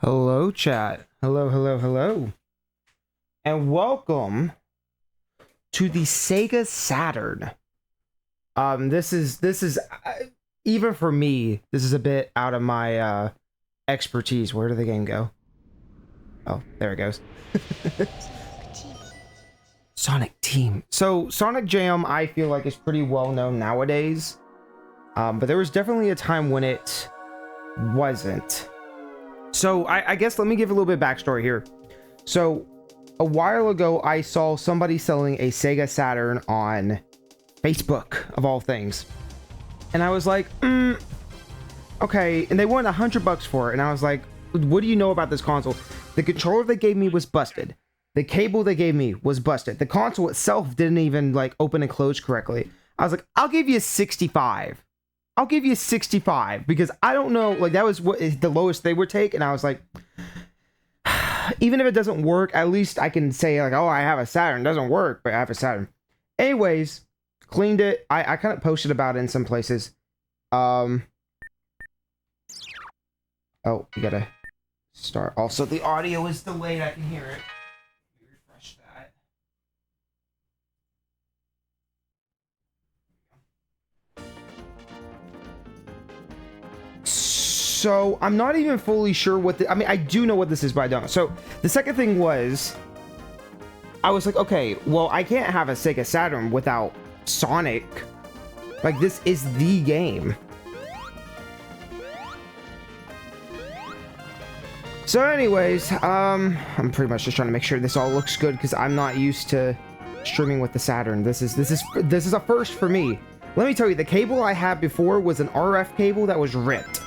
Hello, chat. Hello, hello, hello. And welcome to the Sega Saturn. This is even for me, this is a bit out of my expertise. Where did the game go? Oh, there it goes. Sonic Team. So Sonic Jam, I feel like, is pretty well known nowadays. But there was definitely a time when it wasn't. So I guess let me give a little bit of backstory here. So a while ago, I saw somebody selling a Sega Saturn on Facebook, of all things. And I was like, okay. And they wanted $100 for it. And I was like, what do you know about this console? The controller they gave me was busted. The cable they gave me was busted. The console itself didn't even like open and close correctly. I was like, I'll give you 65. I'll give you 65 because I don't know, like that was what the lowest they would take. And I was like, even if it doesn't work, at least I can say like, oh, I have a Saturn. It doesn't work, but I have a Saturn. Anyways, cleaned it. I kind of posted about it in some places. Oh, you gotta start. Also, the audio is delayed. I can hear it. Let me refresh that. So I'm not even fully sure what I mean, I do know what this is, but I don't. So the second thing was, I was like, okay, well, I can't have a Sega Saturn without Sonic. Like, this is the game. So anyways, I'm pretty much just trying to make sure this all looks good because I'm not used to streaming with the Saturn. This is a first for me. Let me tell you, the cable I had before was an RF cable that was ripped.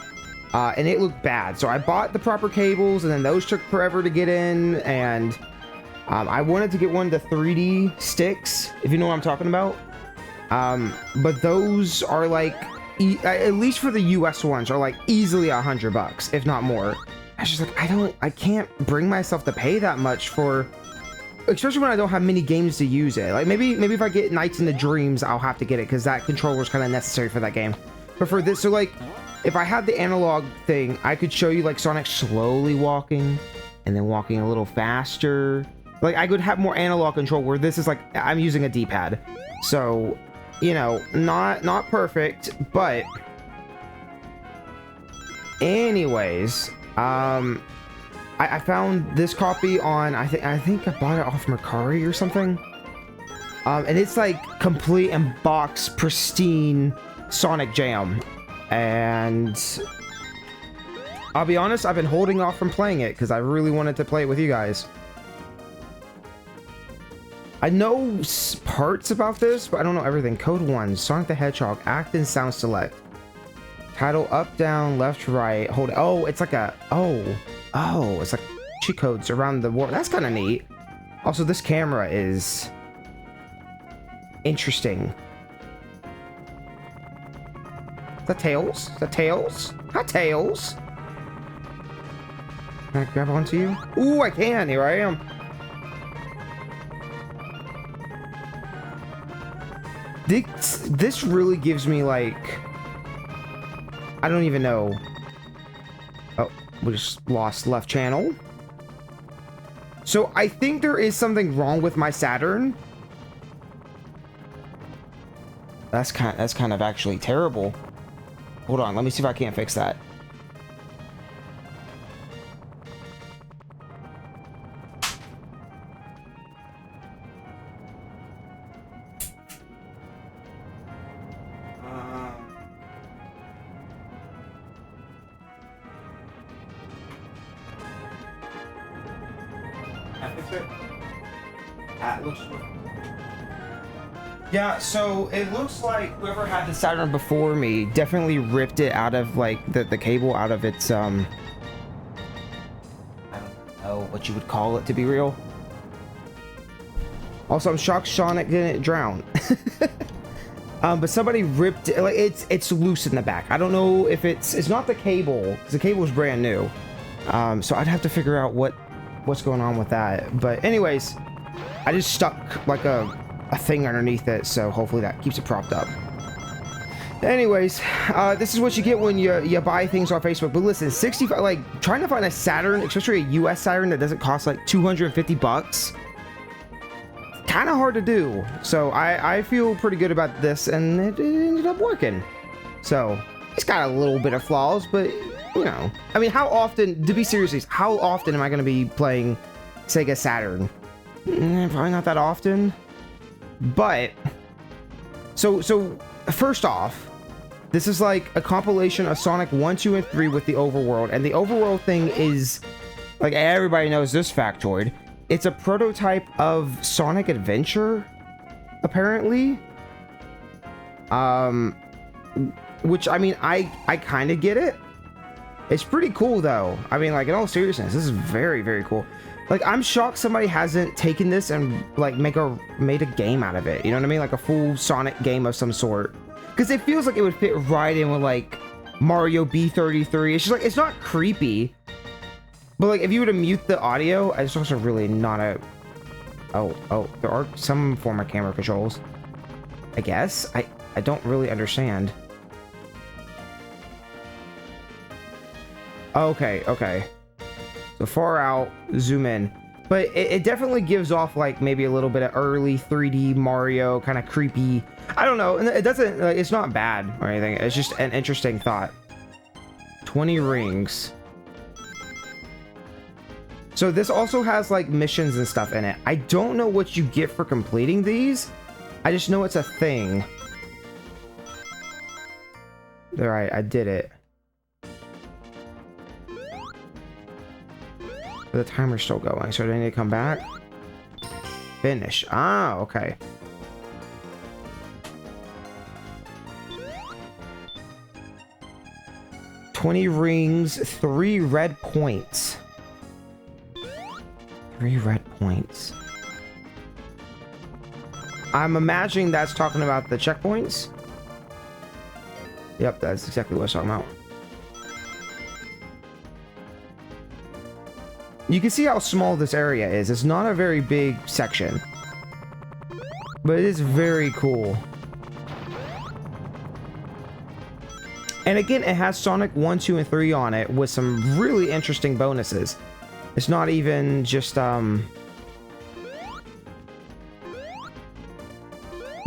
And it looked bad. So I bought the proper cables, and then those took forever to get in. And I wanted to get one of the 3D sticks, if you know what I'm talking about. But those are like, at least for the US ones, are like easily $100, if not more. I was just like, I can't bring myself to pay that much for, especially when I don't have many games to use it. Like maybe if I get Nights into Dreams, I'll have to get it because that controller is kind of necessary for that game. But for this, so like, if I had the analog thing, I could show you like Sonic slowly walking and then walking a little faster. Like I could have more analog control where this is like, I'm using a D-pad. So, you know, not perfect, but anyways, I found this copy on, I think I bought it off Mercari or something. And it's like complete and box pristine Sonic Jam. And I'll be honest, I've been holding off from playing it because I really wanted to play it with you guys. I know parts about this, but I don't know everything. Code 1, Sonic the Hedgehog, act and sound select. Title up, down, left, right, hold. Oh, it's like a, it's like cheat codes around the world. That's kind of neat. Also, this camera is interesting. The Tails? The Tails? Hi, Tails. Can I grab onto you? Ooh, I can. Here I am. This really gives me, like, I don't even know. Oh, we just lost left channel. So I think there is something wrong with my Saturn. That's kind of actually terrible. Hold on, let me see if I can't fix that. Can I fix it? That looks good. Yeah, so it looks like whoever had the Saturn before me definitely ripped it out of like the cable out of its I don't know what you would call it, to be real. Also, I'm shocked Sonic didn't drown. But somebody ripped it, like it's loose in the back. I don't know if it's not the cable, because the cable is brand new. So I'd have to figure out what's going on with that. But anyways, I just stuck like a thing underneath it, so hopefully that keeps it propped up. Anyways, this is what you get when you buy things on Facebook. But listen, 65, like trying to find a Saturn, especially a US Saturn that doesn't cost like 250 bucks, kind of hard to do. So I feel pretty good about this, and it ended up working. So it's got a little bit of flaws, but you know, I mean, how often, to be serious, how often am I going to be playing Sega Saturn? Probably not that often. But so first off, this is like a compilation of Sonic 1, 2, and 3 with the overworld. And the overworld thing is, like, everybody knows this factoid. It's a prototype of Sonic Adventure, apparently. Which, I mean, I kind of get it. It's pretty cool, though. I mean, like, in all seriousness, this is very, very cool. Like, I'm shocked somebody hasn't taken this and, like, made a game out of it. You know what I mean? Like, a full Sonic game of some sort. Because it feels like it would fit right in with, like, Mario B33. It's just, like, it's not creepy. But, like, if you were to mute the audio, it's also really not a... Oh, there are some form of camera controls. I guess? I don't really understand. Okay. So far out, zoom in. But it definitely gives off, like, maybe a little bit of early 3D Mario, kind of creepy. I don't know. It doesn't, like, it's not bad or anything. It's just an interesting thought. 20 rings. So this also has, like, missions and stuff in it. I don't know what you get for completing these. I just know it's a thing. All right, I did it. The timer's still going, so do I need to come back? Finish. Ah, okay. $20 rings, 3 red points. 3 red points. I'm imagining that's talking about the checkpoints. Yep, that's exactly what I was talking about. You can see how small this area is. It's not a very big section, but it is very cool. And again, it has Sonic 1, 2, and 3 on it with some really interesting bonuses. It's not even just, No,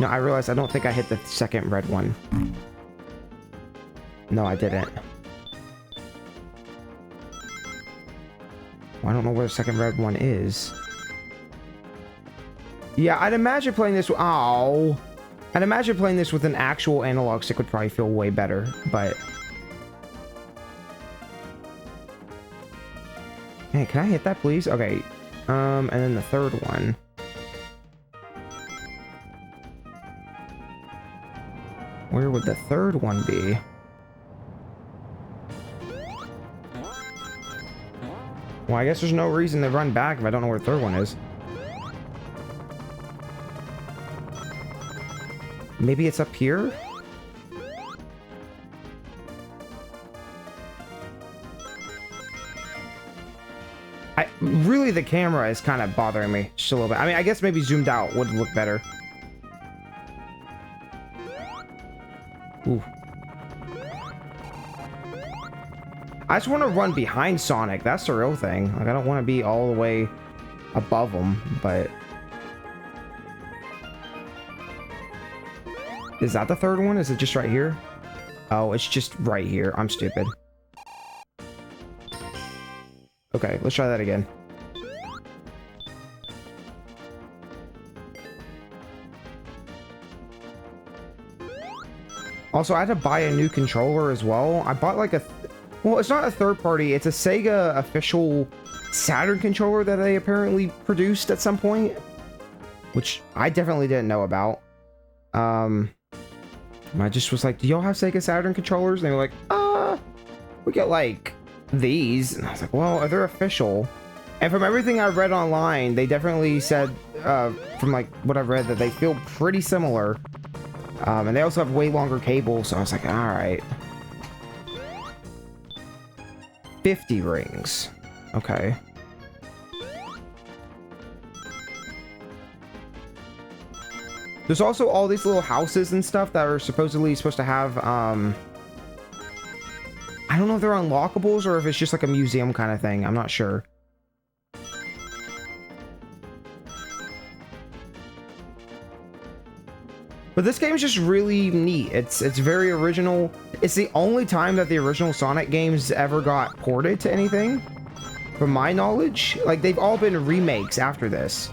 I realized I don't think I hit the second red one. No, I didn't. I don't know where the second red one is. Yeah, I'd imagine playing this... Ow. I'd imagine playing this with an actual analog stick would probably feel way better, but... Hey, can I hit that, please? Okay. And then the third one. Where would the third one be? Well, I guess there's no reason to run back if I don't know where the third one is. Maybe it's up here? Really, the camera is kind of bothering me just a little bit. I mean, I guess maybe zoomed out would look better. Ooh. I just want to run behind Sonic. That's the real thing. Like, I don't want to be all the way above him, but... Is that the third one? Is it just right here? Oh, it's just right here. I'm stupid. Okay, let's try that again. Also, I had to buy a new controller as well. I bought like a... Well, it's not a third party. It's a Sega official Saturn controller that they apparently produced at some point. Which I definitely didn't know about. I just was like, do y'all have Sega Saturn controllers? And they were like, we get like these. And I was like, well, they're official. And from everything I've read online, they definitely said, from like what I've read, that they feel pretty similar. And they also have way longer cables. So I was like, all right. 50 rings. Okay. There's also all these little houses and stuff that are supposedly supposed to have, I don't know if they're unlockables or if it's just like a museum kind of thing. I'm not sure. But this game is just really neat. It's very original. It's the only time that the original Sonic games ever got ported to anything, from my knowledge. Like, they've all been remakes after this.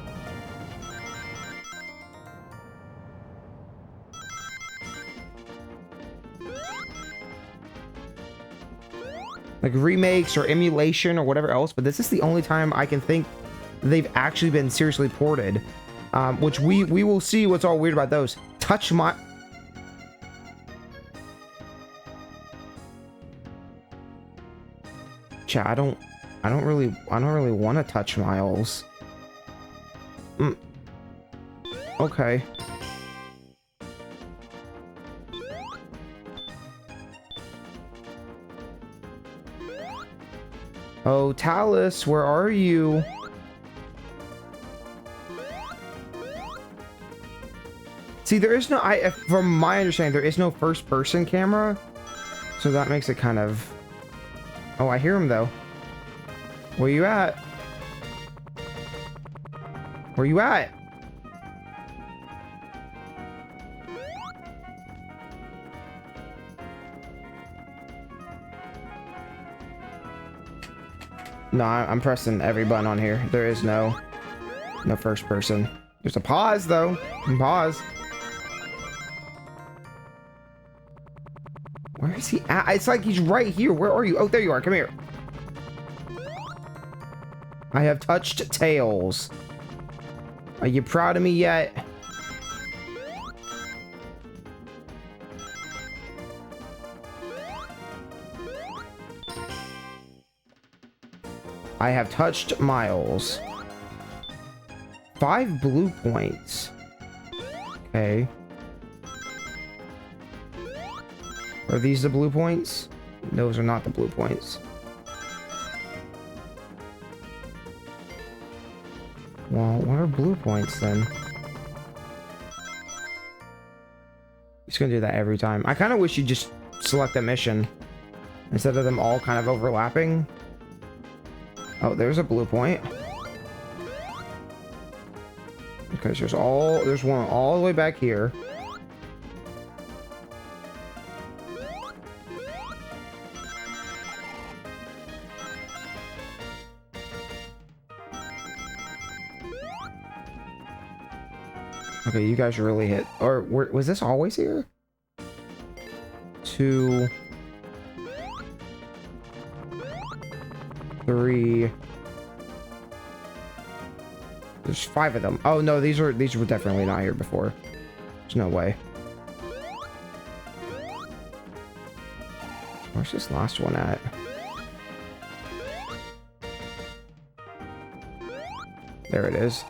Like remakes or emulation or whatever else, but this is the only time I can think they've actually been seriously ported. Which we will see what's all weird about those. Touch my... Chat, I don't really want to touch Miles. Okay. Oh, Talus, where are you? See, there is no, from my understanding, there is no first-person camera, so that makes it kind of... Oh, I hear him, though. Where you at? Where you at? No, I'm pressing every button on here. There is no first person. There's a pause, though. Pause. Where is he at? It's like he's right here. Where are you? Oh, there you are. Come here. I have touched Tails. Are you proud of me yet? I have touched Miles. 5 blue points. Okay. Are these the blue points? Those are not the blue points. Well, what are blue points then? He's gonna do that every time. I kind of wish you'd just select a mission instead of them all kind of overlapping. Oh, there's a blue point. Because there's one all the way back here. Okay, you guys really hit. Or was this always here? 2, 3. There's 5 of them. Oh no, these were definitely not here before. There's no way. Where's this last one at? There it is.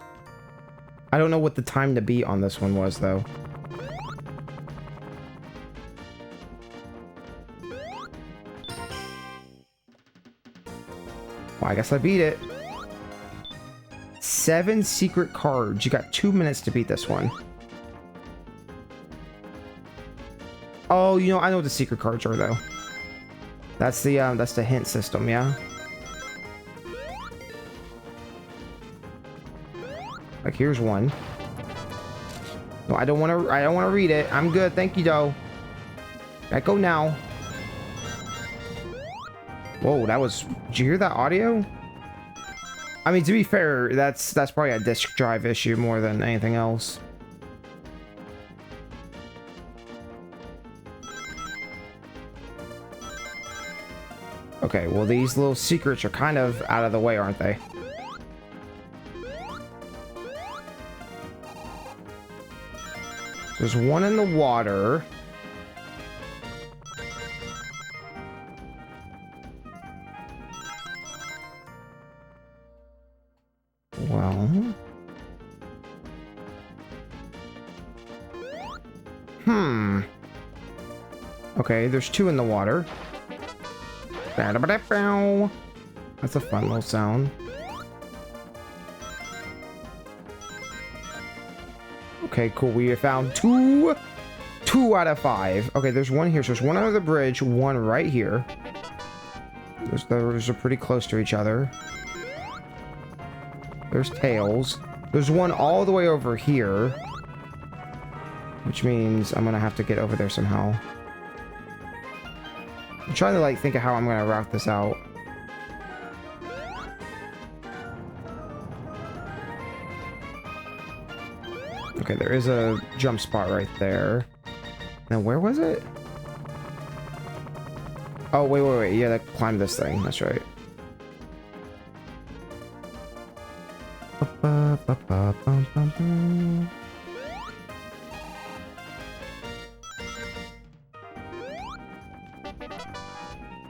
I don't know what the time to beat on this one was, though. Well, I guess I beat it. 7 secret cards. You got 2 minutes to beat this one. Oh, you know, I know what the secret cards are, though. That's the hint system, yeah? Like, here's one. No, I don't want to read it. I'm good. Thank you, though. Gotta go now. Whoa, that was... Did you hear that audio? I mean, to be fair, that's probably a disk drive issue more than anything else. Okay, well, these little secrets are kind of out of the way, aren't they? There's one in the water. Well... Okay, there's 2 in the water. That's a fun little sound. Okay, cool. We have found two out of 5. Okay, there's one here. So there's one under the bridge, one right here. Those are pretty close to each other. There's Tails. There's one all the way over here. Which means I'm gonna have to get over there somehow. I'm trying to, like, think of how I'm gonna route this out. Okay, there is a jump spot right there. Now, where was it? Oh, wait. Yeah, that climbed this thing. That's right.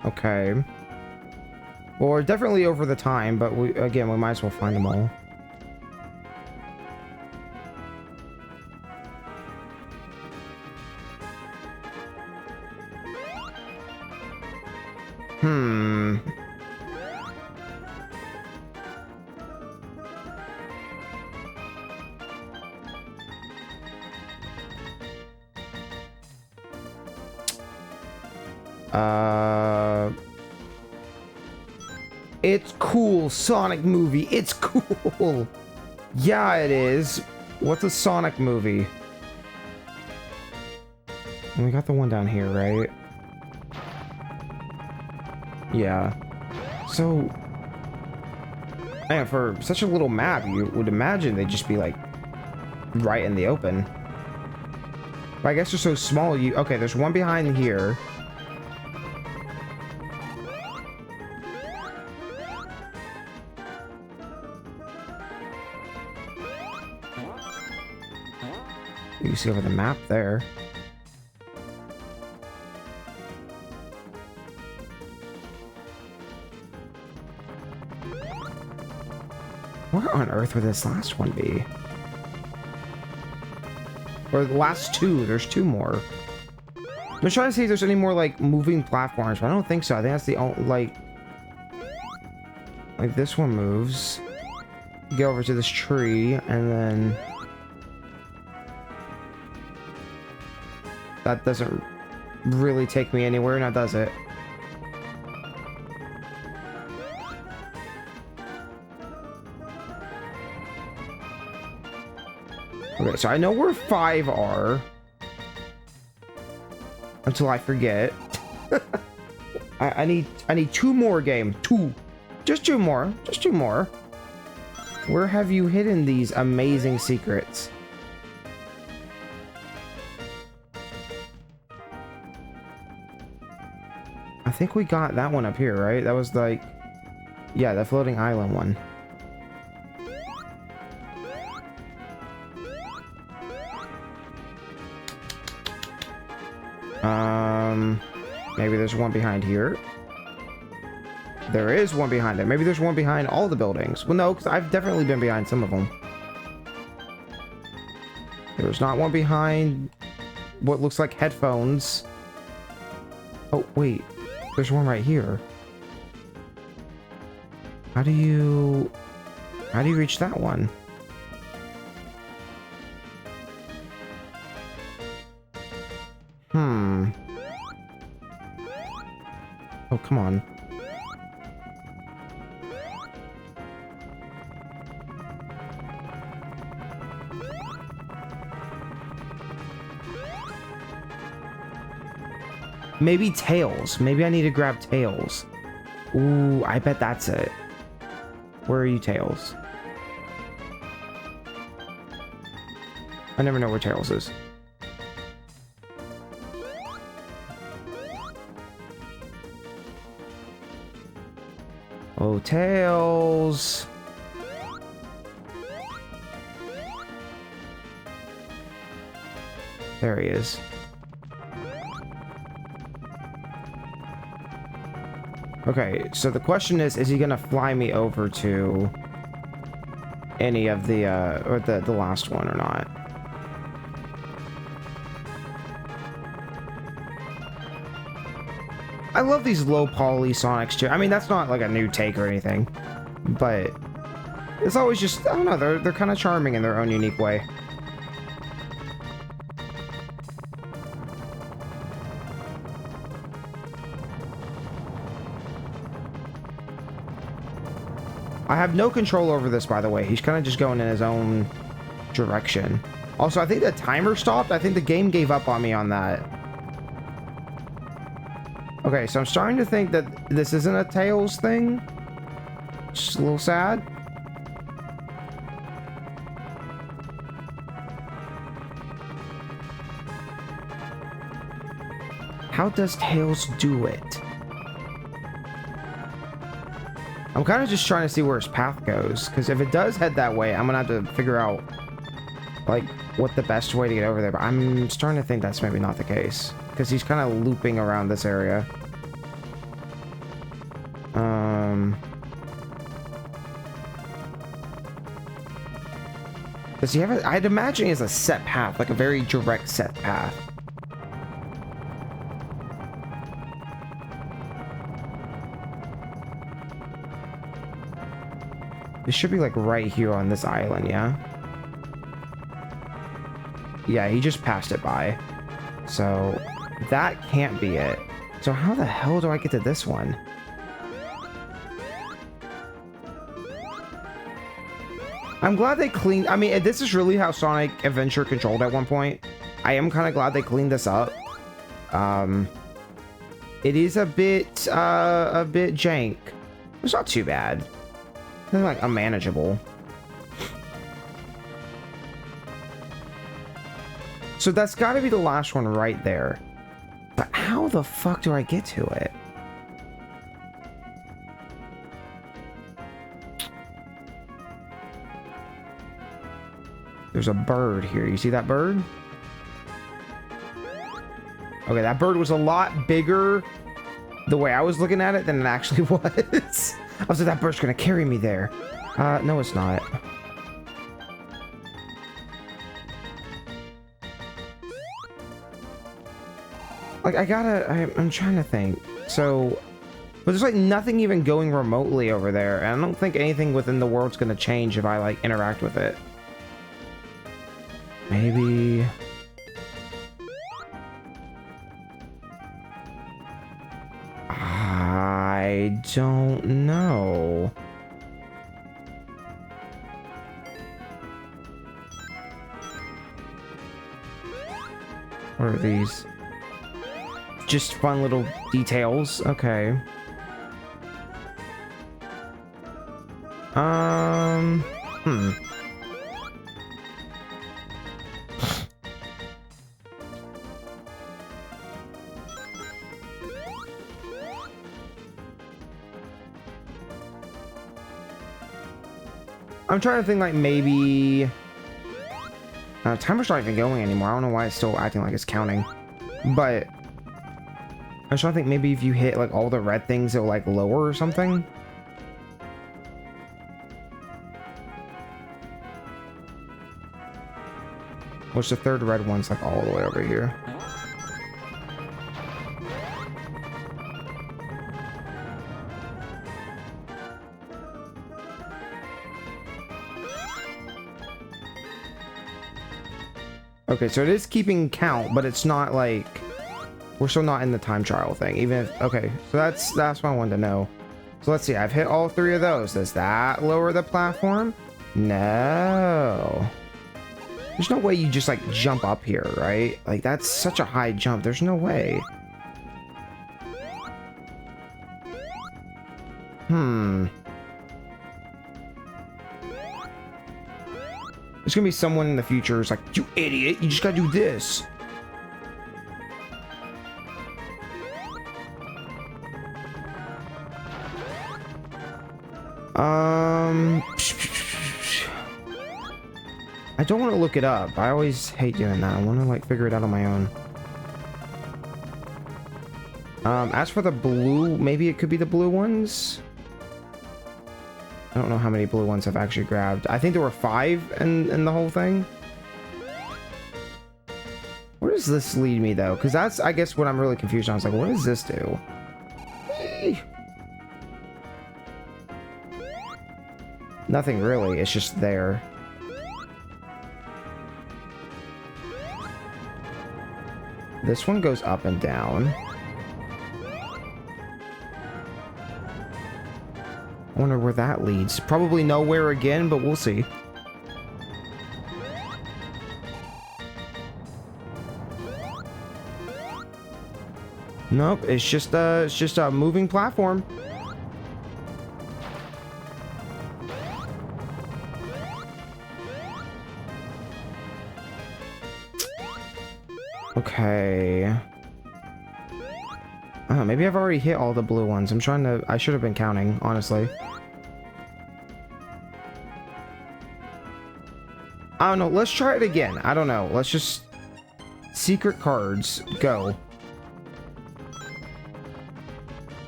Okay. Well, we're definitely over the time, but we might as well find them all. It's cool, Sonic movie. It's cool. Yeah, it is. What's a Sonic movie? We got the one down here, right? Yeah. So, man, for such a little map, you would imagine they'd just be like right in the open. But I guess they're so small. Okay, there's one behind here. You see over the map there. Where on earth would this last one be? Or the last two. There's 2 more. I'm trying to see if there's any more, like, moving platforms, but I don't think so. I think that's the only, like this one moves. You go over to this tree, and then that doesn't really take me anywhere, now does it? Okay, so I know where 5 are. Until I forget. I need 2 more, game. 2. Just 2 more. Just 2 more. Where have you hidden these amazing secrets? I think we got that one up here, right? That was like... Yeah, the floating island one. Maybe there's one behind here. There is one behind it. Maybe there's one behind all the buildings. Well, no, because I've definitely been behind some of them. There's not one behind what looks like headphones. Oh, wait. There's one right here. How do you reach that one? Oh, come on. Maybe Tails. Maybe I need to grab Tails. Ooh, I bet that's it. Where are you, Tails? I never know where Tails is. Oh, Tails. There he is. Okay, so the question is he gonna fly me over to any of the, or the last one or not? I love these low poly Sonics too. I mean, that's not like a new take or anything, but it's always just, I don't know, they're kind of charming in their own unique way. I have no control over this, by the way. He's kind of just going in his own direction. Also, I think the timer stopped. I think the game gave up on me on that. Okay, so I'm starting to think that this isn't a Tails thing. Just a little sad. How does Tails do it? I'm kind of just trying to see where his path goes, because if it does head that way, I'm gonna have to figure out, like, what the best way to get over there. But I'm starting to think that's maybe not the case, because he's kind of looping around this area. Does he have a... I'd imagine he has a set path, like a very direct set path. It should be like right here on this island, yeah? Yeah, he just passed it by. So that can't be it. So how the hell do I get to this one? I'm glad they cleaned... I mean, this is really how Sonic Adventure controlled at one point. I am kind of glad they cleaned this up. It is a bit jank. It's not too bad. They're like unmanageable. So that's got to be the last one right there. But how the fuck do I get to it? There's a bird here. You see that bird? Okay, that bird was a lot bigger the way I was looking at it than it actually was. I was like, that bird's gonna carry me there. No, it's not. Like, I'm trying to think. So, but there's like nothing even going remotely over there. And I don't think anything within the world's gonna change if I like interact with it. Maybe... I don't know. What are these? Just fun little details. Okay. I'm trying to think, like, maybe... timer's not even going anymore. I don't know why it's still acting like it's counting. But... I'm trying to think, maybe if you hit, like, all the red things, it'll, like, lower or something? Which the third red one's, like, all the way over here. Okay, so it is keeping count, but it's not like... We're still not in the time trial thing, even if... Okay, so that's what I wanted to know. So let's see, I've hit all three of those. Does that lower the platform? No. There's no way you just, like, jump up here, right? Like, that's such a high jump. There's no way. There's gonna be someone in the future who's like, you idiot, you just gotta do this. I don't want to look it up. I always hate doing that. I want to, like, figure it out on my own. As for the blue, maybe it could be the blue ones. I don't know how many blue ones I've actually grabbed. I think there were 5 in the whole thing. Where does this lead me, though? Because that's, I guess, what I'm really confused on. I was like, what does this do? Nothing really. It's just there. This one goes up and down. I wonder where that leads. Probably nowhere again, but we'll see. Nope, it's just a moving platform. Okay. Oh, maybe I've already hit all the blue ones. I should have been counting, honestly. I don't know. Let's try it again. I don't know. Let's just... Secret cards. Go.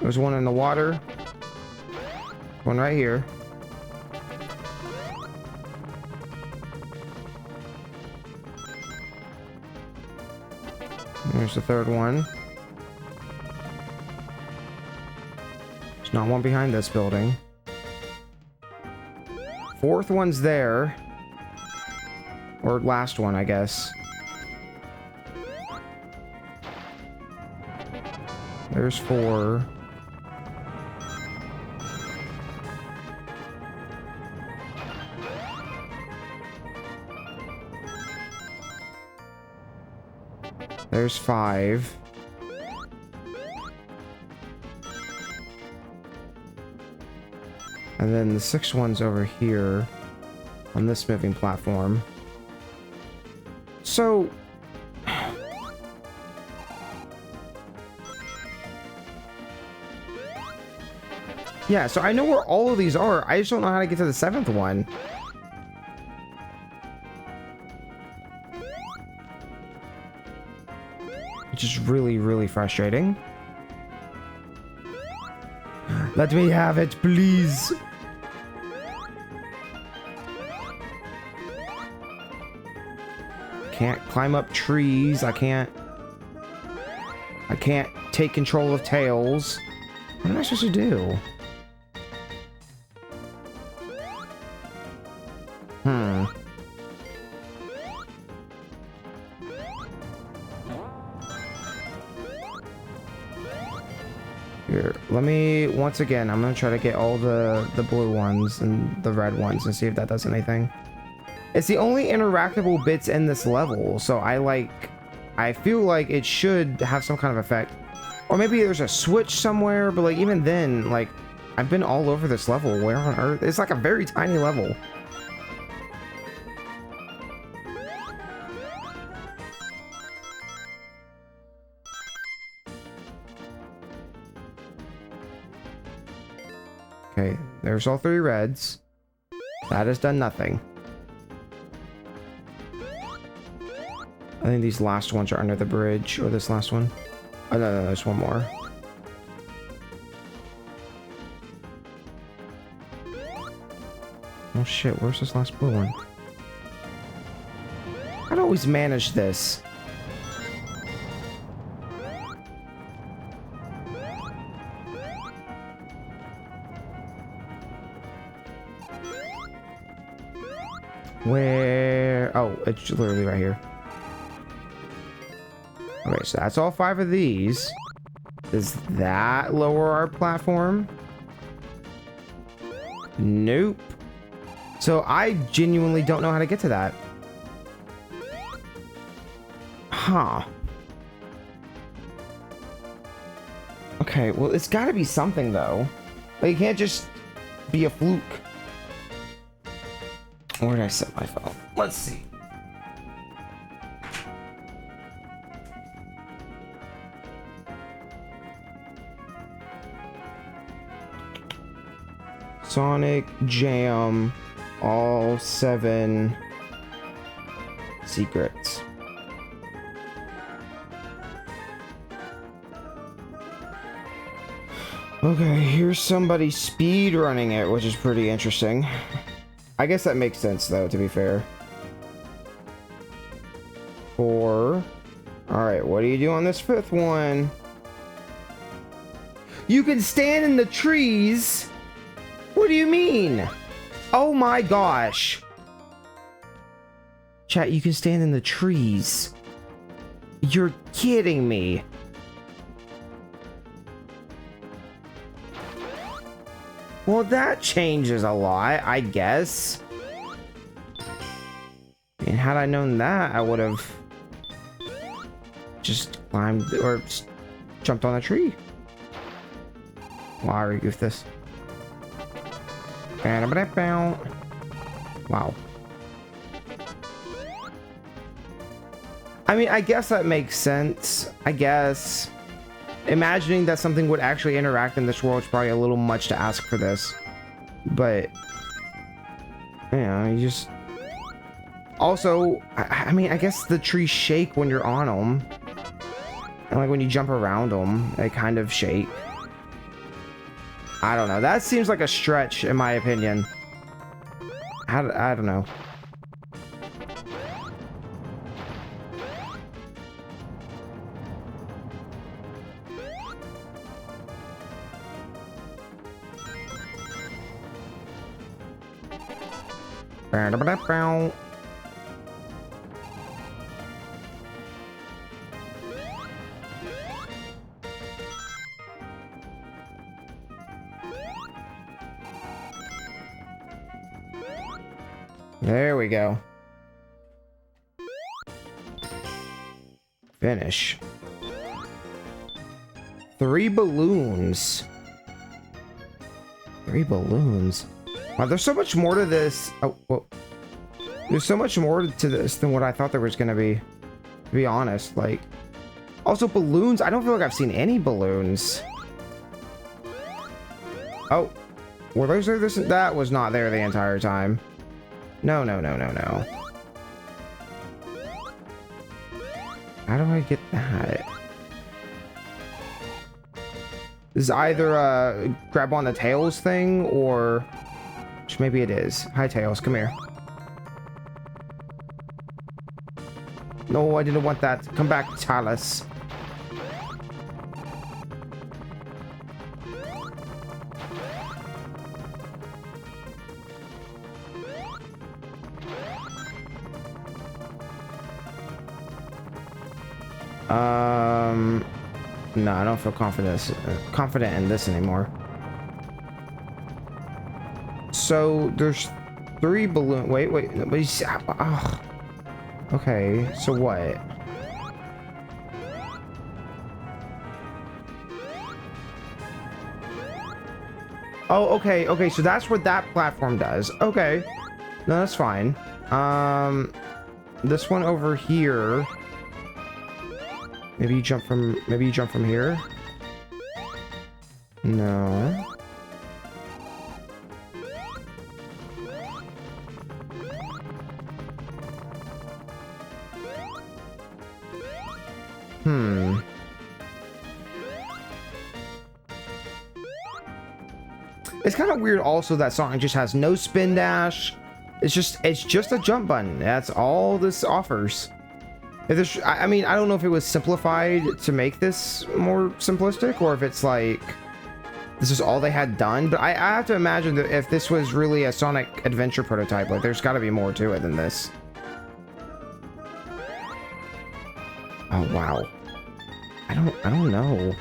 There's one in the water. One right here. There's the third one. There's not one behind this building. Fourth one's there. Or last one, I guess. There's 4. There's 5. And then the 6th one's over here on this moving platform. So... yeah, so I know where all of these are. I just don't know how to get to the 7th one. Which is really, really frustrating. Let me have it, please. Can't climb up trees. I can't take control of tails. What am I supposed to do? Here, let me, once again, I'm gonna try to get all the blue ones and the red ones and see if that does anything. It's the only interactable bits in this level, so I feel like it should have some kind of effect. Or maybe there's a switch somewhere, but like even then, like, I've been all over this level. Where on earth? It's like a very tiny level. Okay, there's all 3 reds. That has done nothing. I think these last ones are under the bridge, or this last one. Oh, no, there's one more. Oh shit, where's this last blue one? I'd always manage this. Where? Oh, it's literally right here. Okay, so that's all 5 of these. Does that lower our platform? Nope. So I genuinely don't know how to get to that. Huh. Okay, well, it's gotta be something, though. Like, it can't just be a fluke. Where did I set my phone? Let's see. Sonic Jam, all 7 secrets. Okay, here's somebody speed running it, which is pretty interesting. I guess that makes sense, though, to be fair. 4. Alright, what do you do on this 5th one? You can stand in the trees! What do you mean? Oh my gosh. Chat, you can stand in the trees. You're kidding me. Well, that changes a lot, I guess. And had I known that, I would have just climbed or just jumped on a tree. Wow, I re-goofed this. Wow. I mean, I guess that makes sense. I guess. Imagining that something would actually interact in this world is probably a little much to ask for this. But, yeah, you just... Also, I mean, I guess the trees shake when you're on them. And, like, when you jump around them, they kind of shake. I don't know. That seems like a stretch, in my opinion. I don't know. There we go. Finish. 3 balloons. 3 balloons. Wow, there's so much more to this. Oh, whoa. There's so much more to this than what I thought there was gonna be. To be honest, like. Also, balloons. I don't feel like I've seen any balloons. Oh, were those there? That was not there the entire time. No, no, no, no, no. How do I get that? This is either a grab on the tails thing, or... Which maybe it is. Hi, Tails. Come here. No, I didn't want that. Come back, Talus. No, I don't feel confident in this anymore. So there's 3 balloon. Wait. Oh. Okay. So what? Oh, okay. Okay. So that's what that platform does. Okay. No, that's fine. This one over here. Maybe you jump from here? No. It's kind of weird also that Sonic just has no spin dash. It's just a jump button. That's all this offers. I mean, I don't know if it was simplified to make this more simplistic, or if it's like this is all they had done, but I have to imagine that if this was really a Sonic Adventure prototype, like there's got to be more to it than this. Oh wow. I don't know. I don't know.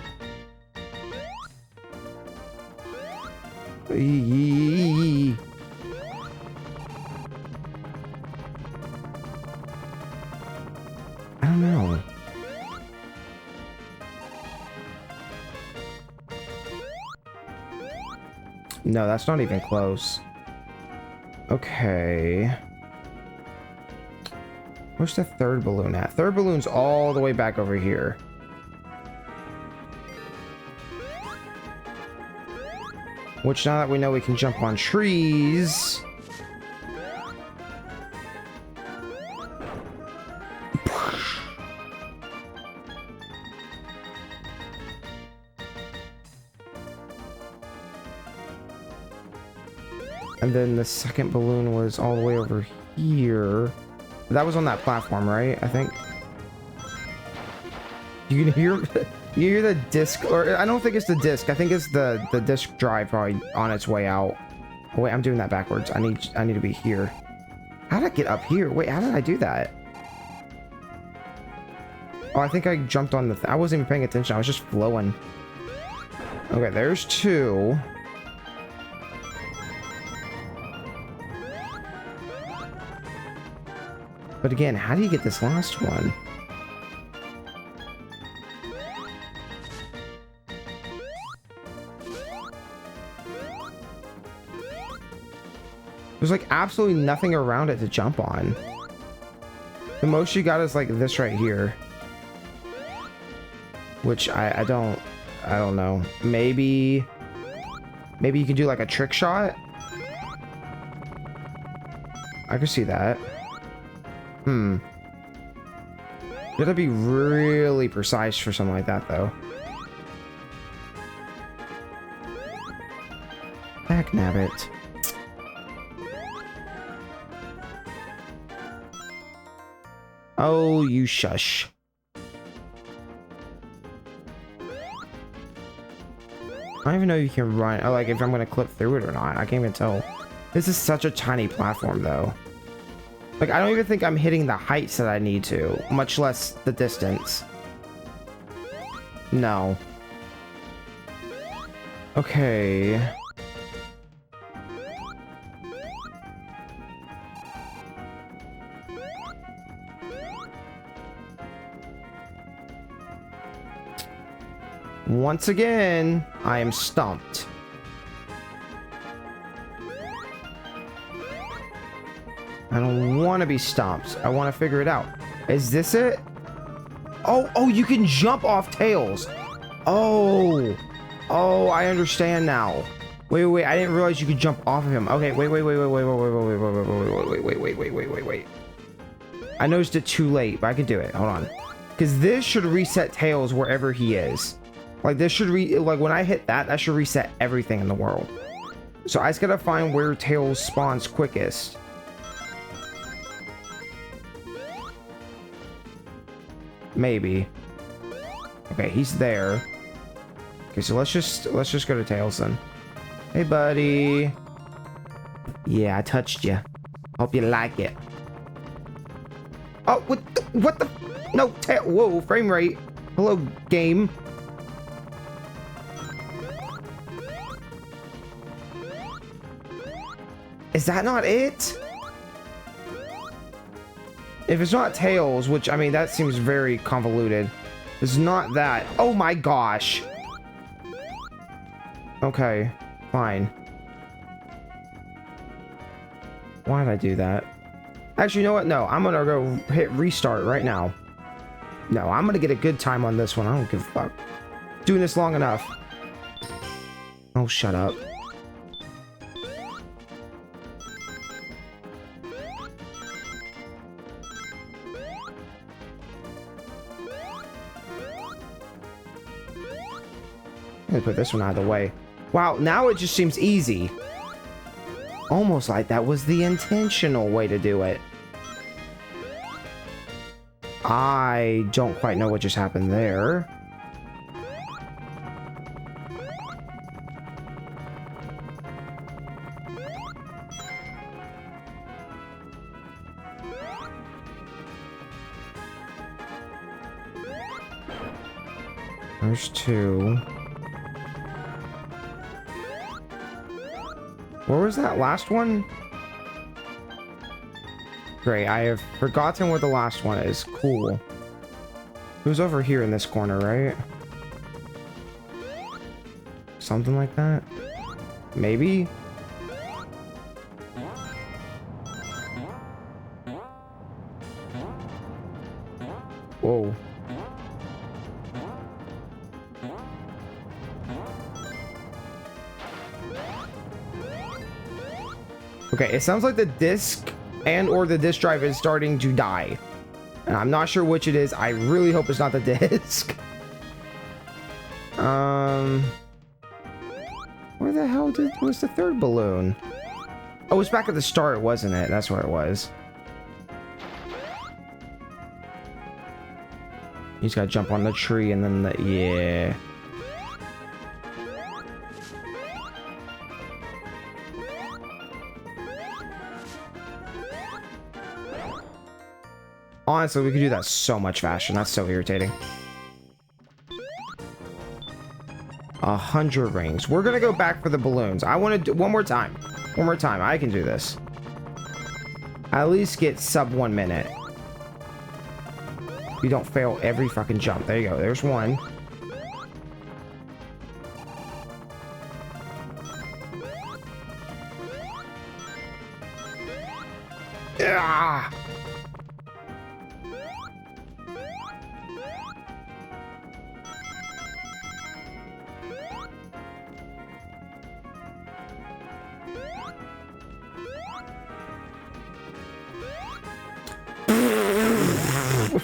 No, that's not even close. Okay. Where's the 3rd balloon at? 3rd balloon's all the way back over here. Which, now that we know we can jump on trees... And then the 2nd balloon was all the way over here. That was on that platform, right? I think. You can hear the disc, or I don't think it's the disc. I think it's the disc drive probably on its way out. Oh wait, I'm doing that backwards. I need to be here. How did I get up here? Wait, how did I do that? Oh, I think I jumped on the... I wasn't even paying attention. I was just flowing. Okay, there's 2. But again, how do you get this last one? There's like absolutely nothing around it to jump on. The most you got is like this right here. Which I don't know. Maybe you can do like a trick shot? I could see that. You gotta be really precise for something like that, though. Heck, nabbit. Oh, you shush. I don't even know if you can run. Oh, like if I'm gonna clip through it or not. I can't even tell. This is such a tiny platform, though. Like, I don't even think I'm hitting the heights that I need to, much less the distance. No. Okay. Once again, I am stumped. I don't want to be stumped. I want to figure it out. Is this it? Oh, you can jump off tails. Oh, I understand now. Wait. I didn't realize you could jump off of him. Okay, wait. I noticed it too late, but I can do it. Hold on. Because this should reset tails wherever he is. Like, this should like, when I hit that should reset everything in the world. So I just gotta find where tails spawns quickest. Maybe. Okay, he's there. Okay, so let's just go to Tails then. Hey, buddy. Yeah, I touched you. Hope you like it. Oh, what the? No, whoa, frame rate. Hello, game. Is that not it? If it's not Tails, which, I mean, that seems very convoluted. It's not that. Oh my gosh. Okay, fine. Why did I do that? Actually, you know what? No, I'm gonna go hit restart right now. No, I'm gonna get a good time on this one. I don't give a fuck. Doing this long enough. Oh, shut up. I'm gonna put this one out of the way. Wow, now it just seems easy. Almost like that was the intentional way to do it. I don't quite know what just happened there. There's two. Where was that last one? Great, I have forgotten where the last one is. Cool. It was over here in this corner, right? Something like that? Maybe? Whoa. Okay, it sounds like the disc and or the disc drive is starting to die. And I'm not sure which it is. I really hope it's not the disc. Where the hell was the third balloon? Oh, it was back at the start, wasn't it? That's where it was. You just gotta jump on the tree and then yeah. Honestly, we could do that so much faster. That's so irritating. 100 rings. We're gonna go back for the balloons. I want to do one more time. One more time. I can do this. At least get sub 1 minute. You don't fail every fucking jump. There you go. There's one. Ah!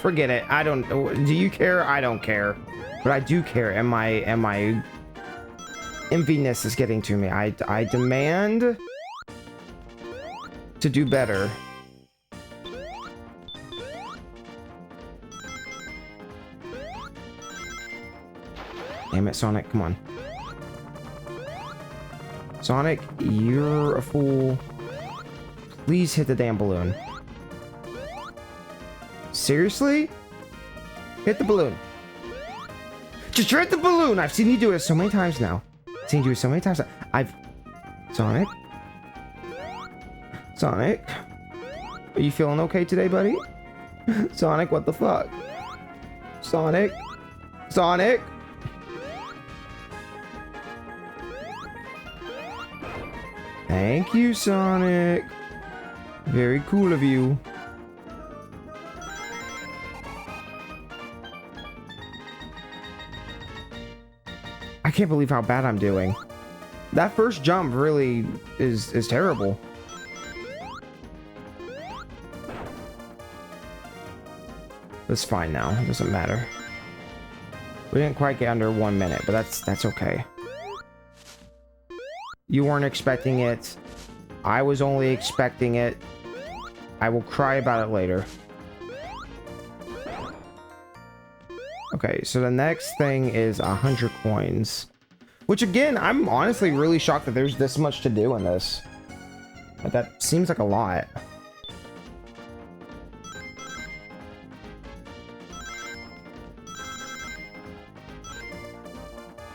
Forget it. I don't. Do you care? I don't care. But I do care. And my enviness is getting to me. I demand to do better. Damn it, Sonic. Come on. Sonic, you're a fool. Please hit the damn balloon. Seriously? Hit the balloon. Just hit the balloon! I've seen you do it so many times now. I've seen you do it so many times. Sonic? Sonic? Are you feeling okay today, buddy? Sonic, what the fuck? Sonic? Sonic? Thank you, Sonic. Very cool of you. I can't believe how bad I'm doing. That first jump really is terrible. It's fine now. It doesn't matter. We didn't quite get under 1 minute, but that's okay. You weren't expecting it. I was only expecting it. I will cry about it later. Okay, so the next thing is 100 coins. Which again, I'm honestly really shocked that there's this much to do in this. But that seems like a lot.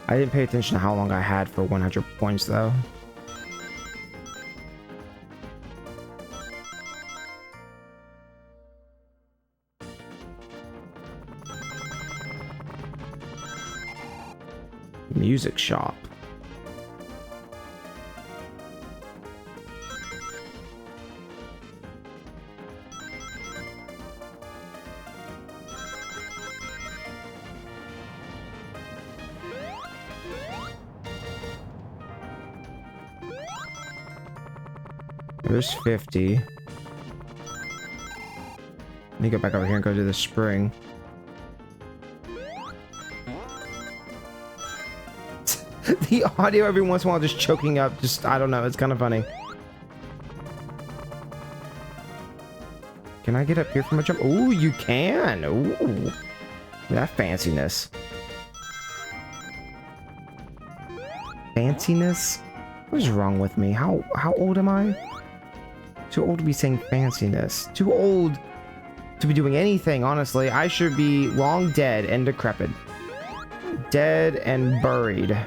I didn't pay attention to how long I had for 100 points though. Music shop. There's 50. Let me go back over here and go to the spring. The audio every once in a while just choking up. Just, I don't know. It's kind of funny. Can I get up here from a jump? Ooh, you can. Ooh. That fanciness. Fanciness? What is wrong with me? How old am I? Too old to be saying fanciness. Too old to be doing anything, honestly. I should be long dead and decrepit. Dead and buried.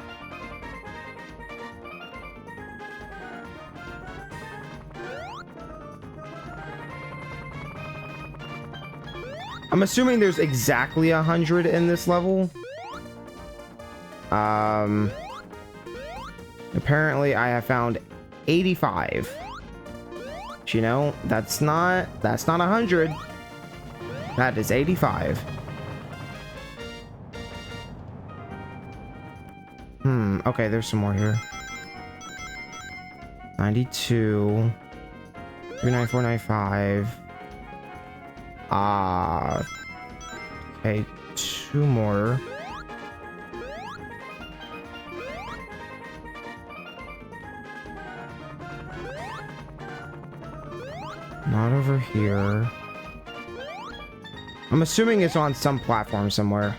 I'm assuming there's exactly 100 in this level. Apparently I have found 85. But, you know, that's not 100. That is 85. Okay, there's some more here. 92. 39495. Okay, 2 more. Not over here. I'm assuming it's on some platform somewhere.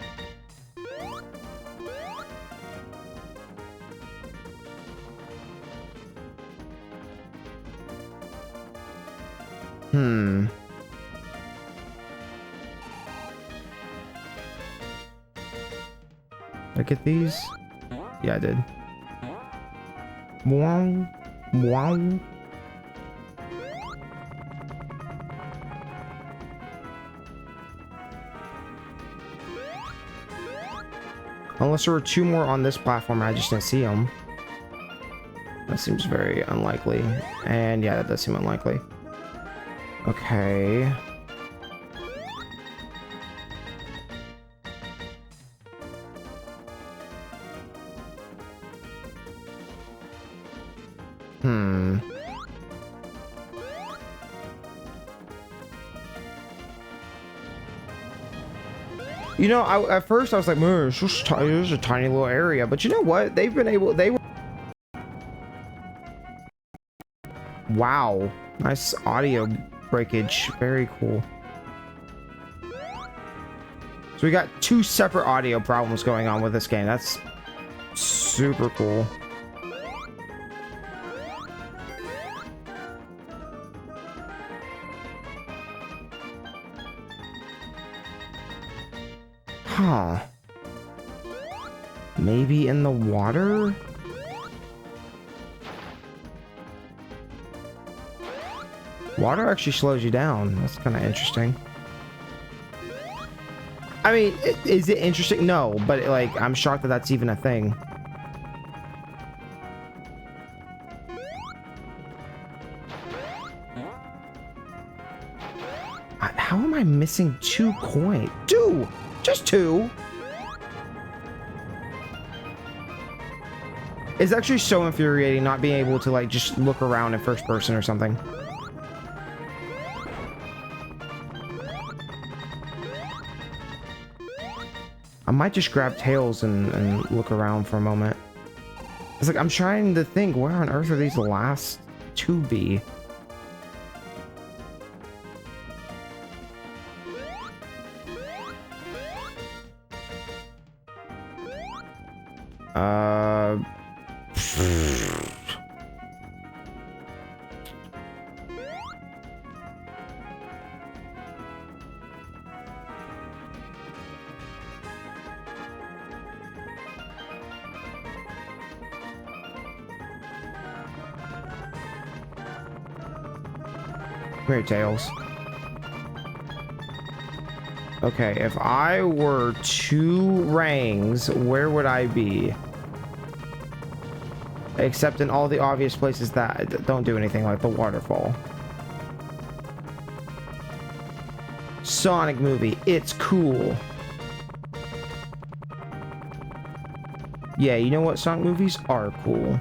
Did I get these? Yeah, I did. Wow. Wow. Unless there were two more on this platform and I just didn't see them. That seems very unlikely. And yeah, that does seem unlikely. Okay. You know, at first I was like, man, it's just it's a tiny little area. But you know what? They've been able, wow. Nice audio breakage. Very cool. So we got two separate audio problems going on with this game. That's super cool. Huh. Maybe in the water? Water actually slows you down. That's kind of interesting. I mean, is it interesting? No, but like, I'm shocked that that's even a thing. How am I missing 2 coins? 2! Just 2! It's actually so infuriating not being able to like just look around in first person or something. I might just grab tails and look around for a moment. It's like I'm trying to think, where on earth are these last 2 be? Come here, Tails. Okay, if I were 2 rings, where would I be? Except in all the obvious places that don't do anything, like the waterfall. Sonic movie, it's cool. Yeah, you know what? Sonic movies are cool.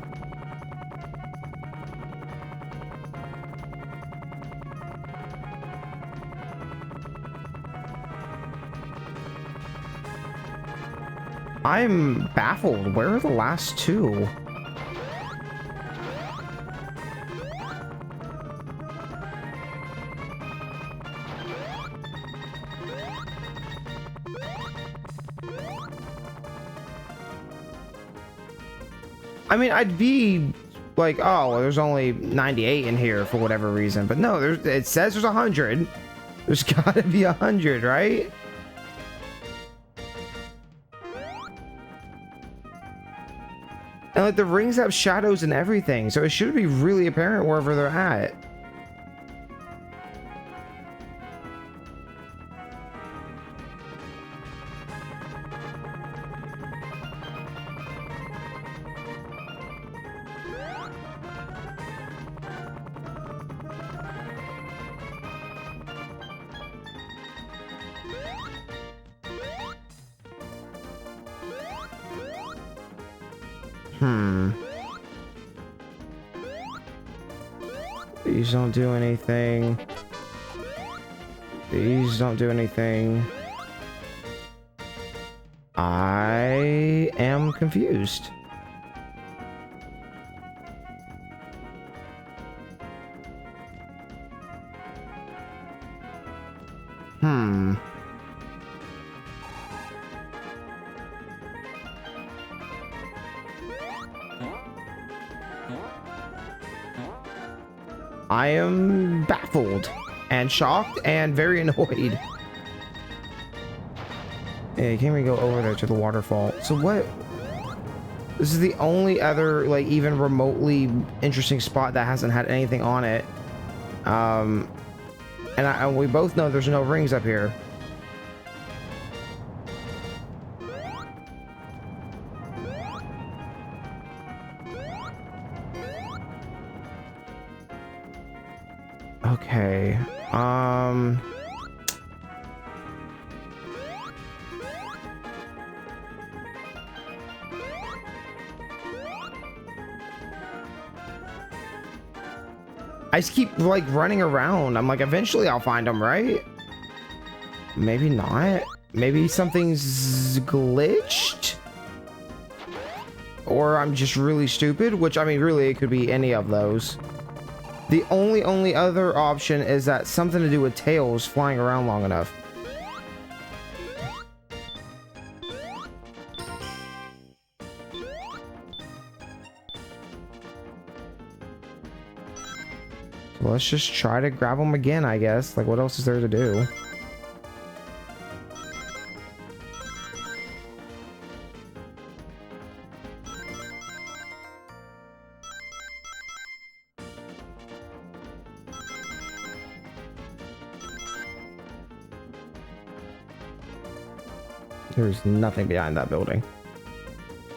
I'm baffled. Where are the last 2? I mean, I'd be like, oh, well, there's only 98 in here for whatever reason. But no, it says there's 100. There's gotta be 100, right? And like the rings have shadows and everything, so it should be really apparent wherever they're at. These don't do anything. These don't do anything. I am confused. I am baffled and shocked and very annoyed. Hey, can't we go over there to the waterfall? So what? This is the only other, like, even remotely interesting spot that hasn't had anything on it. And we both know there's no rings up here. Okay. I just keep like running around. I'm like, eventually I'll find them, right? Maybe not. Maybe something's glitched? Or I'm just really stupid, which I mean, really, it could be any of those. The only other option is that something to do with tails flying around long enough. So let's just try to grab them again, I guess. Like, what else is there to do? There's nothing behind that building.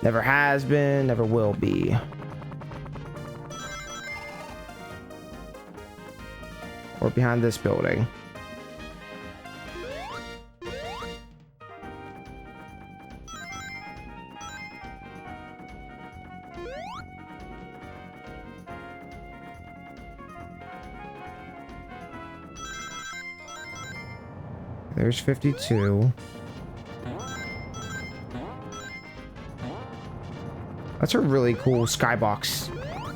Never has been, never will be. Or behind this building. There's 52. That's a really cool skybox,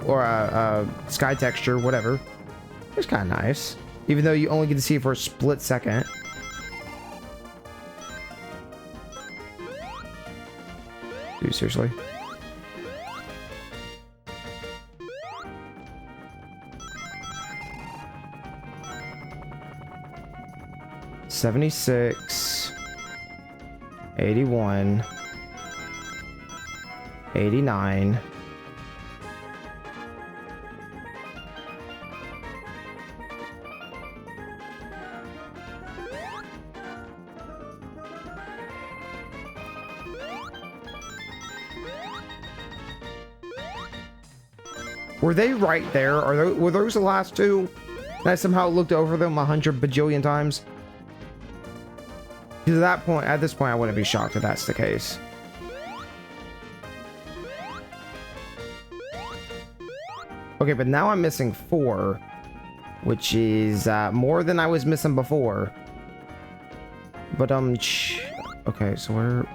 or a sky texture, whatever. It's kind of nice, even though you only get to see it for a split second. Dude, seriously? $76, 81, 89. Were they right there? Were those the last two? And I somehow looked over them 100 bajillion times. Because at this point, I wouldn't be shocked if that's the case. Okay, but now I'm missing 4, which is more than I was missing before. But okay, so where?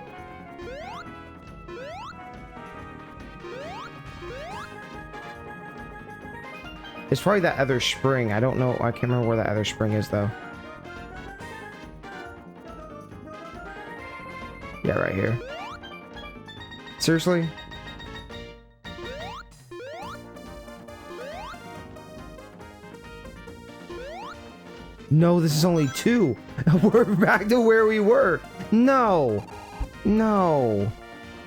It's probably that other spring. I don't know. I can't remember where that other spring is though. Yeah, right here. Seriously? No, this is only 2. We're back to where we were. No. No.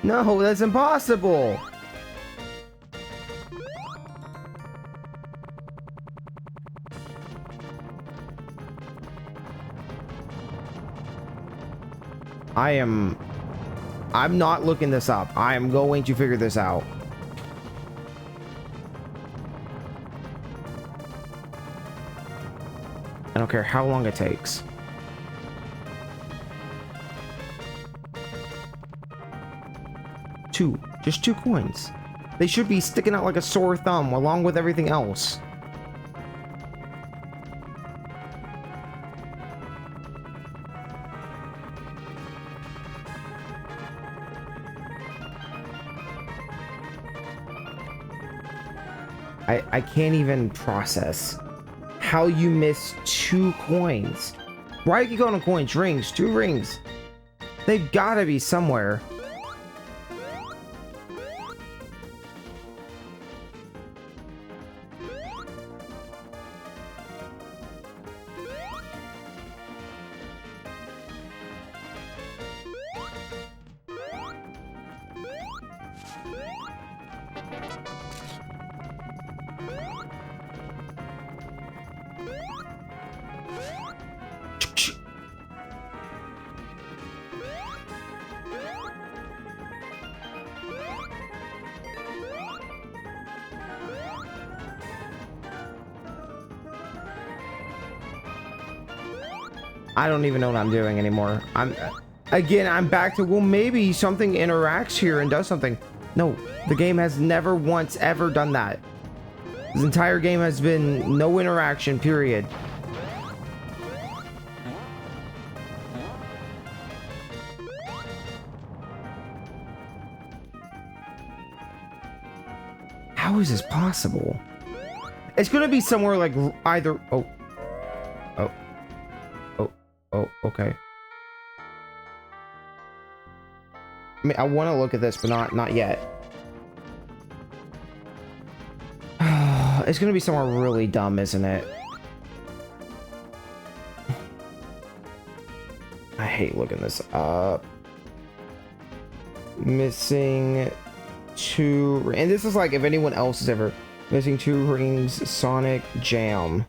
No, that's impossible. I'm not looking this up. I am going to figure this out. I don't care how long it takes. Just 2 coins. They should be sticking out like a sore thumb along with everything else. I can't even process how you miss 2 coins. Why are you going to coins? Rings, 2 rings. They've got to be somewhere. I don't even know what I'm doing anymore. I'm back to, well, maybe something interacts here and does something. No, the game has never once ever done that. This entire game has been no interaction, period. How is this possible? It's gonna be somewhere like either, oh, okay. I mean, I want to look at this, but not yet. It's gonna be somewhere really dumb, isn't it? I hate looking this up. Missing 2, and this is like if anyone else is ever missing 2 rings, Sonic Jam.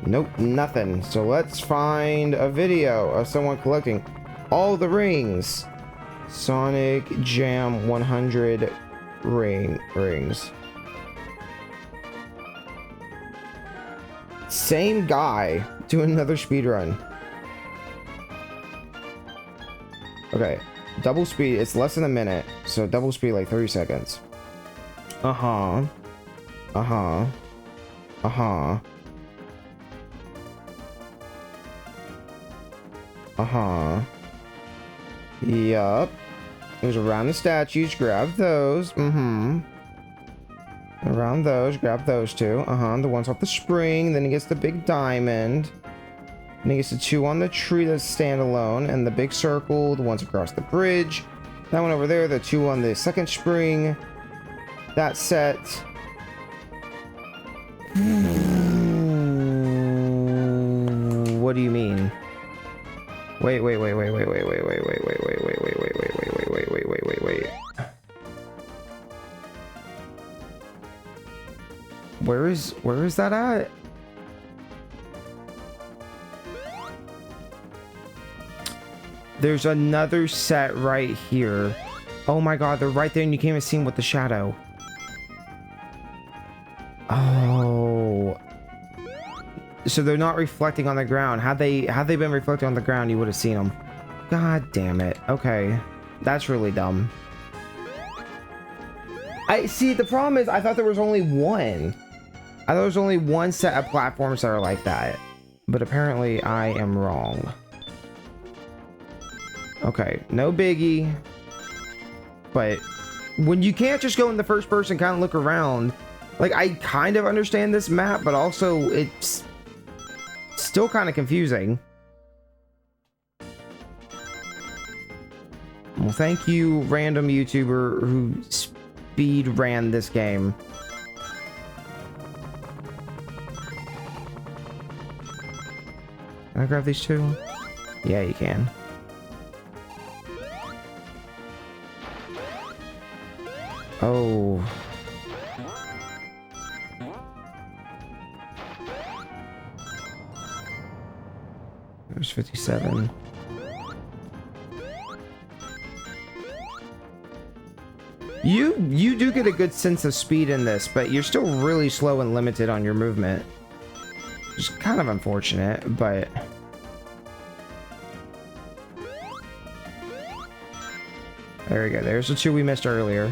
Nope, nothing. So let's find a video of someone collecting all the rings. Sonic Jam 100 rings. Same guy doing another speed run. Okay, double speed, it's less than a minute, so double speed like 30 seconds. Uh-huh. Yup. It was around the statues, grab those. Around those, grab those 2. The ones off the spring, then he gets the big diamond. And he gets the 2 on the tree that's standalone, and the big circle, the ones across the bridge. That one over there, the 2 on the second spring. That set. What do you mean? Wait. Where is that at? There's another set right here. Oh my god, they're right there and you can't even see them with the shadow. Oh. So they're not reflecting on the ground. Had they been reflecting on the ground, you would have seen them. God damn it. Okay. That's really dumb. I see, the problem is I thought there was only one. I thought there was only one set of platforms that are like that. But apparently I am wrong. Okay, no biggie. But when you can't just go in the first person, kind of look around. Like, I kind of understand this map, but also it's still kind of confusing. Well, thank you, random YouTuber who speed ran this game. Can I grab these 2? Yeah, you can. Oh. There's 57. You do get a good sense of speed in this, but you're still really slow and limited on your movement. Which is kind of unfortunate, but there we go. There's the 2 we missed earlier.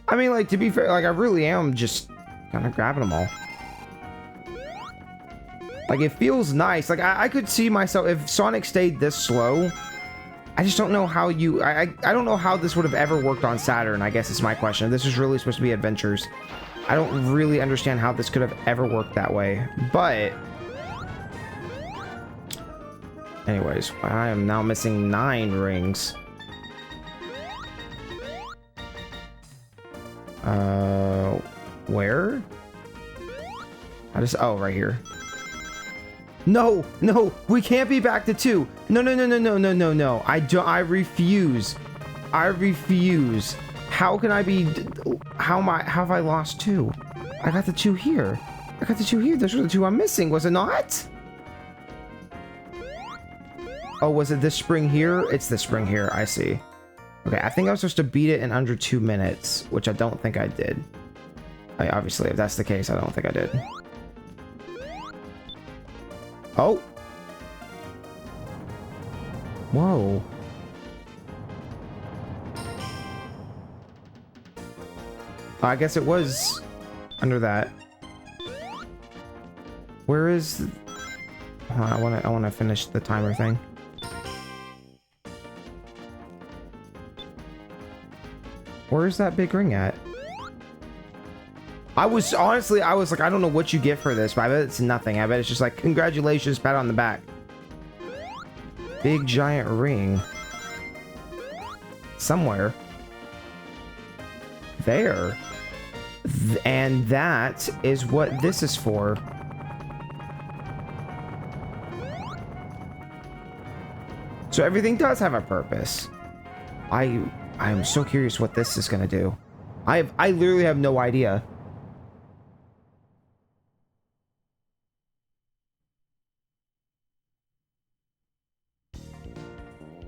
I mean, like, to be fair, like, I really am just kind of grabbing them all. Like, it feels nice. Like, I could see myself, if Sonic stayed this slow, I just don't know how you, I don't know how this would have ever worked on Saturn, I guess is my question. This is really supposed to be Adventures. I don't really understand how this could have ever worked that way, but anyways, I am now missing 9 rings. Where? Oh, right here. No, we can't be back to 2. No. I refuse. How can I be, how have I lost 2? I got the 2 here. Those were the 2 I'm missing, was it not? Oh, was it this spring here? It's this spring here, I see. Okay, I think I was supposed to beat it in under 2 minutes, which I don't think I did. Obviously, if that's the case, I don't think I did. Oh. Whoa. I guess it was under that. Where is... I want to finish the timer thing. Where is that big ring at? Honestly, I was like, I don't know what you get for this, but I bet it's nothing. I bet it's just like, congratulations, pat on the back. Big giant ring. Somewhere. There. And that is what this is for. So everything does have a purpose. I'm so curious what this is gonna do. I literally have no idea.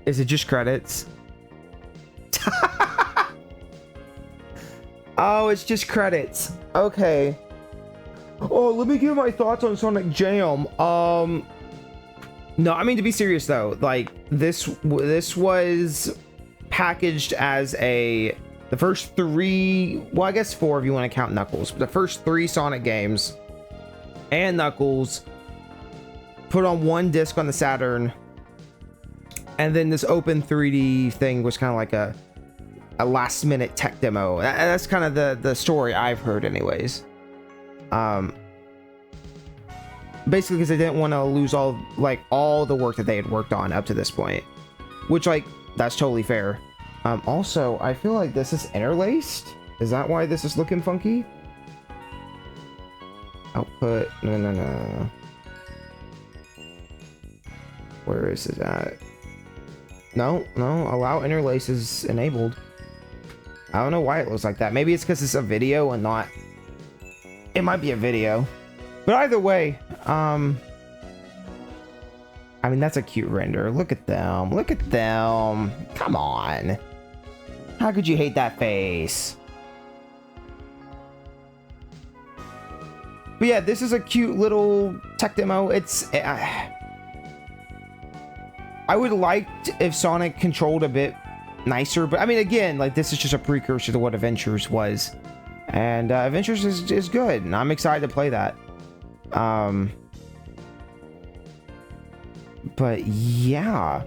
Is it just credits? Oh, it's just credits. Okay. Oh, let me give my thoughts on Sonic Jam. No, I mean, to be serious though, like this was packaged as the first 3, well, I guess 4 if you want to count Knuckles, but the first 3 Sonic games and Knuckles put on one disc on the Saturn, and then this open 3D thing was kind of like a last minute tech demo. That's kind of the story I've heard anyways. Basically because they didn't want to lose all the work that they had worked on up to this point, which, like, that's totally fair. Also, I feel like this is interlaced. Is that why this is looking funky? Output, no. Where is it at? No, allow interlaces enabled. I don't know why it looks like that. Maybe it's because it's a video and not... It might be a video. But either way, I mean, that's a cute render. Look at them. Look at them. Come on. How could you hate that face? But yeah, this is a cute little tech demo. I would like if Sonic controlled a bit nicer, but I mean, again, like, this is just a precursor to what Adventures was. And Adventures is good, and I'm excited to play that. But yeah,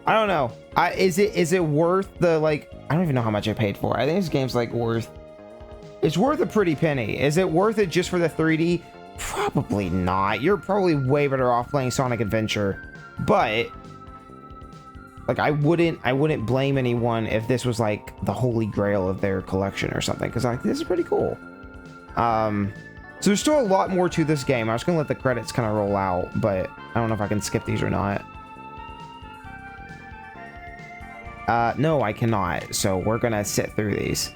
I don't know. Is it worth the, like, I don't even know how much I paid for it. I think this game's like it's worth a pretty penny. Is it worth it just for the 3D? Probably not. You're probably way better off playing Sonic Adventure. But like, I wouldn't blame anyone if this was like the holy grail of their collection or something, because like, this is pretty cool. So there's still a lot more to this game. I was gonna let the credits kind of roll out, but I don't know if I can skip these or not. No, I cannot. So we're gonna sit through these.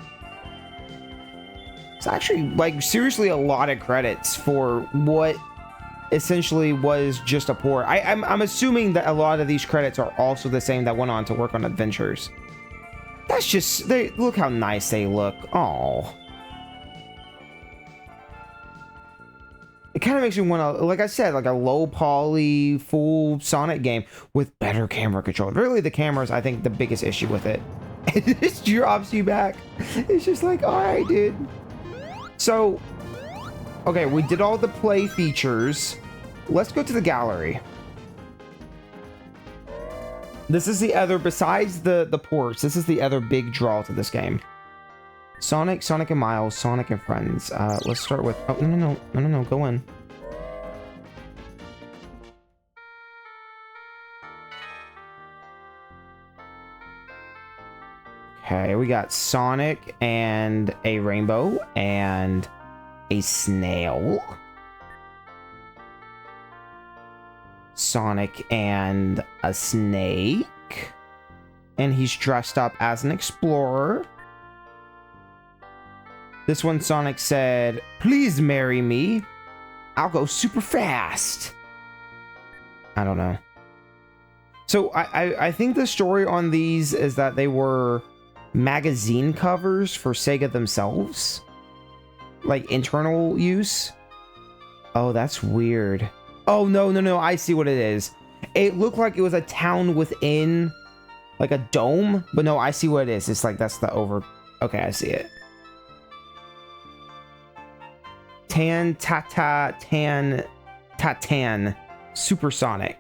It's actually, like, seriously a lot of credits for what essentially was just a port. I'm assuming that a lot of these credits are also the same that went on to work on Adventures. That's just, look how nice they look. Oh. It kind of makes me want to, like I said, like a low poly full Sonic game with better camera control. Really, the camera is, I think, the biggest issue with it. It just drops you back. It's just like, all right, dude. So, okay, we did all the play features. Let's go to the gallery. This is the other, besides the ports, this is the other big draw to this game. Sonic and Miles, Sonic and Friends. Let's start with, oh, no, go in. Okay, we got Sonic and a rainbow and a snail. Sonic and a snake. And he's dressed up as an explorer. This one, Sonic said, "Please marry me. I'll go super fast." I don't know. So I think the story on these is that they were magazine covers for Sega themselves. like internal use. Oh, that's weird. Oh, no, I see what it is. It looked like it was a town within like a dome, but no, I see what it is. It's like that's the over. Okay, I see it. Tan supersonic.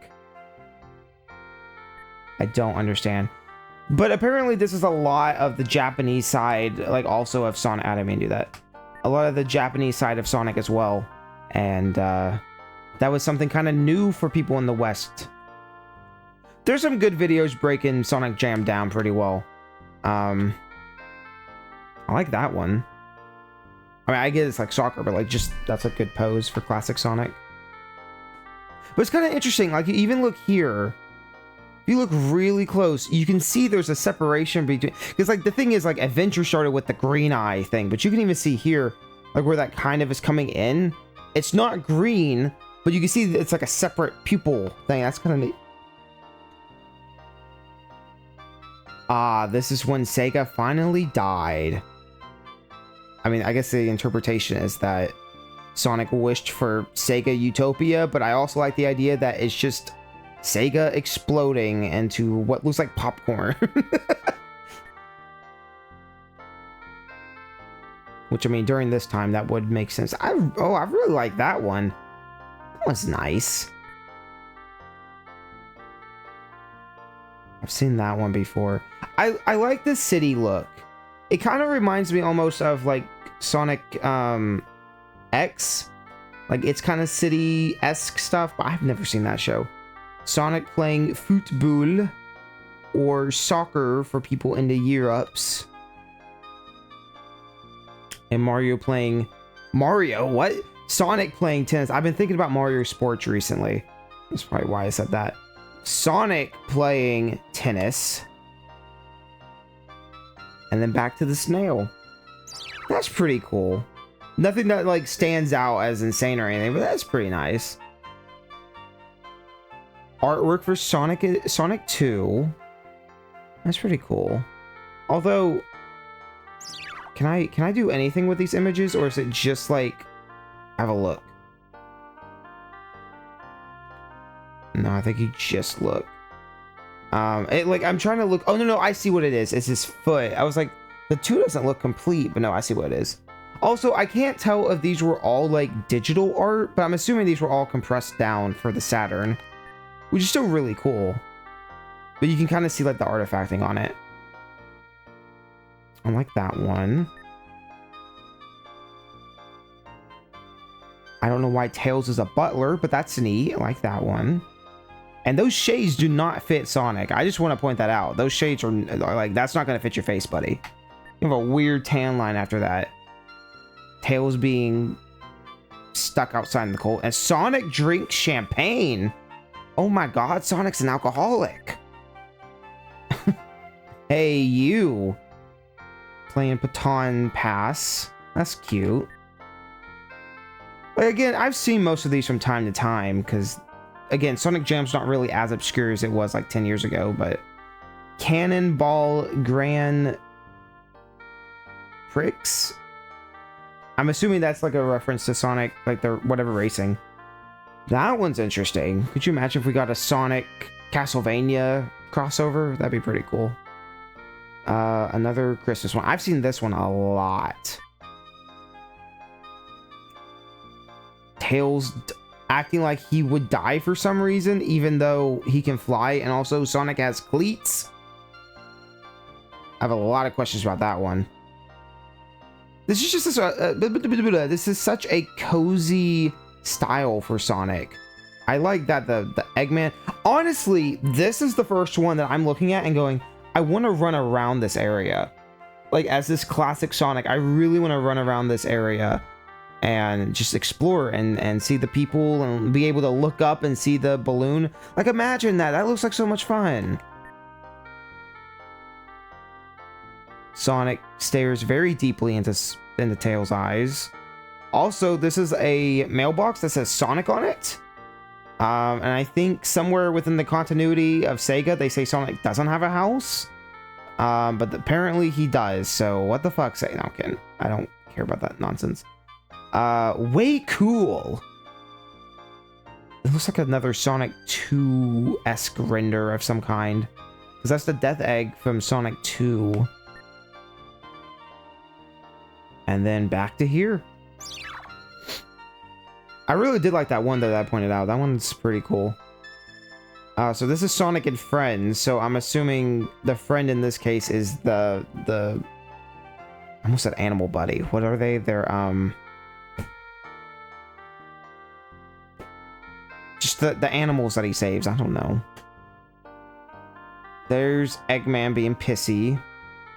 I don't understand. But apparently this is a lot of the Japanese side, like also of Sonic. I didn't mean to do that. A lot of the Japanese side of Sonic as well. And that was something kind of new for people in the West. There's some good videos breaking Sonic Jam down pretty well. I like that one. I mean, I get it's like soccer, but like just that's a good pose for classic Sonic. But it's kind of interesting. Like you even look here. If you look really close, you can see there's a separation between, because like the thing is like Adventure started with the green eye thing, but you can even see here like where that kind of is coming in. It's not green, but you can see it's like a separate pupil thing. That's kind of neat. Ah, this is when Sega finally died. I mean, I guess the interpretation is that Sonic wished for Sega Utopia, but I also like the idea that it's just Sega exploding into what looks like popcorn. Which, I mean, during this time, that would make sense. I really like that one. That one's nice. I've seen that one before. I like the city look. It kind of reminds me almost of, like, Sonic X. Like, it's kind of city-esque stuff, but I've never seen that show. Sonic playing football or soccer for people into year-ups. And Mario playing... Mario? What? Sonic playing tennis. I've been thinking about Mario Sports recently. That's probably why I said that. Sonic playing tennis. And then back to the snail. That's pretty cool. Nothing that, like, stands out as insane or anything, but that's pretty nice. Artwork for Sonic 2. That's pretty cool. Although, can I do anything with these images, or is it just like have a look? No, I think you just look. Like I'm trying to look. Oh no, I see what it is. It's his foot. I was like, the 2 doesn't look complete, but no, I see what it is. Also, I can't tell if these were all like digital art, but I'm assuming these were all compressed down for the Saturn. Which is still really cool. But you can kind of see like the artifacting on it. I like that one. I don't know why Tails is a butler, but that's neat. I like that one. And those shades do not fit Sonic. I just want to point that out. Those shades are like, that's not going to fit your face, buddy. You have a weird tan line after that. Tails being stuck outside in the cold. And Sonic drinks champagne. Oh my god, Sonic's an alcoholic. Hey, you. Playing Baton Pass. That's cute. Like, again, I've seen most of these from time to time, because, again, Sonic Jam's not really as obscure as it was like 10 years ago, but Cannonball Grand Prix? I'm assuming that's like a reference to Sonic, like the whatever racing. That one's interesting. Could you imagine if we got a Sonic Castlevania crossover? That'd be pretty cool. Another Christmas one. I've seen this one a lot. Tails acting like he would die for some reason, even though he can fly, and also Sonic has cleats. I have a lot of questions about that one. This is just this is such a cozy style for Sonic. I like that the Eggman. Honestly, this is the first one that I'm looking at and going, I want to run around this area. Like, as this classic Sonic, I really want to run around this area and just explore and see the people and be able to look up and see the balloon. Like, imagine that. That looks like so much fun. Sonic stares very deeply into Tails' eyes. Also, this is a mailbox that says Sonic on it. And I think somewhere within the continuity of Sega, they say Sonic doesn't have a house. But apparently he does. So what the fuck? No, I'm kidding. I don't care about that nonsense. Way cool. It looks like another Sonic 2-esque render of some kind. Because that's the Death Egg from Sonic 2. And then back to here. I really did like that one that I pointed out. That one's pretty cool. So this is Sonic and Friends. So I'm assuming the friend in this case is the I almost said animal buddy. What are they? They're just the animals that he saves. I don't know. There's Eggman being pissy,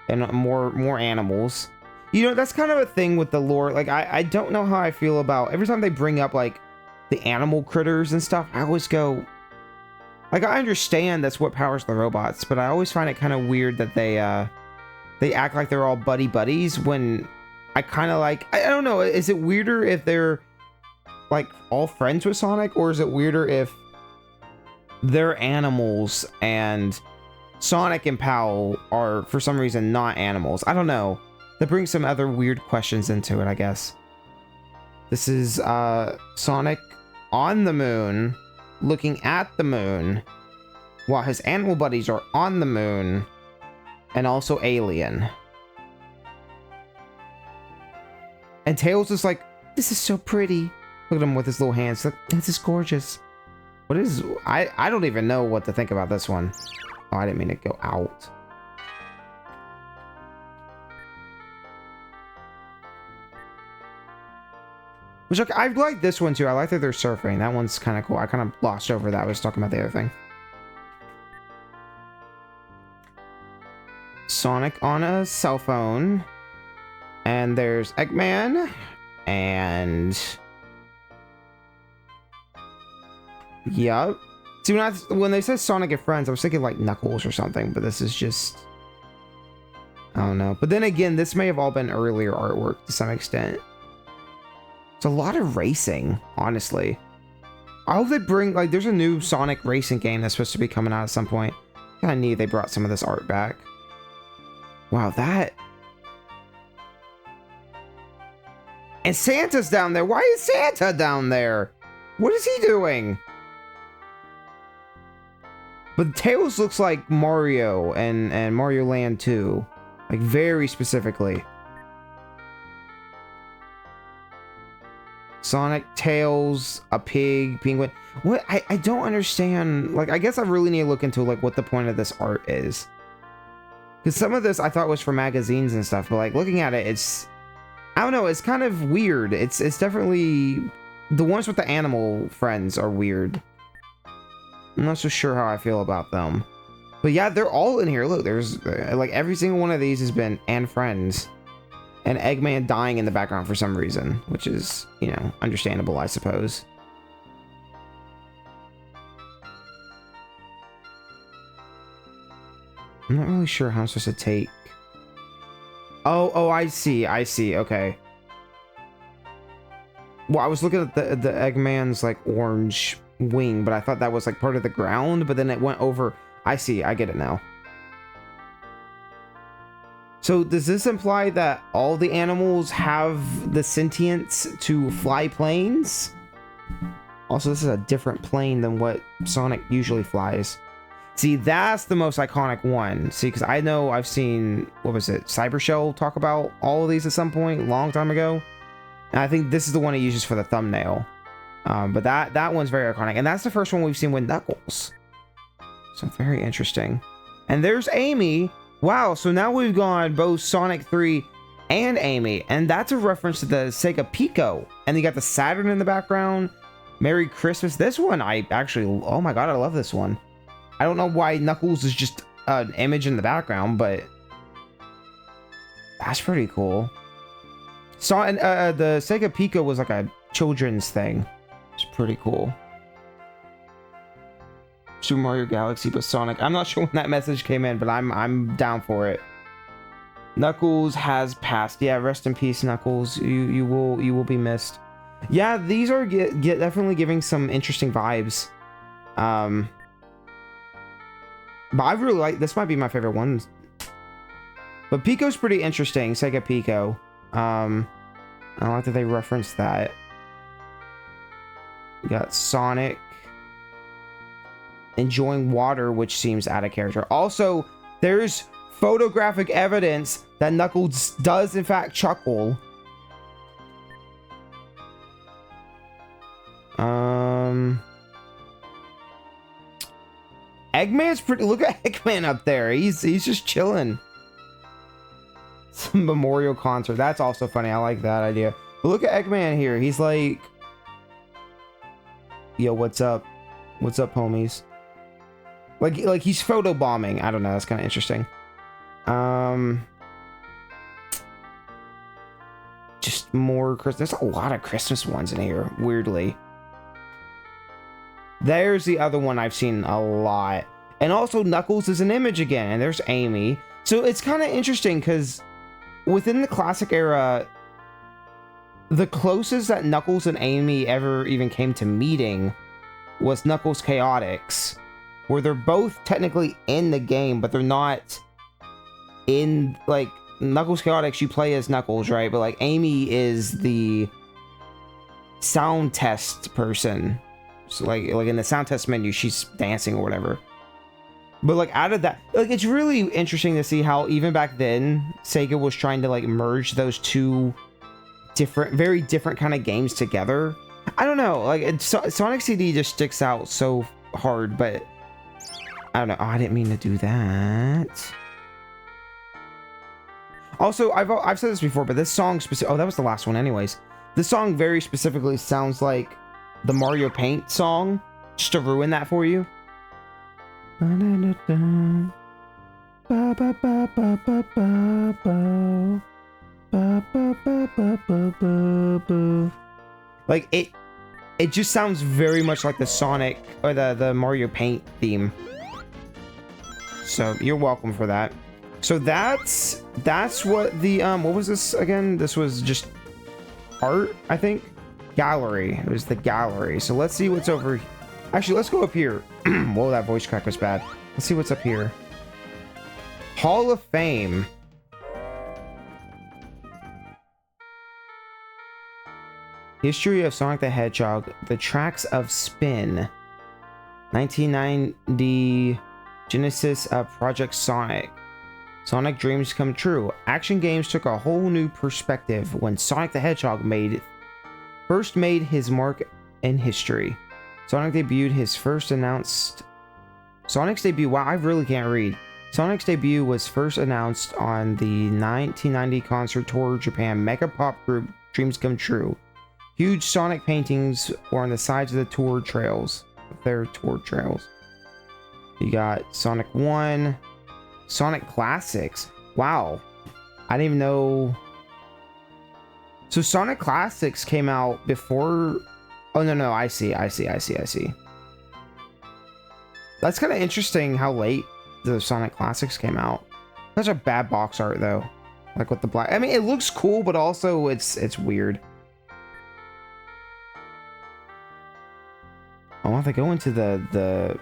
and more animals. You know, that's kind of a thing with the lore. Like, I don't know how I feel about every time they bring up like the animal critters and stuff. I always go, like, I understand that's what powers the robots, but I always find it kind of weird that they act like they're all buddy buddies when I kind of like, I don't know. Is it weirder if they're like all friends with Sonic, or is it weirder if they're animals and Sonic and Pal are for some reason not animals? I don't know. That brings some other weird questions into it, I guess. This is Sonic on the moon, looking at the moon, while his animal buddies are on the moon, and also alien. And Tails is like, this is so pretty. Look at him with his little hands. Like, this is gorgeous. What is... I don't even know what to think about this one. Oh, I didn't mean to go out. Which, like, I like this one too. I like that they're surfing. That one's kind of cool. I kind of glossed over that. I was talking about the other thing. Sonic on a cell phone. And there's Eggman. And... Yup. See, when they said Sonic and Friends, I was thinking like Knuckles or something, but this is just... I don't know. But then again, this may have all been earlier artwork to some extent. It's a lot of racing, honestly. I hope they bring, like, there's a new Sonic racing game that's supposed to be coming out at some point. Kinda neat they brought some of this art back. Wow, that... And Santa's down there. Why is Santa down there? What is he doing? But Tails looks like Mario and Mario Land 2. Like, very specifically. Sonic, Tails, a pig, penguin. What? I don't understand. Like, I guess I really need to look into, like, what the point of this art is. Because some of this I thought was for magazines and stuff. But, like, looking at it, it's... I don't know. It's kind of weird. It's definitely... The ones with the animal friends are weird. I'm not so sure how I feel about them. But yeah, they're all in here. Look, there's like every single one of these has been and friends. And Eggman dying in the background for some reason, which is, you know, understandable, I suppose. I'm not really sure how I'm supposed to take... Oh, I see, okay. Well, I was looking at the Eggman's, like, orange wing, but I thought that was, like, part of the ground, but then it went over... I see, I get it now. So, does this imply that all the animals have the sentience to fly planes? Also, this is a different plane than what Sonic usually flies. See, that's the most iconic one. See, because I know I've seen, what was it, Cybershell talk about all of these at some point, a long time ago. And I think this is the one he uses for the thumbnail. But that one's very iconic. And that's the first one we've seen with Knuckles. So, very interesting. And there's Amy. Wow, so now we've gone both Sonic 3 and Amy. And that's a reference to the Sega Pico. And you got the Saturn in the background. Merry Christmas. This one, I actually... Oh my god, I love this one. I don't know why Knuckles is just an image in the background, but... That's pretty cool. So, the Sega Pico was like a children's thing. It's pretty cool. Super Mario Galaxy, but Sonic. I'm not sure when that message came in, but I'm down for it. Knuckles has passed. Yeah, rest in peace, Knuckles. You will be missed. Yeah, these are definitely giving some interesting vibes. But I really like this. Might be my favorite one. But Pico's pretty interesting. Sega Pico. I don't like that they referenced that. We got Sonic enjoying water, which seems out of character. Also, there's photographic evidence that Knuckles does in fact chuckle. Eggman's pretty. Look at Eggman up there. He's just chilling. Some memorial concert. That's also funny. I like that idea. But look at Eggman here. He's like, yo, what's up? What's up, homies? Like he's photobombing. I don't know. That's kind of interesting. Just more Christmas. There's a lot of Christmas ones in here, weirdly. There's the other one I've seen a lot. And also Knuckles is an image again. And there's Amy. So it's kind of interesting because within the classic era, the closest that Knuckles and Amy ever even came to meeting was Knuckles Chaotix, where they're both technically in the game, but they're not in, like, Knuckles Chaotix, you play as Knuckles, right? But, like, Amy is the sound test person. So, like in the sound test menu, she's dancing or whatever. But, like, out of that, like, it's really interesting to see how even back then, Sega was trying to, like, merge those two different, very different kind of games together. I don't know, like, Sonic CD just sticks out so hard, but I don't know. Oh, I didn't mean to do that. Also, I've said this before, but this song oh, that was the last one anyways. This song very specifically sounds like the Mario Paint song, just to ruin that for you. Like it just sounds very much like the Sonic or the Mario Paint theme. So you're welcome for that. So that's what the what was this again? This was just art, I think. Gallery. It was the gallery. So let's see what's over. Actually, let's go up here. Whoa, that voice crack was bad. Let's see what's up here. Hall of Fame. History of Sonic the Hedgehog. The Tracks of Spin. 1990 Genesis of Project Sonic. Sonic Dreams Come True. Action games took a whole new perspective when Sonic the Hedgehog first made his mark in history. Sonic's debut, wow, I really can't read. Sonic's debut was first announced on the 1990 concert tour Japan mega pop group Dreams Come True. Huge Sonic paintings were on the sides of the tour trails. You got Sonic 1, Sonic Classics. Wow. I didn't even know. So Sonic Classics came out before. Oh, no, I see. That's kind of interesting how late the Sonic Classics came out. Such a bad box art though. Like with the black. I mean, it looks cool, but also it's weird. I want to go into the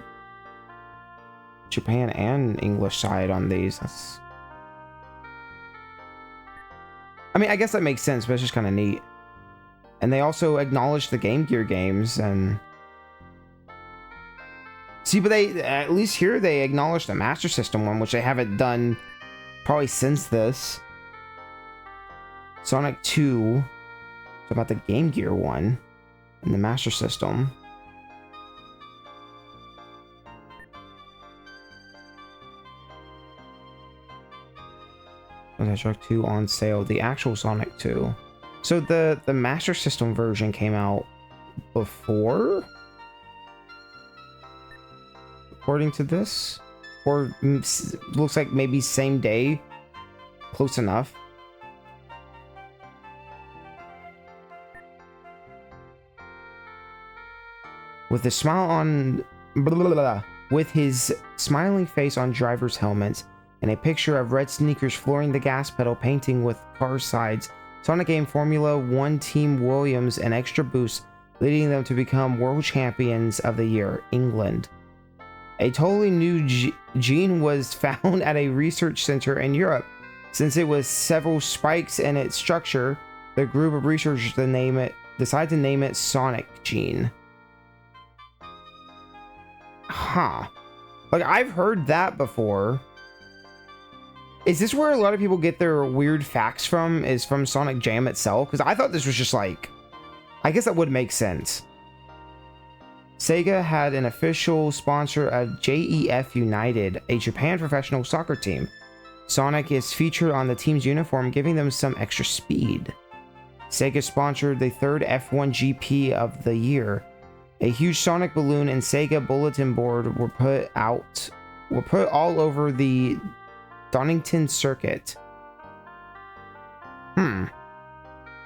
Japan and English side on these. I mean, I guess that makes sense, but it's just kind of neat. And they also acknowledge the Game Gear games and see, but they at least here they acknowledge the Master System one, which they haven't done probably since this. Sonic 2. It's about the Game Gear one and the Master System. Hedgehog 2 on sale, the actual Sonic 2. So the Master System version came out before, according to this, or looks like maybe same day, close enough. With a smile on, with his smiling face on driver's helmets, and a picture of red sneakers flooring the gas pedal painting with car sides, Sonic gained Formula 1 Team Williams an extra boost, leading them to become World Champions of the Year, England. A totally new gene was found at a research center in Europe. Since it was several spikes in its structure, the group of researchers decide to name it Sonic Gene. Huh. Like, I've heard that before. Is this where a lot of people get their weird facts from, is from Sonic Jam itself? Because I thought this was just like... I guess that would make sense. Sega had an official sponsor of JEF United, a Japan professional soccer team. Sonic is featured on the team's uniform, giving them some extra speed. Sega sponsored the third F1 GP of the year. A huge Sonic balloon and Sega bulletin board were put all over the Donington circuit. Did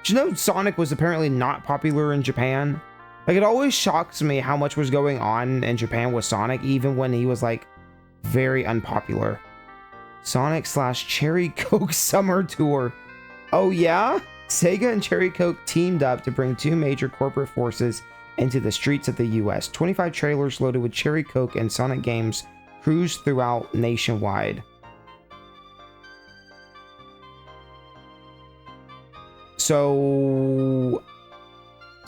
you know Sonic was apparently not popular in Japan? Like, it always shocks me how much was going on in Japan with Sonic, even when he was, like, very unpopular. Sonic / Cherry Coke Summer Tour. Oh, yeah? Sega and Cherry Coke teamed up to bring two major corporate forces into the streets of the US. 25 trailers loaded with Cherry Coke and Sonic games cruised throughout nationwide. So...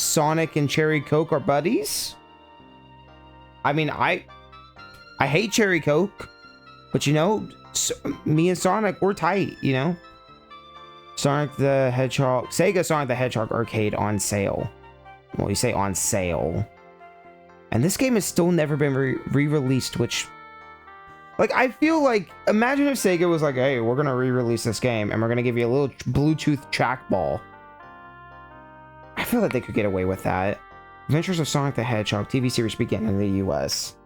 Sonic and Cherry Coke are buddies? I mean, I hate Cherry Coke, but you know, me and Sonic, we're tight, you know? Sonic the Hedgehog, Sega Sonic the Hedgehog arcade on sale. Well, you say on sale. And this game has still never been re-released, which... Like, I feel like, imagine if Sega was like, hey, we're gonna re-release this game, and we're gonna give you a little Bluetooth trackball. I feel like they could get away with that. Adventures of Sonic the Hedgehog TV series begin in the US.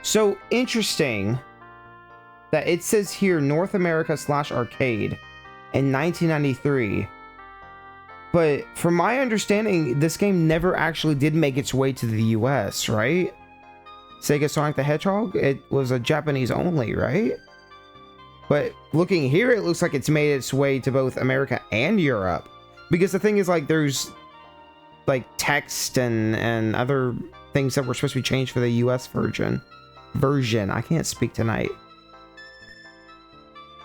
So interesting that it says here North America / arcade in 1993. But from my understanding, this game never actually did make its way to the US, right? Sega Sonic the Hedgehog, it was a Japanese only, right? But looking here, it looks like it's made its way to both America and Europe. Because the thing is, like, there's, like, text and other things that were supposed to be changed for the US version. I can't speak tonight.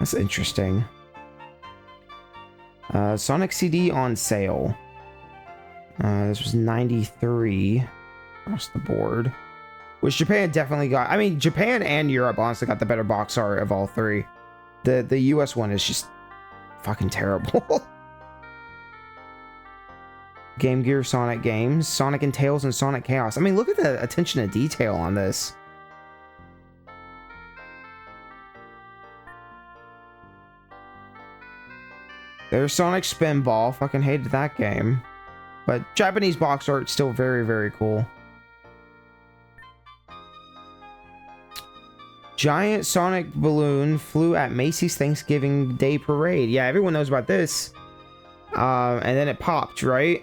That's interesting. Sonic CD on sale. This was 93 across the board. Which Japan definitely got. I mean, Japan and Europe honestly got the better box art of all three. The US one is just fucking terrible. Game Gear Sonic games. Sonic and Tails and Sonic Chaos. I mean, look at the attention to detail on this. There's Sonic Spinball. Fucking hated that game. But Japanese box art still very, very cool. Giant Sonic balloon flew at Macy's Thanksgiving Day Parade. Yeah, everyone knows about this. And then it popped, right?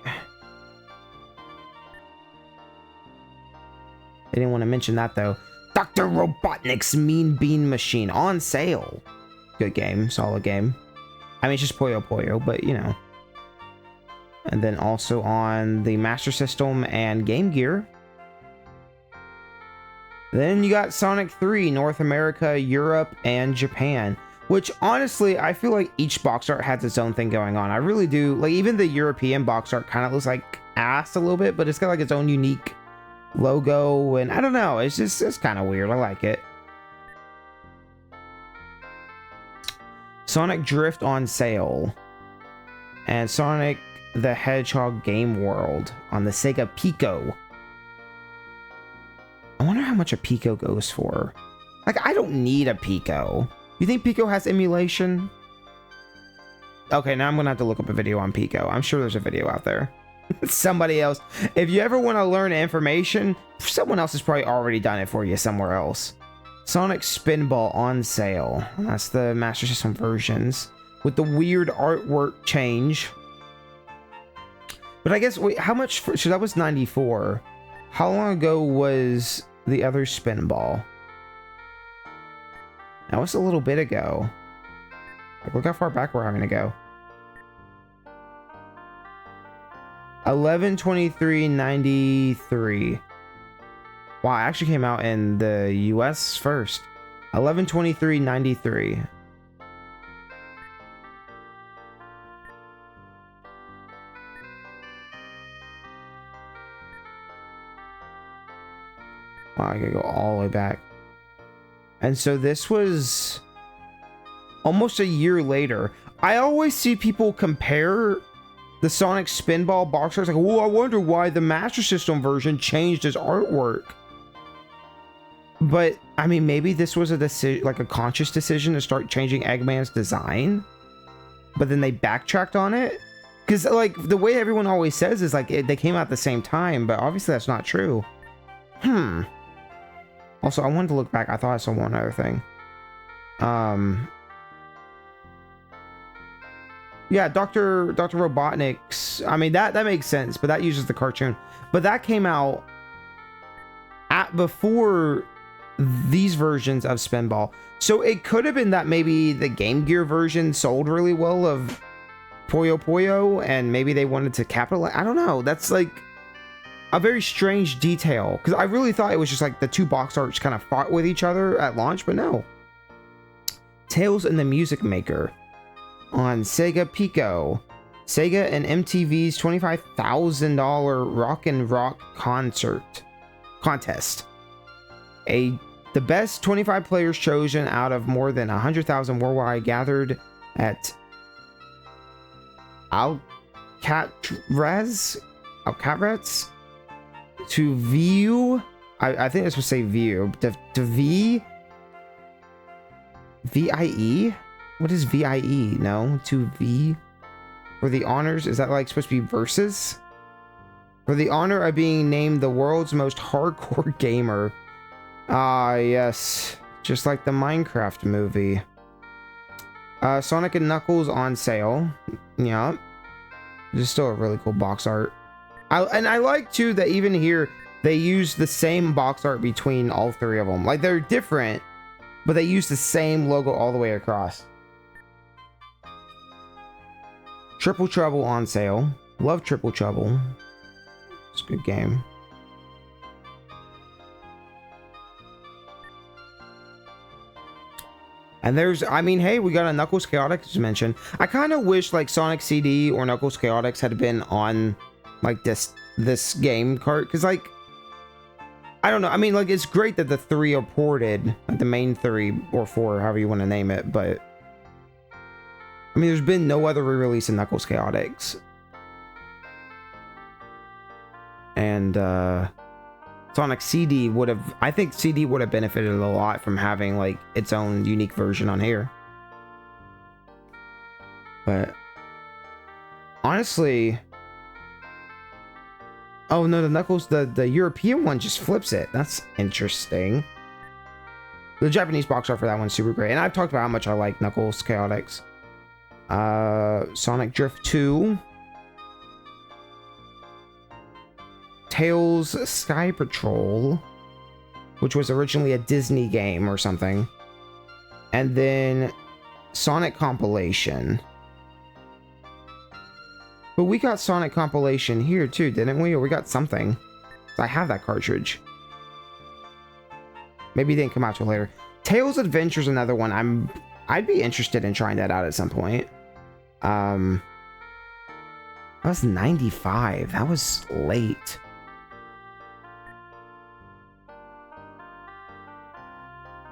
They didn't want to mention that, though. Dr. Robotnik's Mean Bean Machine on sale. Good game. Solid game. I mean, it's just Puyo Puyo, but, you know. And then also on the Master System and Game Gear. Then you got Sonic 3, North America, Europe, and Japan. Which, honestly, I feel like each box art has its own thing going on. I really do. Like, even the European box art kind of looks like ass a little bit, but it's got, like, its own unique logo. And I don't know. It's just, it's kind of weird. I like it. Sonic Drift on sale. And Sonic the Hedgehog Game World on the Sega Pico. I wonder how much a Pico goes for. Like, I don't need a Pico. You think Pico has emulation? Okay, now I'm gonna have to look up a video on Pico. I'm sure there's a video out there. Somebody else. If you ever want to learn information, someone else has probably already done it for you somewhere else. Sonic Spinball on sale. That's the Master System versions. With the weird artwork change. But I guess, wait, how much? So that was 94. How long ago was the other Spinball? That was a little bit ago. Like, look how far back we're having to go. 11/23/93. Wow, it actually came out in the US first. 11/23/93. I could go all the way back. And so this was almost a year later. I always see people compare the Sonic Spinball box art. It's like, oh, I wonder why the Master System version changed his artwork. But I mean, maybe this was a decision, like a conscious decision to start changing Eggman's design, but then they backtracked on it. Because like the way everyone always says is like they came out at the same time, but obviously that's not true. Also, I wanted to look back. I thought I saw one other thing. Yeah, Dr. Robotnik's. I mean, that makes sense, but that uses the cartoon. But that came out before these versions of Spinball. So it could have been that maybe the Game Gear version sold really well of Puyo Puyo, and maybe they wanted to capitalize. I don't know. That's like a very strange detail, because I really thought it was just like the two box arts kind of fought with each other at launch, but no. Tales in the Music Maker on Sega Pico. Sega and MTV's $25,000 Rock and Rock contest. The best 25 players chosen out of more than 100,000 worldwide gathered at Alcatraz to view. I think this would say view. To VIE? What is VIE? No, to V. For the honors, is that like supposed to be versus? For the honor of being named the world's most hardcore gamer. Ah, yes. Just like the Minecraft movie. Sonic and Knuckles on sale. Yeah. This is still a really cool box art. And I like, too, that even here, they use the same box art between all three of them. Like, they're different, but they use the same logo all the way across. Triple Trouble on sale. Love Triple Trouble. It's a good game. And there's, I mean, hey, we got a Knuckles Chaotix to mention. I kind of wish like Sonic CD or Knuckles Chaotix had been on like this game cart, because like, I don't know. I mean, like, it's great that the three are ported, like the main three or four, however you want to name it, but I mean, there's been no other re-release in Knuckles Chaotix. And Sonic CD would have, I think CD would have benefited a lot from having like its own unique version on here. But honestly, oh no, the Knuckles, the European one just flips it. That's interesting. The Japanese box art for that one's super great. And I've talked about how much I like Knuckles Chaotix. Sonic Drift 2. Tails Sky Patrol, which was originally a Disney game or something. And then Sonic Compilation. But we got Sonic Compilation here too, didn't we? Or we got something. I have that cartridge. Maybe it didn't come out till later. Tails Adventure's another one. I'd be interested in trying that out at some point. That was 95. That was late.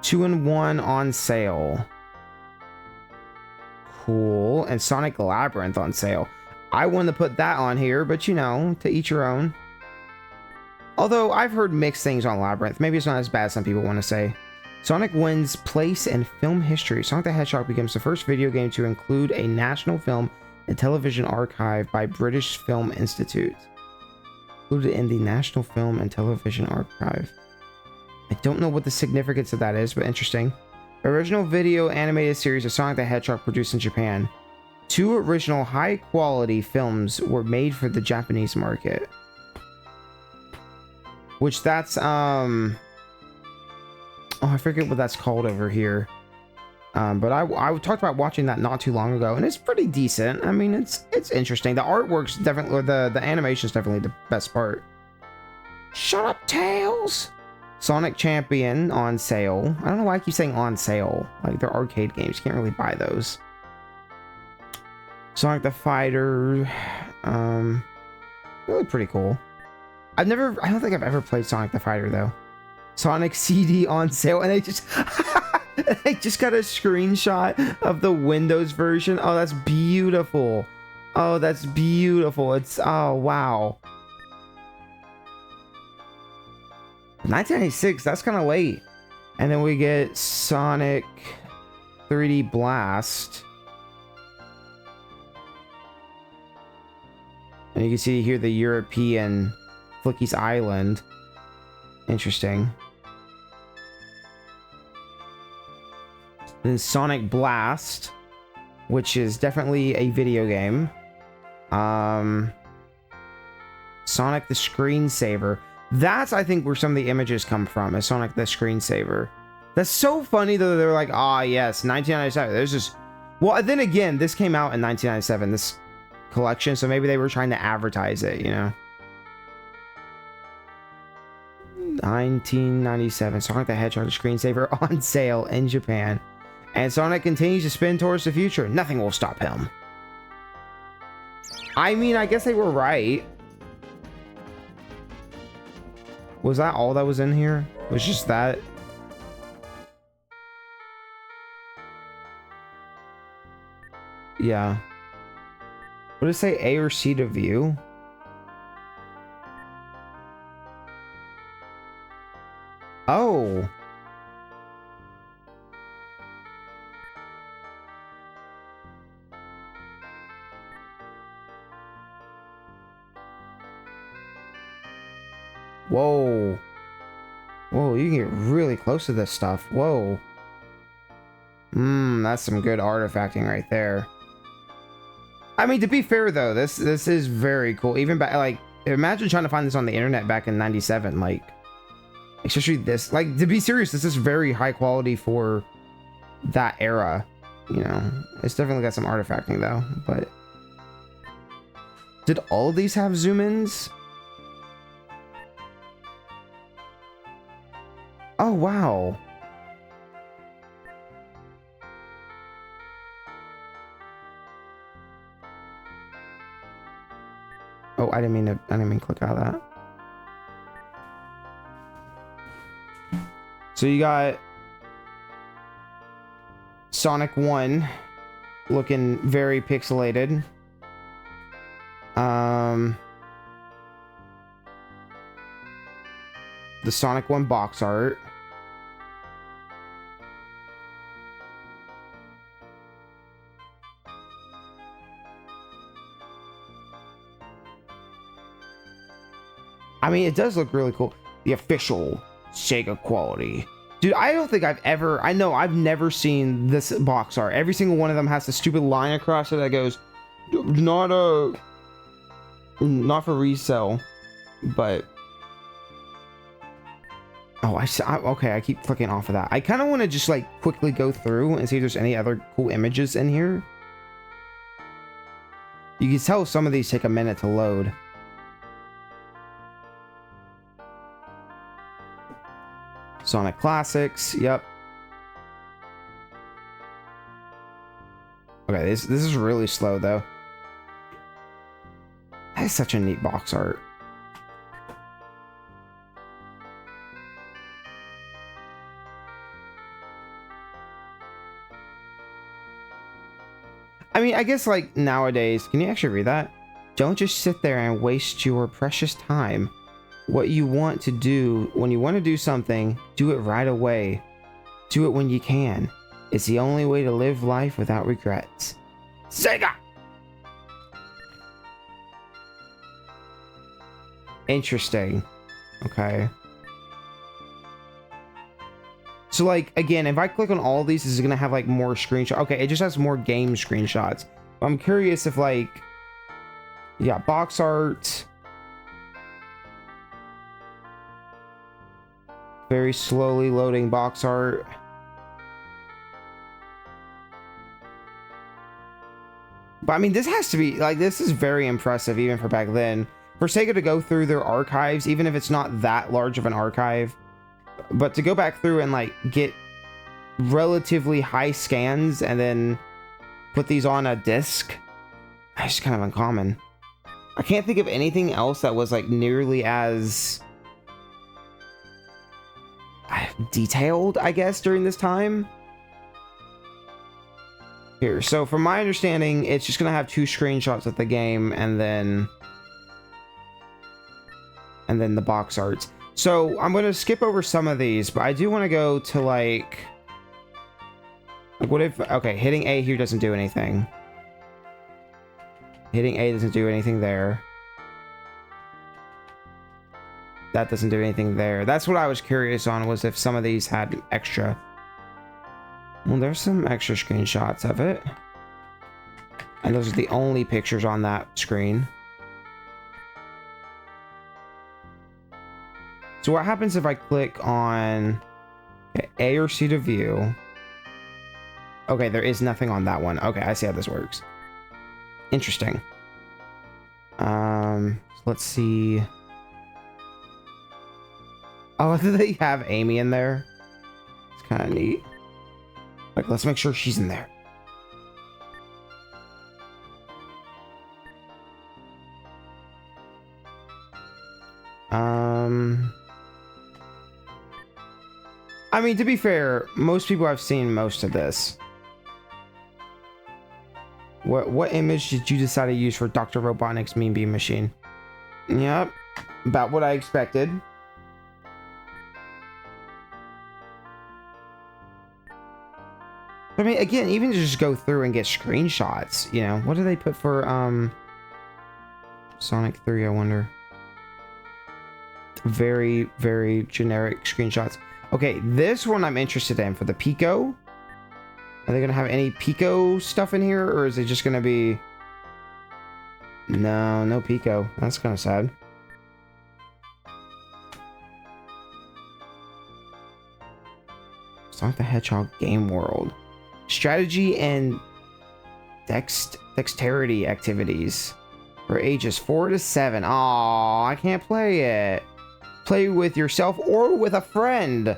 Two in one on sale. Cool. And Sonic Labyrinth on sale. I wanted to put that on here, but you know, to each your own. Although I've heard mixed things on Labyrinth. Maybe it's not as bad as some people want to say. Sonic wins place in film history. Sonic the Hedgehog becomes the first video game to include a National Film and Television Archive by British Film Institute. Included in the National Film and Television Archive. I don't know what the significance of that is, but interesting. Original video animated series of Sonic the Hedgehog produced in Japan. 2 original high-quality films were made for the Japanese market. Which that's, oh, I forget what that's called over here. But I talked about watching that not too long ago, and it's pretty decent. I mean, it's interesting. The artwork's definitely, or the animation's definitely the best part. Shut up, Tails! Sonic Champion on sale. I don't know why I keep saying on sale. Like, they're arcade games. You can't really buy those. Sonic the Fighter. Really pretty cool. I don't think I've ever played Sonic the Fighter, though. Sonic CD on sale, and they just they just got a screenshot of the Windows version. Oh, that's beautiful. Oh, that's beautiful. It's, oh wow. 1996, that's kind of late. And then we get Sonic 3D Blast. And you can see here the European Flicky's Island. Interesting. Then Sonic Blast, which is definitely a video game. Sonic the Screensaver. That's, I think, where some of the images come from, is Sonic the Screensaver. That's so funny, though. They're like, ah, yes, 1997. There's just... Well, then again, this came out in 1997, this collection, so maybe they were trying to advertise it, you know? 1997, Sonic the Hedgehog Screensaver on sale in Japan. And Sonic continues to spin towards the future. Nothing will stop him. I mean, I guess they were right. Was that all that was in here? Was just that? Yeah. Would it say A or C to view? Oh. Whoa. Whoa, you can get really close to this stuff. Whoa. That's some good artifacting right there. I mean, to be fair though, this is very cool. Even back, like, imagine trying to find this on the internet back in 97, like, especially this, like, to be serious, this is very high quality for that era, you know. It's definitely got some artifacting though, but did all of these have zoom-ins? Oh, wow. Oh, I didn't mean to click out of that. So you got Sonic 1 looking very pixelated. The Sonic 1 box art. I mean, it does look really cool. The official Sega quality. Dude, I don't think I've never seen this box art. Every single one of them has the stupid line across it that goes, not for resale, but... Oh, okay, I keep clicking off of that. I kind of want to just, like, quickly go through and see if there's any other cool images in here. You can tell some of these take a minute to load. Sonic Classics, yep. Okay, this is really slow though. That's such a neat box art. I mean, I guess like nowadays, can you actually read that? Don't just sit there and waste your precious time. What you want to do, when you want to do something, do it right away. Do it when you can. It's the only way to live life without regrets. Sega! Interesting. Okay. So, like, again, if I click on all these, this is gonna have, like, more screenshots. Okay, it just has more game screenshots. I'm curious if, like... Yeah, box art... Very slowly loading box art. But I mean, this has to be, like, this is very impressive even for back then. For Sega to go through their archives, even if it's not that large of an archive, but to go back through and, like, get relatively high scans and then put these on a disc, that's just kind of uncommon. I can't think of anything else that was, like, nearly as... detailed, I guess, during this time. Here, so from my understanding, it's just gonna have 2 screenshots of the game and then the box arts. So I'm gonna skip over some of these, but I do want to go to like what if, okay, hitting A here doesn't do anything. Hitting A doesn't do anything there. That doesn't do anything there. That's what I was curious on, was if some of these had extra. Well, there's some extra screenshots of it. And those are the only pictures on that screen. So what happens if I click on A or C to view? Okay, there is nothing on that one. Okay, I see how this works. Interesting. Let's see. Oh, do they have Amy in there? It's kind of neat. Like, let's make sure she's in there. I mean, to be fair, most people have seen most of this. What image did you decide to use for Dr. Robotnik's Mean Bean Machine? Yep, about what I expected. I mean, again, even to just go through and get screenshots, you know, what do they put for Sonic 3, I wonder? Very, very generic screenshots. Okay, this one I'm interested in for the Pico. Are they gonna have any Pico stuff in here, or is it just gonna be... No Pico. That's kind of sad. Sonic the Hedgehog Game World. Strategy and dexterity activities for ages 4 to 7. Aw, I can't play it. Play with yourself or with a friend.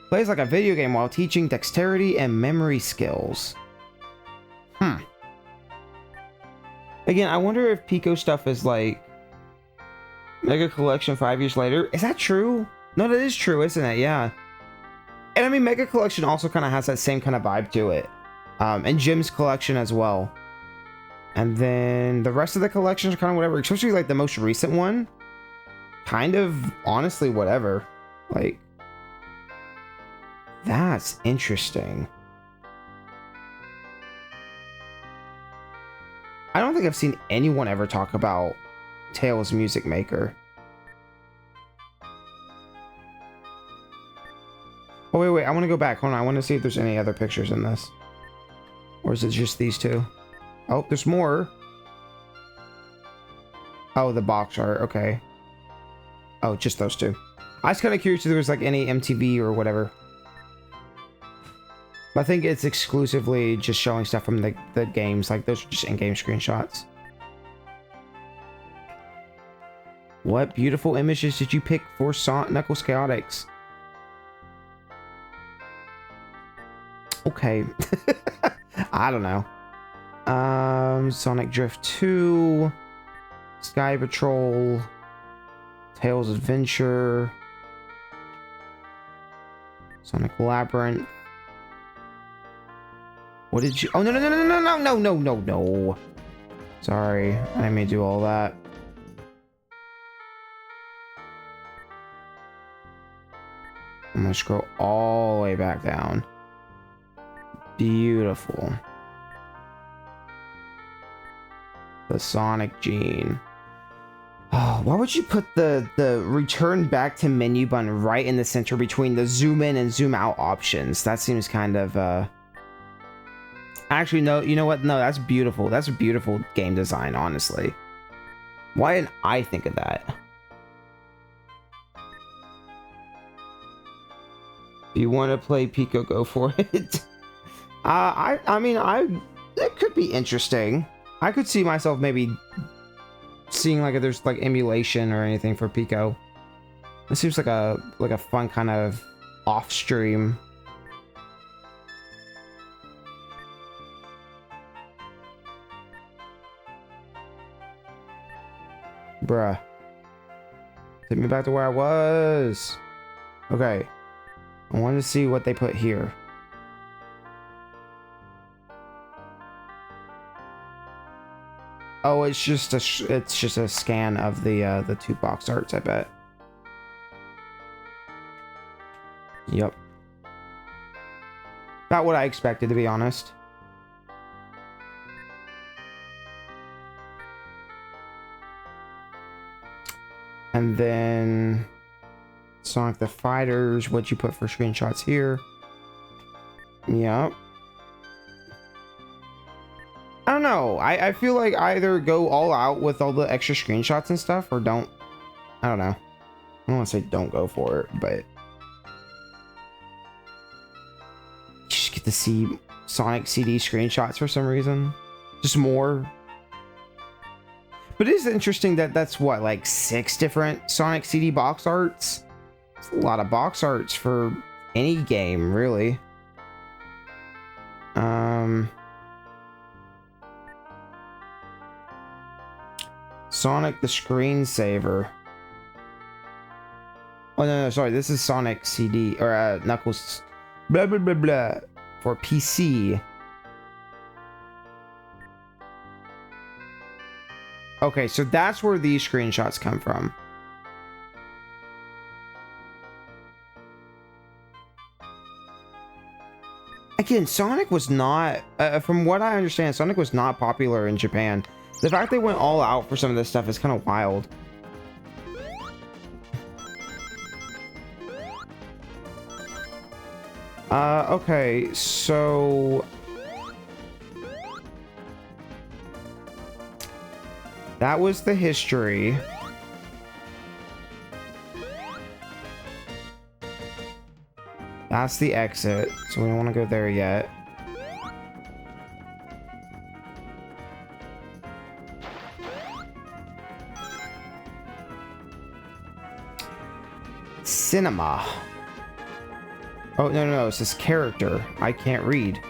Plays like a video game while teaching dexterity and memory skills. Again, I wonder if Pico stuff is like Mega Collection 5 years later. Is that true? No, that is true, isn't it? Yeah. And I mean, Mega Collection also kind of has that same kind of vibe to it. And Jim's Collection as well. And then the rest of the collections are kind of whatever, especially like the most recent one. Kind of, honestly, whatever. Like, that's interesting. I don't think I've seen anyone ever talk about Tails Music Maker. Oh, wait, I want to go back. Hold on, I want to see if there's any other pictures in this. Or is it just these two? Oh, there's more. Oh, the box art, okay. Oh, just those two. I was kind of curious if there was like any MTV or whatever. But I think it's exclusively just showing stuff from the games. Like, those are just in-game screenshots. What beautiful images did you pick for Knuckles Chaotix? Okay. I don't know. Sonic Drift 2. Sky Patrol. Tails Adventure. Sonic Labyrinth. What did you... Oh, no. Sorry. I didn't mean to do all that. I'm gonna scroll all the way back down. Beautiful. The Sonic Gene. Oh, why would you put the return back to menu button right in the center between the zoom in and zoom out options? That seems kind of actually, no, you know what? No, that's beautiful. That's a beautiful game design, honestly. Why didn't I think of that? If you want to play Pico, go for it. I mean, it could be interesting. I could see myself maybe seeing like if there's like emulation or anything for Pico. It seems like a fun kind of off stream. Bruh. Take me back to where I was. Okay. I wanted to see what they put here. Oh, it's just a scan of the 2 box arts, I bet. Yep. About what I expected, to be honest. And then Sonic the Fighters, what you put for screenshots here. Yep. I don't know. I feel like either go all out with all the extra screenshots and stuff, or don't. I don't know. I don't want to say don't go for it, but you just get to see Sonic CD screenshots for some reason. Just more. But it is interesting that that's what, like 6 different Sonic CD box arts? It's a lot of box arts for any game, really. Sonic the Screensaver. Oh, no, sorry. This is Sonic CD, or Knuckles, blah, blah, blah, blah, for PC. Okay, so that's where these screenshots come from. Again, Sonic was not, from what I understand, Sonic was not popular in Japan. The fact they went all out for some of this stuff is kind of wild. Okay, so that was the history. That's the exit, so we don't want to go there yet. Cinema. Oh, no, it says character. I can't read.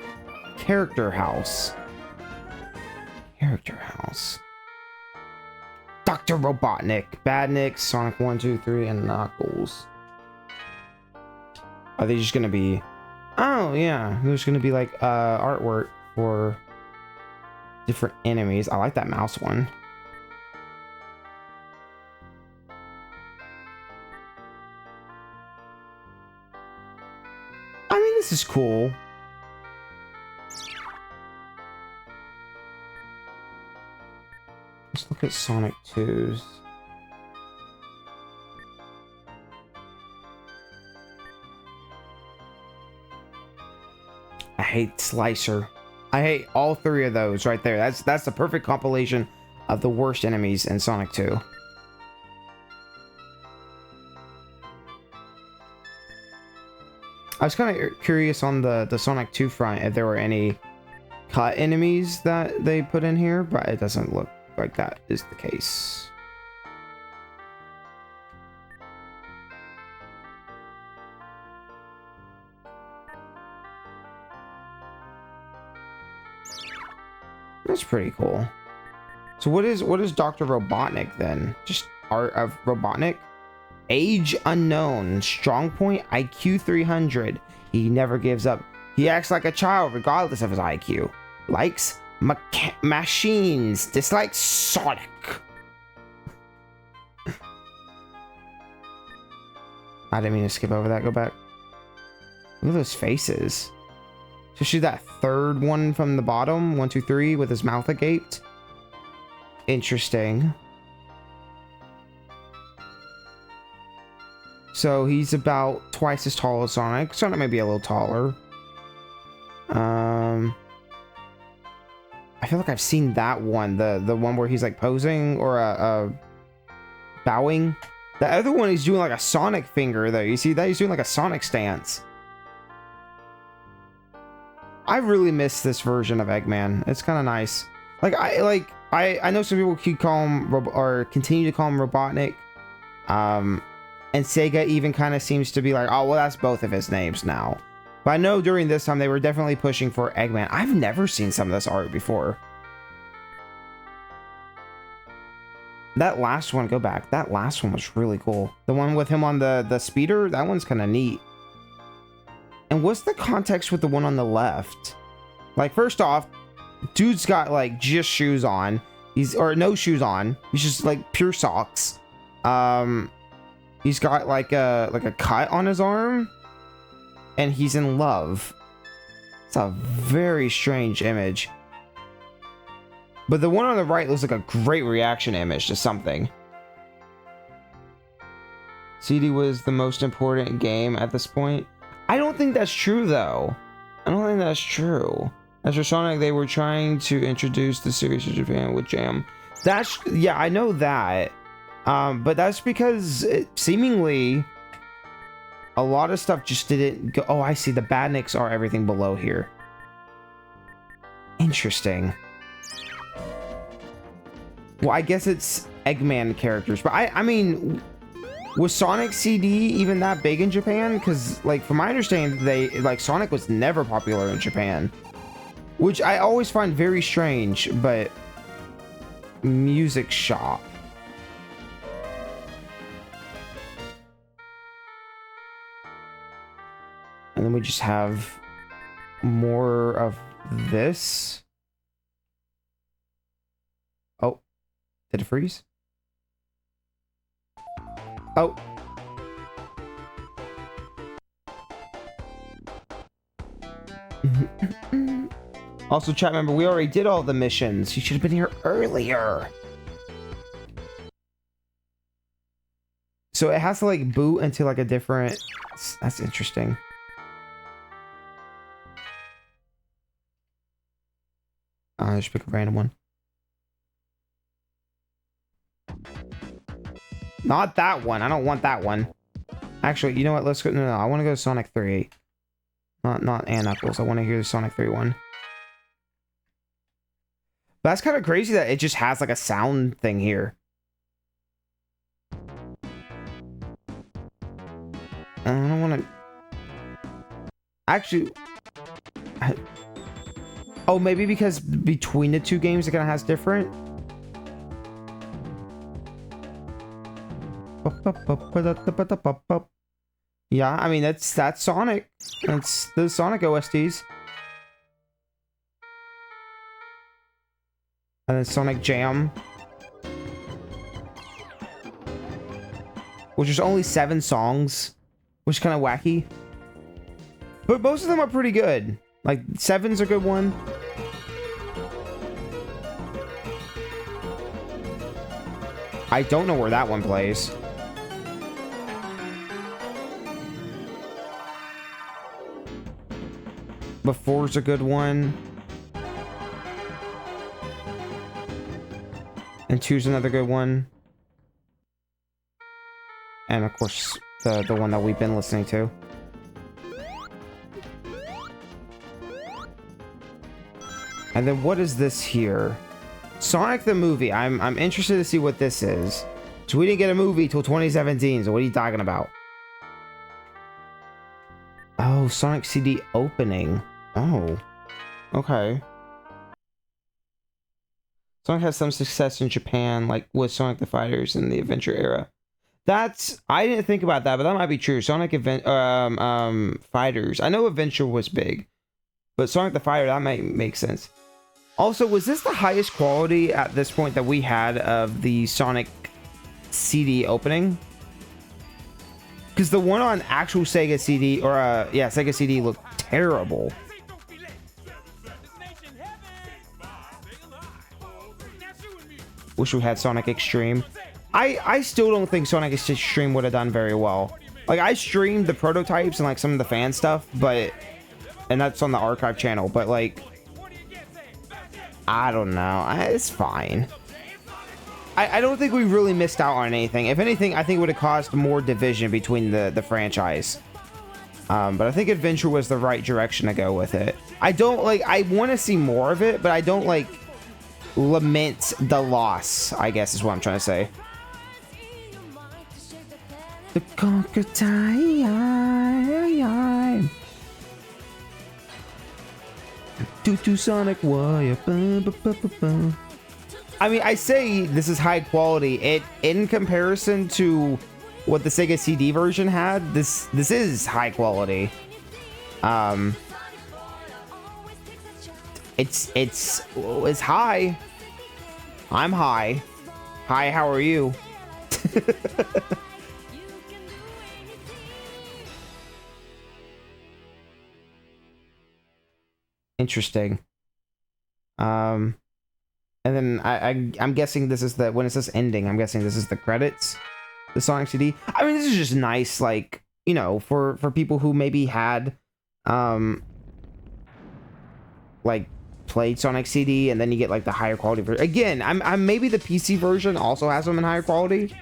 Character house. Character house. Dr. Robotnik, Badnik, Sonic 1, 2, 3, and Knuckles. Are they just gonna be... Oh, yeah. There's gonna be, like, artwork for different enemies. I like that mouse one. I mean, this is cool. Let's look at Sonic 2's. I hate Slicer. I hate all 3 of those right there. That's the perfect compilation of the worst enemies in Sonic 2. I was kind of curious on the Sonic 2 front if there were any cut enemies that they put in here, but it doesn't look like that is the case. That's pretty cool. So what is Dr. Robotnik then? Just art of Robotnik? Age unknown, strong point, IQ 300. He never gives up. He acts like a child regardless of his IQ. Likes machines, dislikes Sonic. I didn't mean to skip over that. Go back. Look at those faces. Especially that third one from the bottom. 1, 2, 3 with his mouth agaped. Interesting. So he's about twice as tall as Sonic. Sonic may be a little taller. I feel like I've seen that one. The one where he's like posing or bowing. The other one he's doing like a Sonic finger though. You see that? He's doing like a Sonic stance. I really miss this version of Eggman. It's kind of nice. I know some people keep call him or continue to call him Robotnik. And Sega even kind of seems to be like, oh, well, that's both of his names now. But I know during this time they were definitely pushing for Eggman. I've never seen some of this art before. That last one, go back. That last one was really cool. The one with him on the speeder, that one's kind of neat. And what's the context with the one on the left? Like, first off, dude's got like just shoes on. Or no shoes on. He's just like pure socks. He's got like a cut on his arm, and he's in love. It's a very strange image. But the one on the right looks like a great reaction image to something. CD was the most important game at this point. I don't think that's true, though. I don't think that's true. As for Sonic, they were trying to introduce the series to Japan with Jam. That's, yeah, I know that. But that's because seemingly a lot of stuff just didn't go. Oh, I see. The badniks are everything below here. Interesting. Well, I guess it's Eggman characters, but I mean, was Sonic CD even that big in Japan? Because, like, from my understanding, Sonic was never popular in Japan, which I always find very strange. But music shop. And then we just have more of this. Oh, did it freeze? Oh. Also, chat member, we already did all the missions. You should have been here earlier. So it has to like boot into like a different... That's interesting. I'll just pick a random one. Not that one. I don't want that one. Actually, you know what? Let's go. No, I want to go to Sonic 3. Not Knuckles. I want to hear the Sonic 3 one. But that's kind of crazy that it just has like a sound thing here. I don't want to... Actually... Oh, maybe because between the two games it kind of has different? Yeah, I mean, that's Sonic. That's the Sonic OSTs. And then Sonic Jam. Which is only 7 songs. Which is kind of wacky. But most of them are pretty good. Like, 7's a good one. I don't know where that one plays. But 4's a good one. And 2's another good one. And of course, the one that we've been listening to. And then what is this here? Sonic the movie. I'm interested to see what this is. So we didn't get a movie till 2017. So what are you talking about? Oh, Sonic CD opening. Oh, okay. Sonic has some success in Japan, like with Sonic the Fighters in the Adventure era. That's, I didn't think about that, but that might be true. Sonic Fighters. I know Adventure was big, but Sonic the Fighter, that might make sense. Also, was this the highest quality at this point that we had of the Sonic CD opening? Because the one on actual Sega CD, or yeah, Sega CD looked terrible. Wish we had Sonic Extreme. I still don't think Sonic Extreme would have done very well. Like, I streamed the prototypes and like some of the fan stuff, but, and that's on the archive channel, but like, I don't know. It's fine. I don't think we really missed out on anything. If anything, I think it would have caused more division between the franchise. But I think Adventure was the right direction to go with it. I don't like, I want to see more of it, but I don't like lament the loss, I guess is what I'm trying to say. The conquer time. Do Sonic warrior. I mean, I say this is high quality. It, in comparison to what the Sega CD version had, this is high quality. It's high. I'm high. Hi, how are you? Interesting. And then I'm guessing this is the, when it says ending, I'm guessing this is the credits, the Sonic CD. I mean, this is just nice, like, you know, for people who maybe had like played Sonic CD, and then you get like the higher quality version. Again, I'm maybe the PC version also has them in higher quality.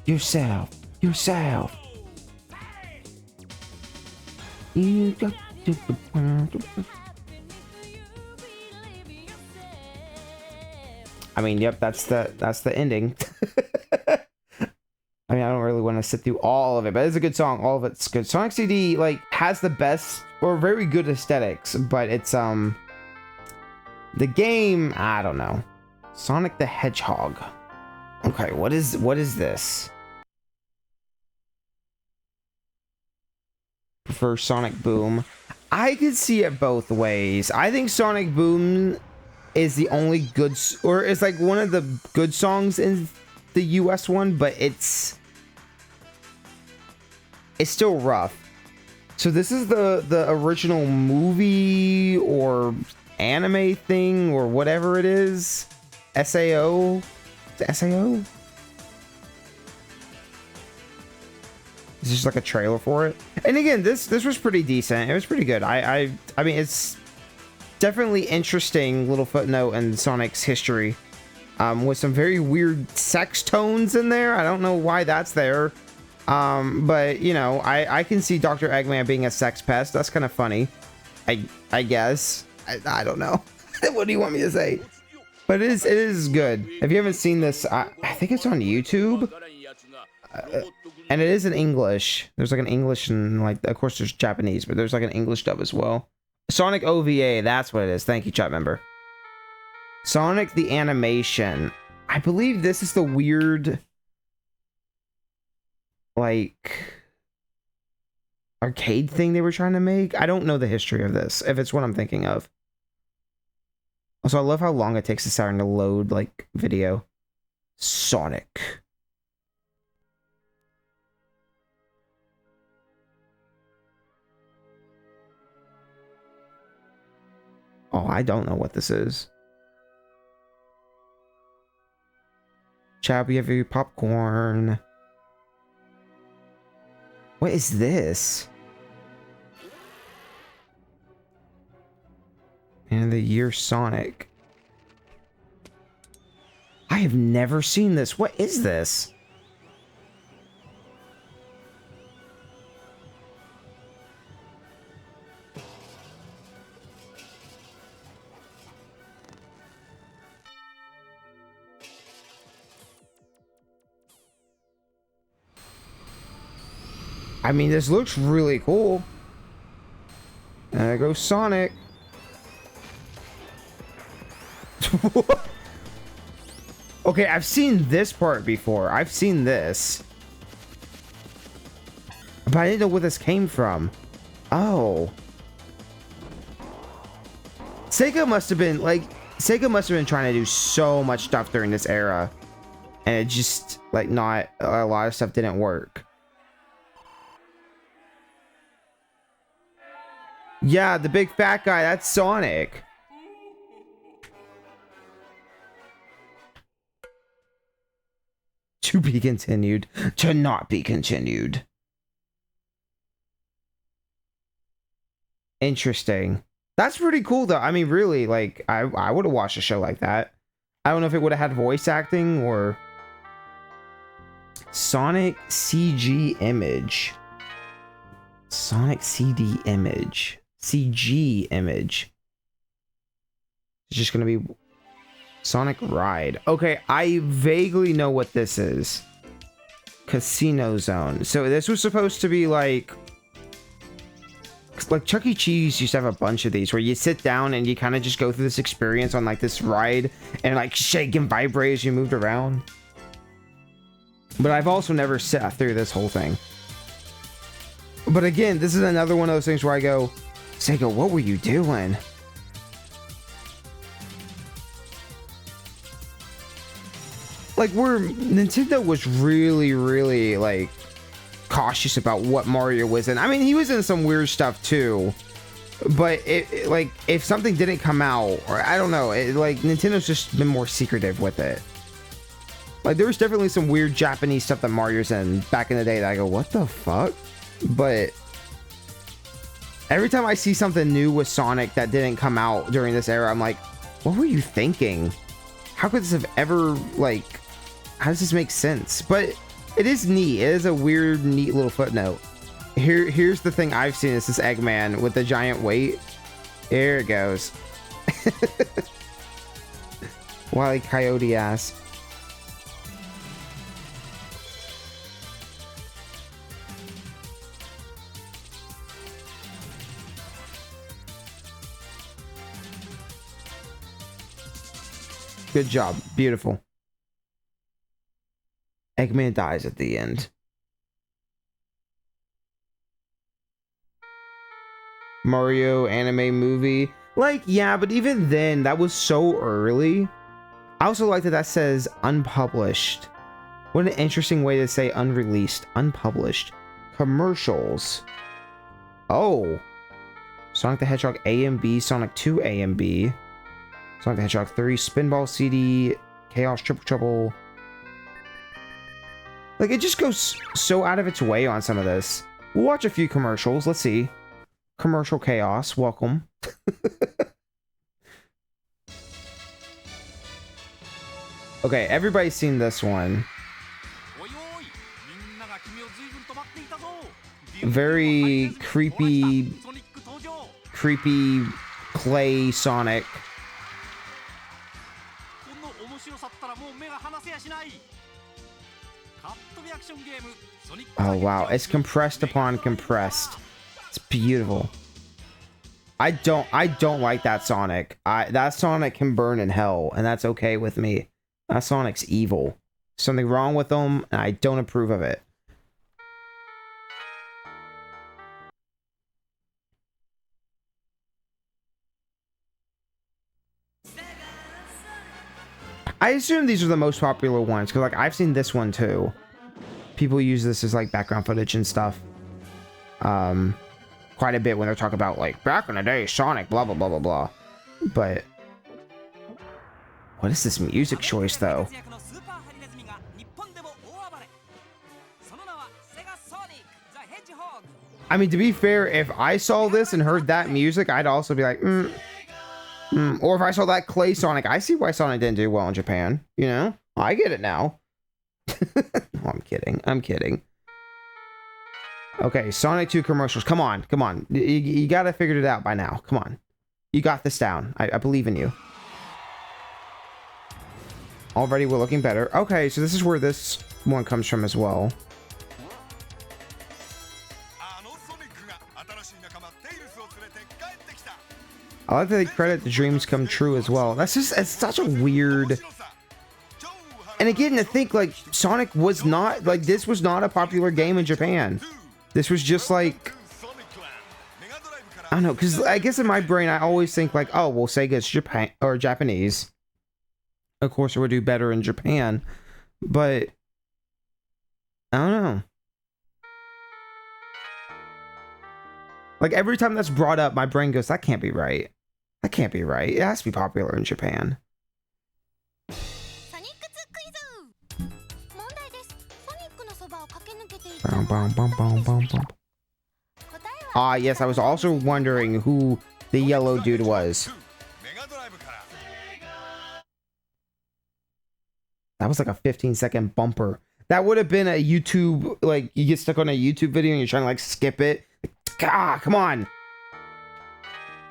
Yourself. You got to. I mean, yep, that's the ending. I mean, I don't really want to sit through all of it, but it's a good song. All of it's good. Sonic CD like has the best or very good aesthetics, but it's the game, I don't know. Sonic the Hedgehog. Okay, what is this? Prefer Sonic Boom. I could see it both ways. I think Sonic Boom is the only good, or it's like one of the good songs in the US one, but it's still rough. So this is the original movie or anime thing or whatever it is. SAO? SAO? This is just like a trailer for it. And again, this was pretty decent. It was pretty good. I mean, it's definitely interesting little footnote in Sonic's history. With some very weird sex tones in there. I don't know why that's there. But you know, I can see Dr. Eggman being a sex pest. That's kind of funny. I guess. I don't know. What do you want me to say? But it is good. If you haven't seen this, I think it's on YouTube. And it is in English. There's like an English and like, of course there's Japanese, but there's like an English dub as well. Sonic OVA, that's what it is. Thank you, chat member. Sonic the Animation. I believe this is the weird, like, arcade thing they were trying to make. I don't know the history of this, if it's what I'm thinking of. Also, I love how long it takes the Saturn to load, like, video. Sonic. Oh, I don't know what this is. Chabby, have your popcorn. What is this? And the year Sonic. I have never seen this. What is this? I mean, this looks really cool. There goes Sonic. Okay, I've seen this part before. I've seen this. But I didn't know where this came from. Oh. Sega must have been, like, Sega must have been trying to do so much stuff during this era. And it just, like, not, a lot of stuff didn't work. Yeah, the big fat guy, that's Sonic. To be continued. To not be continued. Interesting. That's pretty cool, though. I mean, really, like, I would have watched a show like that. I don't know if it would have had voice acting or... Sonic CG image. Sonic CD image. CG image. It's just gonna be Sonic Ride. Okay, I vaguely know what this is. Casino Zone. So this was supposed to be like like Chuck E. Cheese used to have a bunch of these where you sit down and you kind of just go through this experience on like this ride and like shake and vibrate as you moved around. But I've also never sat through this whole thing. But again, this is another one of those things where I go, Sega, what were you doing? Like, where Nintendo was really like cautious about what Mario was in. I mean, he was in some weird stuff too, but like if something didn't come out, or I don't know, like Nintendo's just been more secretive with it. Like there was definitely some weird Japanese stuff that Mario's in back in the day that I go, what the fuck? But every time I see something new with Sonic that didn't come out during this era, I'm like, what were you thinking? How could this have ever, like, how does this make sense? But it is neat. It is a weird, neat little footnote. Here's the thing I've seen. Is this Eggman with the giant weight. Here it goes. Wile E. Coyote ass. Good job. Beautiful. Eggman dies at the end. Mario anime movie. Like, yeah, but even then, that was so early. I also like that says unpublished. What an interesting way to say unreleased. Unpublished. Commercials. Oh. Sonic the Hedgehog A and B. Sonic 2 A and B. Sonic the Hedgehog 3, Spinball CD, Chaos Triple Trouble. Like, it just goes so out of its way on some of this. We'll watch a few commercials. Let's see. Commercial Chaos. Welcome. Okay, everybody's seen this one. Very creepy clay Sonic. Oh wow, it's compressed upon compressed. It's beautiful. I don't like that Sonic. That Sonic can burn in hell, and that's okay with me. That Sonic's evil. Something wrong with him, and I don't approve of it. I assume these are the most popular ones, because like I've seen this one too. People use this as like background footage and stuff. Quite a bit when they're talking about like back in the day, Sonic, blah blah blah blah blah. But what is this music choice though? I mean, to be fair, if I saw this and heard that music, I'd also be like, Or if I saw that clay Sonic, I see why Sonic didn't do well in Japan. You know, I get it now. Oh, I'm kidding. I'm kidding. Okay, Sonic 2 commercials. Come on, come on. You gotta figure it out by now. Come on. You got this down. I believe in you. Already we're looking better. Okay, so this is where this one comes from as well. I like that they credit the dreams come true as well. That's just, it's such a weird... And again, to think, like, Sonic was not, like, this was not a popular game in Japan. This was just, like... I don't know, because I guess in my brain, I always think, like, oh, well, Sega's Japan, or Japanese. Of course, it would do better in Japan. But... I don't know. Like, every time that's brought up, my brain goes, that can't be right. That can't be right. It has to be popular in Japan. Ah, yes, I was also wondering who the yellow dude was. That was like a 15-second bumper. That would have been a YouTube, like, you get stuck on a YouTube video and you're trying to, like, skip it. Ah, come on.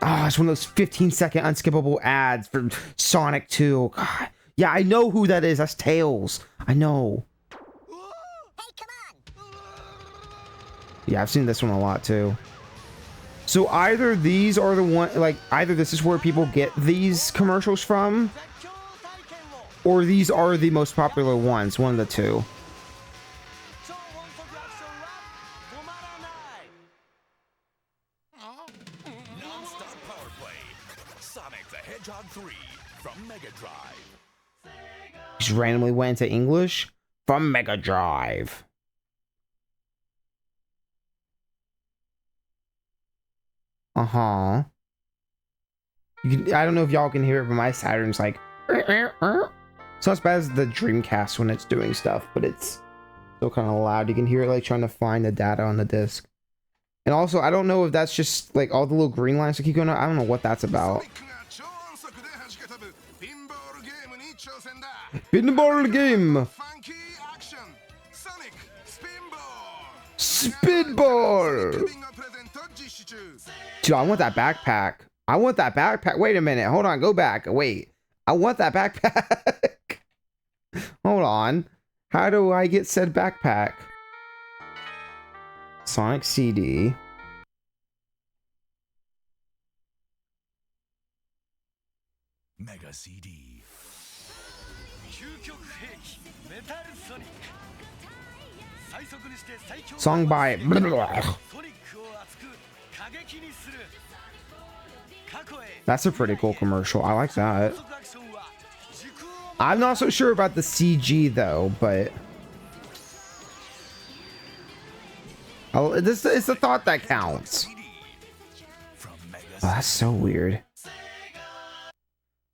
Ah, it's one of those 15-second unskippable ads for Sonic 2. God. Yeah, I know who that is. That's Tails. I know. Yeah, I've seen this one a lot, too. So either these are the one, like either this is where people get these commercials from, or these are the most popular ones, one of the two. Non-stop power play. Sonic the Hedgehog 3 from Mega Drive. Just randomly went into English from Mega Drive. Uh-huh. I don't know if y'all can hear it, but my Saturn's like... It's not as bad as the Dreamcast when it's doing stuff, but it's still kind of loud. You can hear it like trying to find the data on the disc. And also, I don't know if that's just like all the little green lines that keep going on. I don't know what that's about. Pinball game! Spinball! Dude, I want that backpack. I want that backpack. Wait a minute. Hold on. Go back. Wait. I want that backpack. Hold on. How do I get said backpack? Sonic CD. Mega CD. Song by... That's a pretty cool commercial. I like that. I'm not so sure about the CG though, but... it's the thought that counts. Oh, that's so weird.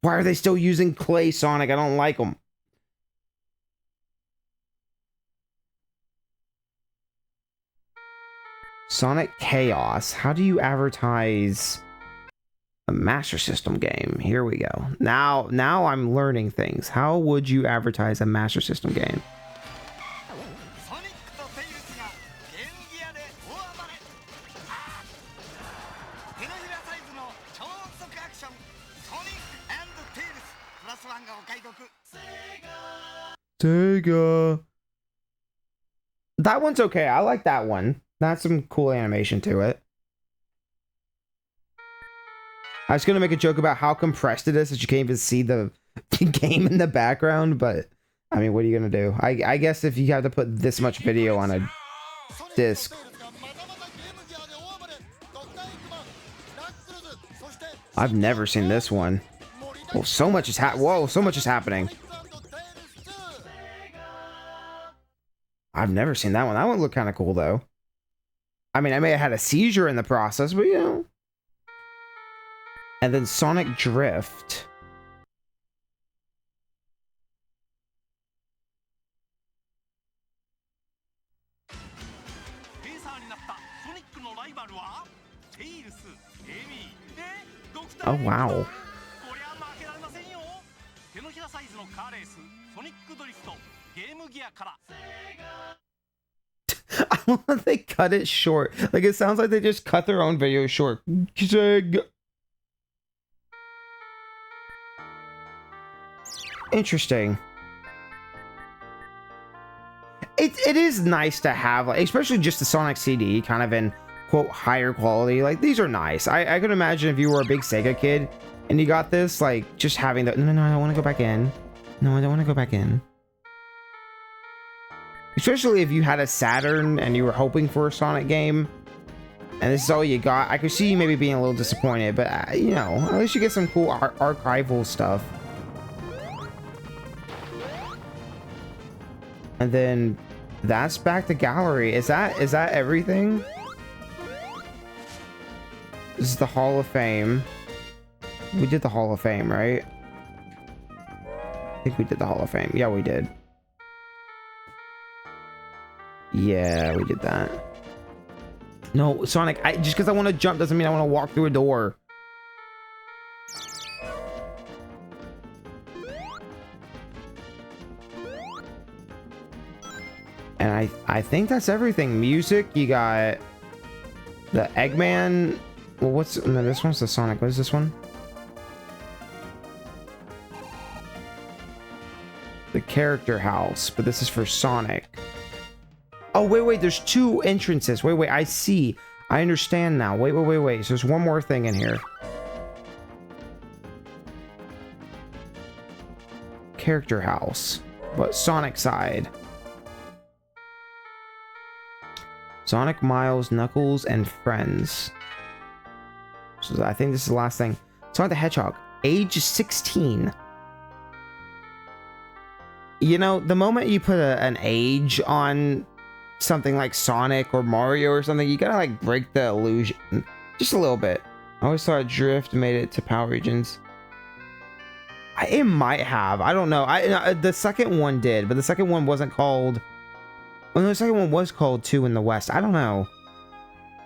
Why are they still using clay Sonic? I don't like them. Sonic Chaos. How do you advertise a Master System game? Here we go. Now I'm learning things. How would you advertise a Master System game? Sega. That one's okay. I like that one. That's some cool animation to it. I was gonna make a joke about how compressed it is that you can't even see the game in the background, but I mean, what are you gonna do? I guess if you have to put this much video on a disc. I've never seen this one. Oh, so much is so much is happening. I've never seen that one. That one looked kind of cool though. I mean, I may have had a seizure in the process, but you know. And then Sonic Drift. Oh, wow. I love that they cut it short. Like, it sounds like they just cut their own video short. Interesting. It is nice to have, like, especially just the Sonic CD, kind of in, quote, higher quality. Like, these are nice. I could imagine if you were a big Sega kid and you got this, like, just having the... No, I don't want to go back in. No, I don't want to go back in. Especially if you had a Saturn and you were hoping for a Sonic game, and this is all you got. I could see you maybe being a little disappointed, but, you know, at least you get some cool archival stuff. And then that's back to gallery. Is that everything? This is the Hall of Fame. We did the Hall of Fame, right? I think we did the Hall of Fame. Yeah, we did. Yeah, we did that. No, Sonic, just because I want to jump doesn't mean I want to walk through a door. And I think that's everything. Music, you got the Eggman. Well, no, this one's the Sonic. What is this one? The character house, but this is for Sonic. Oh, wait, there's two entrances. Wait, I see. I understand now. Wait. So there's one more thing in here. Character house. But Sonic side. Sonic, Miles, Knuckles, and friends. So I think this is the last thing. Sonic the Hedgehog. Age 16. You know, the moment you put an age on something like Sonic or Mario or something, you gotta like break the illusion just a little bit. I always thought Drift made it to Power Regions. It might have. I don't know. The second one did, but the second one wasn't called. Well, no, the second one was called 2 in the West. I don't know.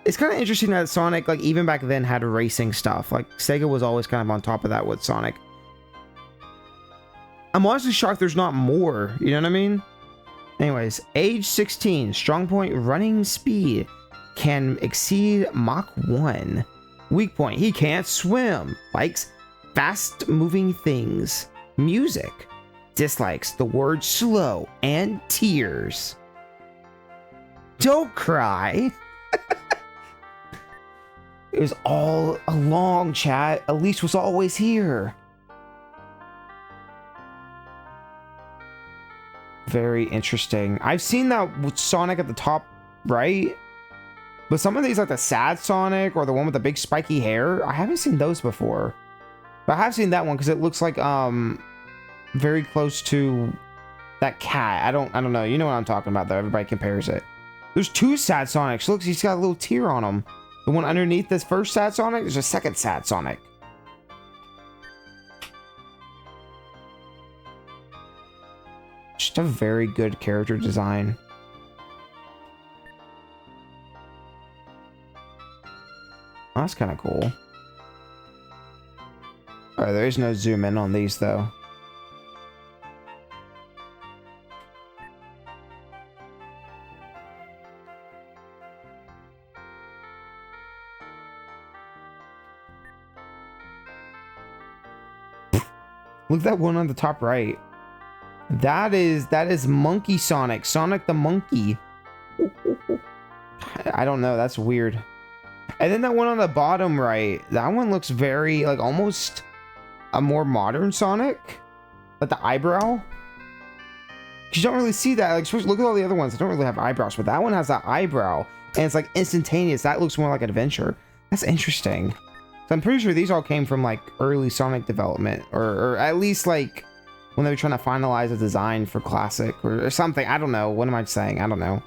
It's kind of interesting that Sonic, like even back then, had racing stuff. Like Sega was always kind of on top of that with Sonic. I'm honestly shocked there's not more. You know what I mean? Anyways, age 16, strong point, running speed, can exceed Mach 1. Weak point, he can't swim. Likes fast moving things. Music, dislikes the word slow and tears. Don't cry. It was all along, chat. Elise was always here. Very interesting. I've seen that with Sonic at the top right, but some of these, like the sad Sonic or the one with the big spiky hair, I haven't seen those before. But I have seen that one because it looks like very close to that cat. I don't know. You know what I'm talking about though. Everybody compares it. There's 2 sad Sonics. Look, he's got a little tear on him. The one underneath this first sad Sonic, there's a second sad Sonic. Just a very good character design. Oh, that's kind of cool. Alright, there is no zoom in on these though. Look at that one on the top right. That is Monkey Sonic. Sonic the Monkey. I don't know. That's weird. And then that one on the bottom right. That one looks very, like, almost a more modern Sonic. Like the eyebrow. You don't really see that. Like, look at all the other ones. They don't really have eyebrows. But that one has that eyebrow. And it's, like, instantaneous. That looks more like an adventure. That's interesting. So I'm pretty sure these all came from, like, early Sonic development. Or at least, like, when they were trying to finalize a design for Classic or something. I don't know. What am I saying? I don't know.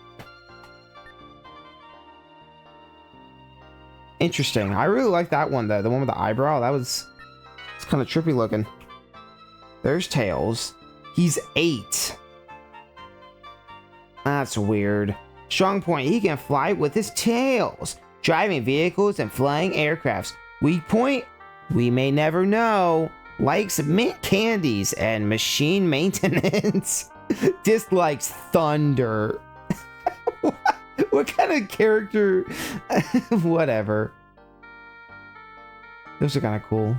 Interesting. I really like that one, though. The one with the eyebrow. It's kind of trippy looking. There's Tails. He's 8. That's weird. Strong point. He can fly with his tails. Driving vehicles and flying aircrafts. Weak point. We may never know. Likes mint candies and machine maintenance. Dislikes thunder. What kind of character? Whatever. Those are kind of cool.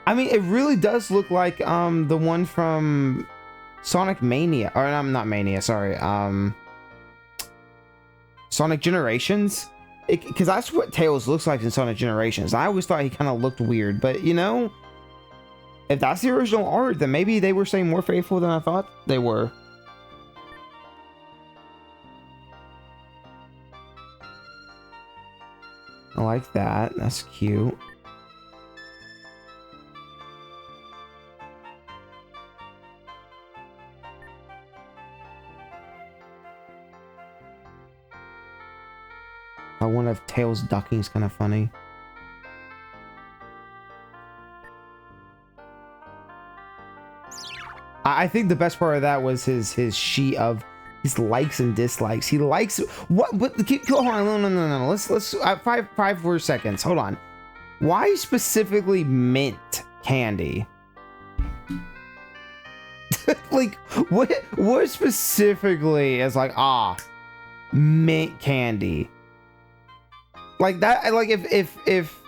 I mean, it really does look like the one from Sonic Mania. Or not Mania, sorry. Sonic Generations. Because that's what Tails looks like in Sonic Generations. I always thought he kind of looked weird. But, you know, if that's the original art, then maybe they were staying more faithful than I thought they were. I like that. That's cute. One of Tails ducking is kind of funny. I think the best part of that was his sheet of his likes and dislikes. He likes what? But hold on, no. Let's 5 more seconds. Hold on. Why specifically mint candy? Like what specifically is like mint candy? Like that, like if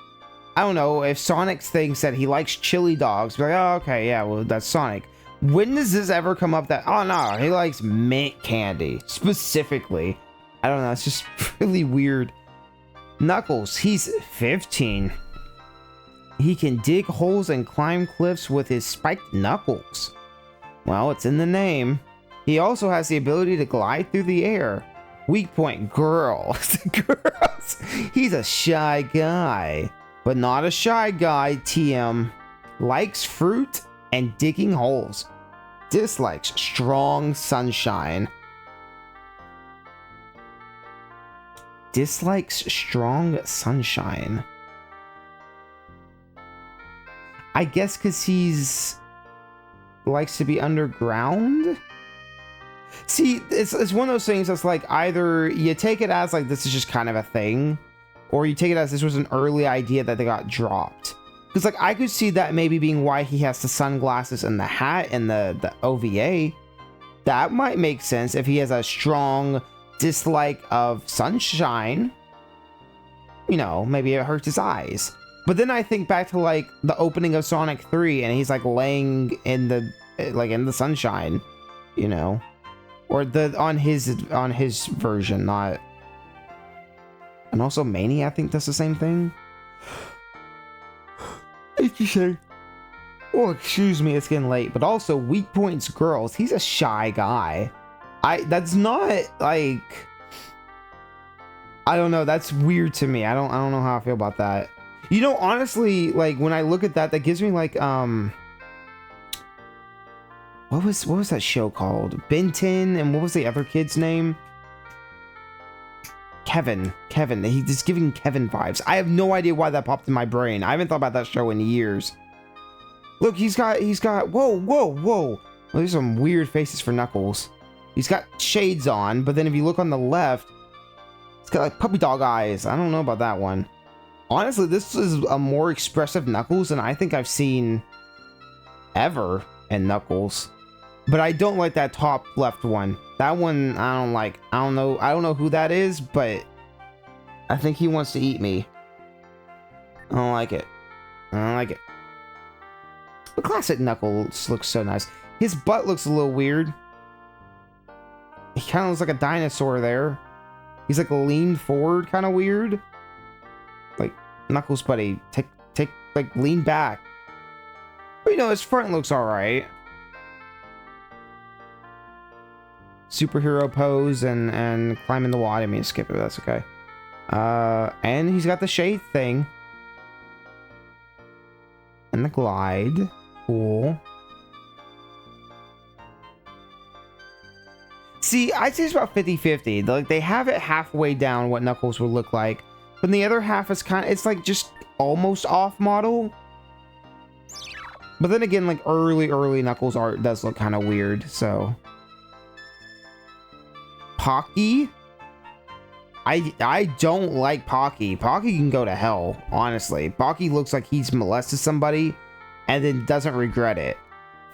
I don't know, if Sonic thinks that he likes chili dogs, be like, oh, okay, yeah, well, that's Sonic. When does this ever come up that, oh no, he likes mint candy specifically? I don't know, it's just really weird. Knuckles, he's 15. He can dig holes and climb cliffs with his spiked knuckles. Well, it's in the name. He also has the ability to glide through the air. Weak point, girls. Girls. He's a shy guy, but not a shy guy, TM. Likes fruit and digging holes. Dislikes strong sunshine. Dislikes strong sunshine. I guess because he's likes to be underground. See, it's one of those things that's like, either you take it as like this is just kind of a thing, or you take it as this was an early idea that they got dropped. Because like I could see that maybe being why he has the sunglasses and the hat and the OVA. That might make sense if he has a strong dislike of sunshine. You know, maybe it hurts his eyes. But then I think back to like the opening of Sonic 3 and he's like laying in the sunshine, you know, or on his version, not. And also Mania, I think does the same thing. Interesting. Oh, excuse me, it's getting late. But also weak points girls. He's a shy guy. That's not like, I don't know. That's weird to me. I don't know how I feel about that. You know, honestly, like when I look at that, that gives me like what was that show called? Ben 10, and what was the other kid's name? Kevin. He's just giving Kevin vibes. I have no idea why that popped in my brain. I haven't thought about that show in years. Look, he's got whoa. Well, there's some weird faces for Knuckles. He's got shades on, but then if you look on the left, it's got like puppy dog eyes. I don't know about that one. Honestly, this is a more expressive Knuckles than I think I've seen ever in Knuckles. But I don't like that top left one. That one, I don't like. I don't know who that is, but I think he wants to eat me. I don't like it. The classic Knuckles looks so nice. His butt looks a little weird. He kind of looks like a dinosaur there. He's like leaned forward, kind of weird. Like, Knuckles, buddy, take, like, lean back. But you know, his front looks alright. Superhero pose and climbing the wall. I didn't mean to skip it, but that's okay. And he's got the shade thing. And the glide. Cool. See, I'd say it's about 50-50. Like, they have it halfway down what Knuckles would look like. But the other half is kind of, it's like just almost off model. But then again, like early Knuckles art does look kind of weird, so. Pocky? I don't like Pocky. Pocky can go to hell, honestly. Pocky looks like he's molested somebody and then doesn't regret it.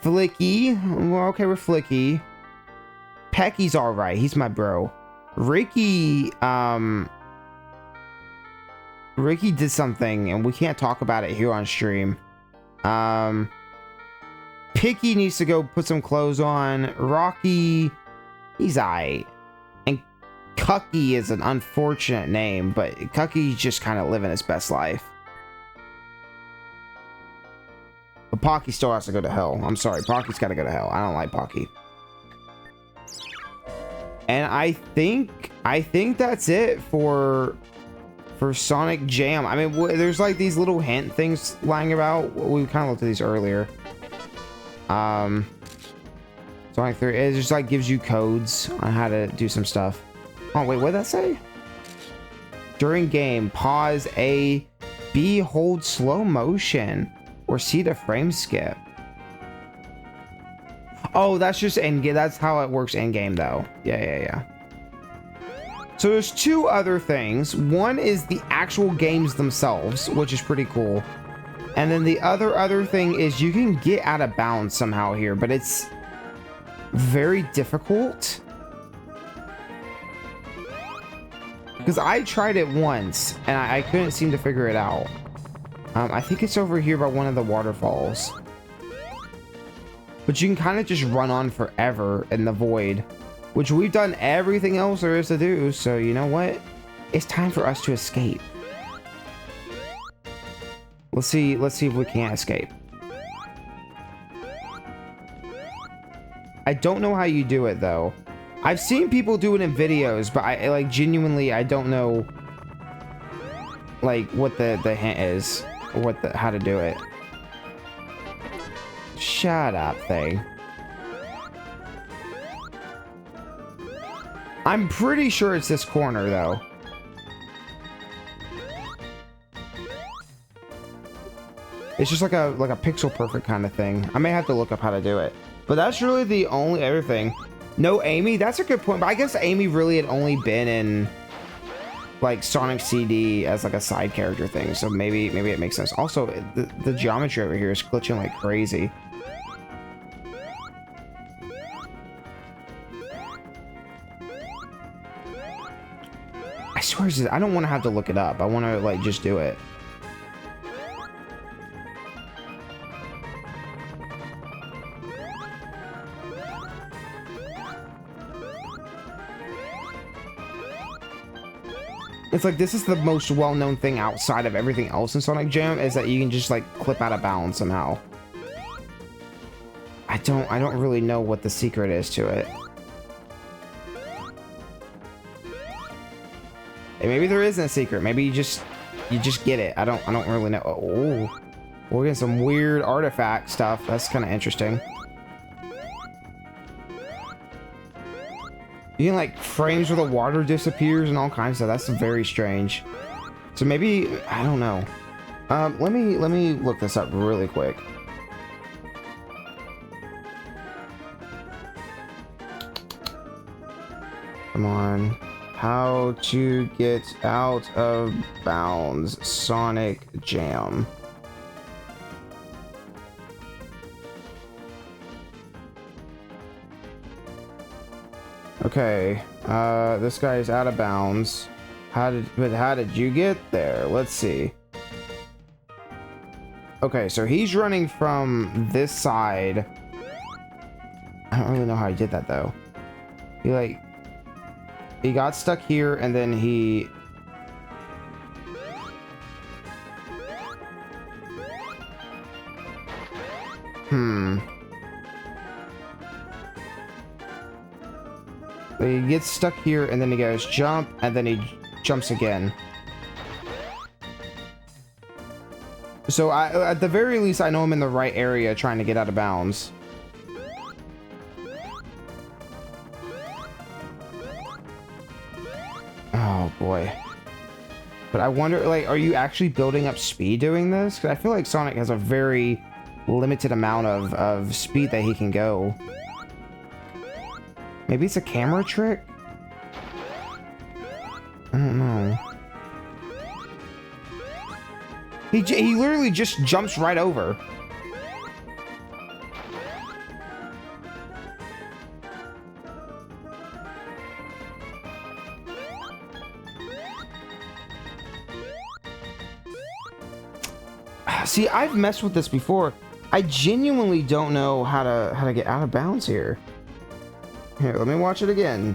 Flicky, we're okay with Flicky. Pecky's alright, he's my bro. Ricky did something and we can't talk about it here on stream. Picky needs to go put some clothes on. Rocky, he's aight. And Cucky is an unfortunate name, but Cucky's just kind of living his best life. But Pocky still has to go to hell. I'm sorry, Pocky's got to go to hell. I don't like Pocky. And I think that's it for Sonic Jam. I mean, there's like these little hint things lying about. We kind of looked at these earlier. Sonic 3, it just like gives you codes on how to do some stuff. Oh wait, what did that say? During game, pause A, B, hold slow motion, or C to frame skip. Oh, that's just end game. That's how it works in game though. Yeah. So there's two other things. One is the actual games themselves, which is pretty cool. And then the other thing is you can get out of bounds somehow here, but it's very difficult. Because I tried it once and I couldn't seem to figure it out. I think it's over here by one of the waterfalls. But you can kind of just run on forever in the void, which we've done everything else there is to do. So you know what? It's time for us to escape. Let's see if we can't escape. I don't know how you do it though. I've seen people do it in videos, but I like genuinely I don't know like what the hint is or how to do it. Shut up, thing. I'm pretty sure it's this corner though. It's just like a pixel perfect kind of thing. I may have to look up how to do it. But that's really the only other thing. No Amy, that's a good point. But I guess Amy really had only been in like Sonic CD as like a side character thing. So maybe it makes sense. Also, the geometry over here is glitching like crazy. I swear, I don't want to have to look it up. I want to like just do it. It's like this is the most well-known thing outside of everything else in Sonic Jam is that you can just like clip out of bounds somehow. I don't really know what the secret is to it. And maybe there isn't a secret. Maybe you just get it. I don't really know. Oh, we're getting some weird artifact stuff. That's kind of interesting. You can like frames where the water disappears and all kinds of stuff. That's very strange. So maybe I don't know. Let me look this up really quick. Come on. How to get out of bounds. Sonic Jam. Okay, this guy is out of bounds. How did you get there? Let's see. Okay, so he's running from this side. I don't really know how he did that though. He got stuck here and then he... He gets stuck here and then he goes jump and then he jumps again. So at the very least I know I'm in the right area trying to get out of bounds. Oh boy. But I wonder, like, are you actually building up speed doing this? Because I feel like Sonic has a very limited amount of speed that he can go. Maybe it's a camera trick? I don't know. He literally just jumps right over. See, I've messed with this before. I genuinely don't know how to get out of bounds here. Here, let me watch it again.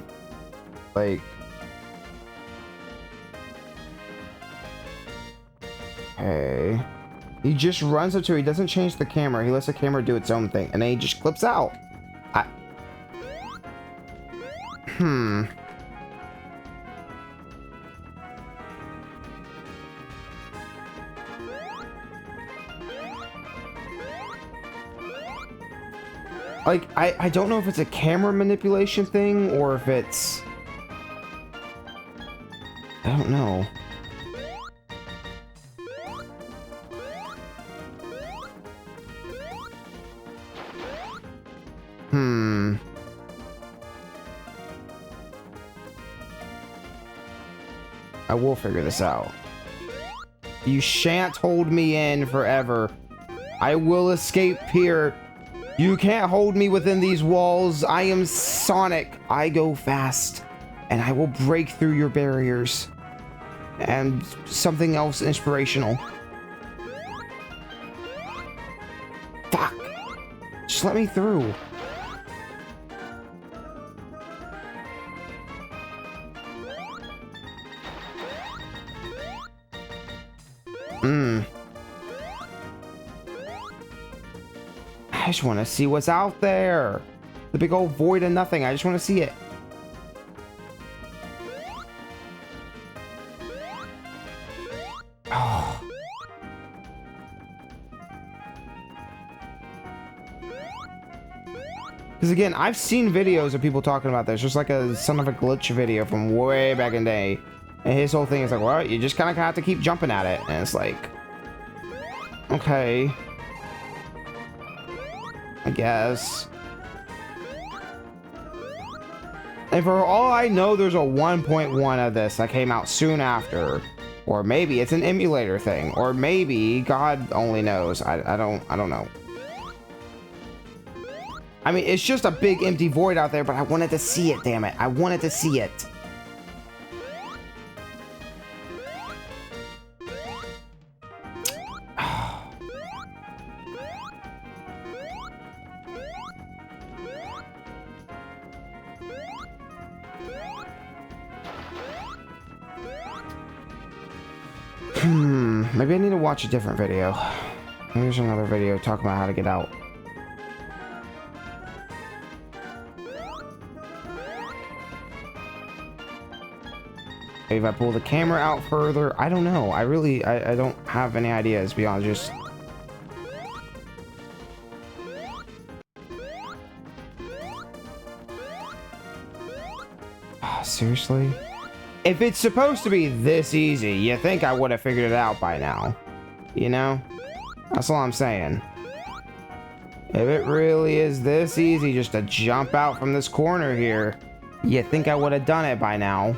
Like... Okay. He just runs up to it. He doesn't change the camera. He lets the camera do its own thing. And then he just clips out. Like, I don't know if it's a camera manipulation thing or if it's... I don't know. I will figure this out. You shan't hold me in forever. I will escape here. You can't hold me within these walls. I am Sonic. I go fast. And I will break through your barriers. And something else inspirational. Fuck. Just let me through. I just want to see what's out there. The big old void of nothing. I just want to see it. Oh. Because again, I've seen videos of people talking about this. Just like a son of a glitch video from way back in the day. And his whole thing is like, well, you just kind of have to keep jumping at it. And it's like, okay. I guess. And for all I know, there's a 1.1 of this that came out soon after. Or maybe it's an emulator thing. Or maybe God only knows. I don't know. I mean, it's just a big empty void out there, but I wanted to see it, damn it. I wanted to see it. Maybe I need to watch a different video. Here's another video talking about how to get out. Maybe if I pull the camera out further, I don't know. I don't have any ideas beyond just... Oh, seriously? If it's supposed to be this easy, you think I would have figured it out by now. You know? That's all I'm saying. If it really is this easy just to jump out from this corner here, you think I would have done it by now.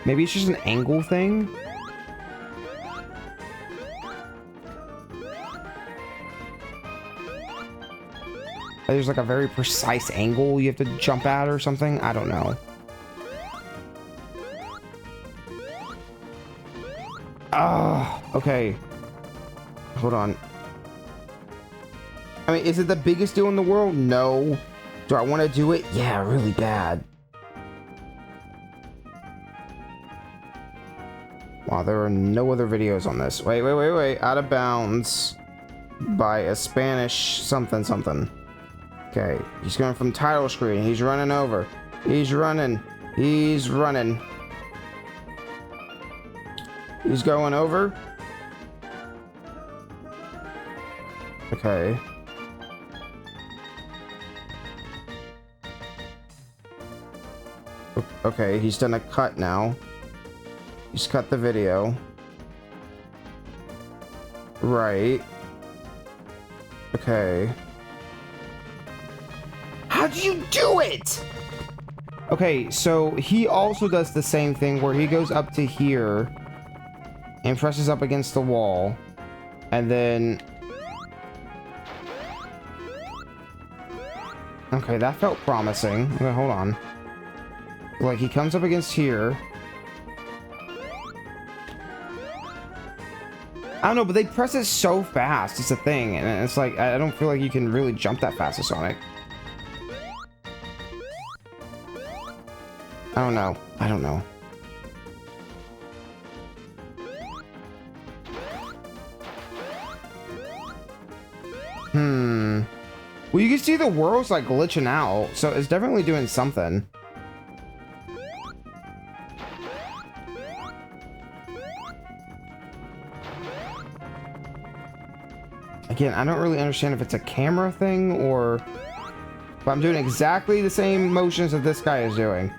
Maybe it's just an angle thing? There's like a very precise angle you have to jump at or something. I don't know. Ah, okay. Hold on. I mean, is it the biggest deal in the world? No. Do I want to do it? Yeah, really bad. Wow, there are no other videos on this. Wait. Out of bounds by a Spanish something. Okay, he's going from title screen. He's running over. He's running. He's running. He's going over. Okay. Okay, he's done a cut now. He's cut the video. Right. Okay. How do you do it? Okay, so he also does the same thing where he goes up to here and presses up against the wall. And then... Okay, that felt promising. Okay, hold on. Like, he comes up against here. I don't know, but they press it so fast. It's a thing. And it's like, I don't feel like you can really jump that fast as Sonic. I don't know. Well, you can see the world's like glitching out, so it's definitely doing something. Again, I don't really understand if it's a camera thing or... But I'm doing exactly the same motions that this guy is doing.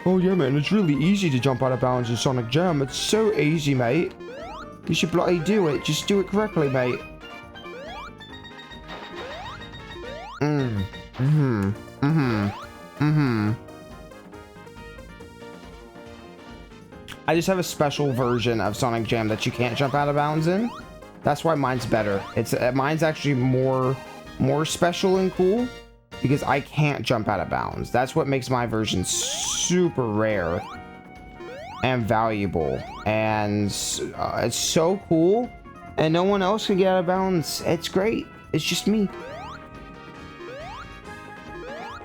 Oh yeah, man, it's really easy to jump out of bounds in Sonic Jam. It's so easy, mate. You should bloody do it. Just do it correctly, mate. I just have a special version of Sonic Jam that you can't jump out of bounds in. That's why mine's better. It's mine's actually more special and cool because I can't jump out of bounds. That's what makes my version super rare. and valuable, and it's so cool, and no one else can get out of bounds. It's great. It's just me.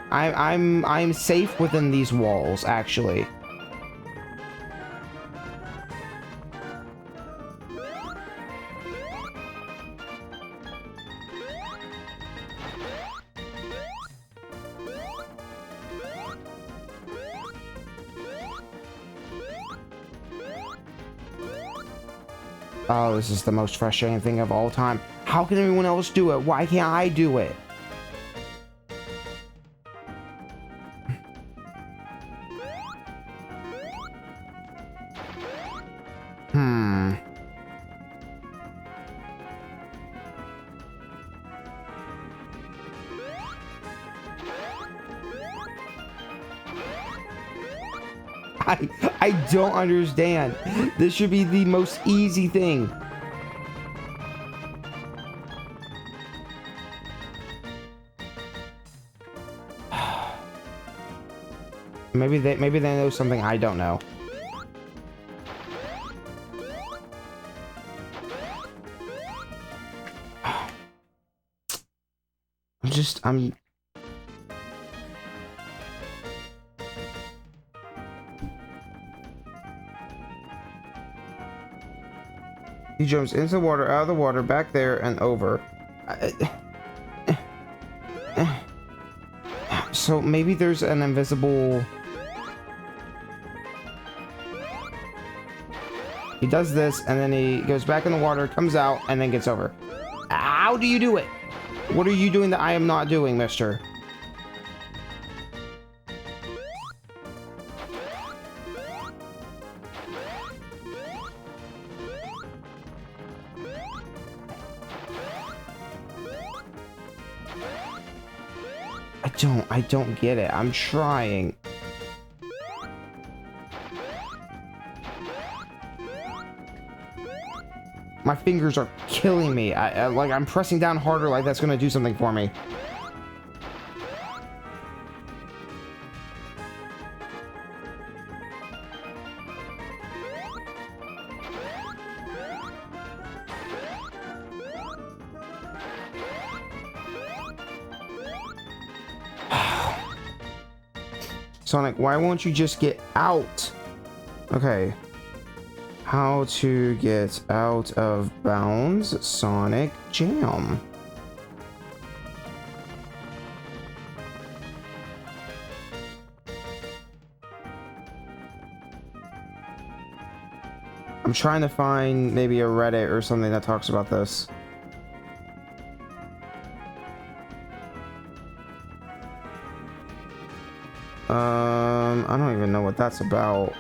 I'm safe within these walls, actually. Oh, this is the most frustrating thing of all time. How can everyone else do it? Why can't I do it? I don't understand. This should be the most easy thing. Maybe they know something I don't know. I'm He jumps into the water, out of the water, back there, and over. So maybe there's an invisible... He does this, and then he goes back in the water, comes out, and then gets over. How do you do it? What are you doing that I am not doing, mister? I don't get it. I'm trying. My fingers are killing me. Like I'm pressing down harder like that's gonna do something for me. Sonic, why won't you just get out? Okay. How to get out of bounds, Sonic Jam. I'm trying to find maybe a Reddit or something that talks about this. I don't even know what that's about.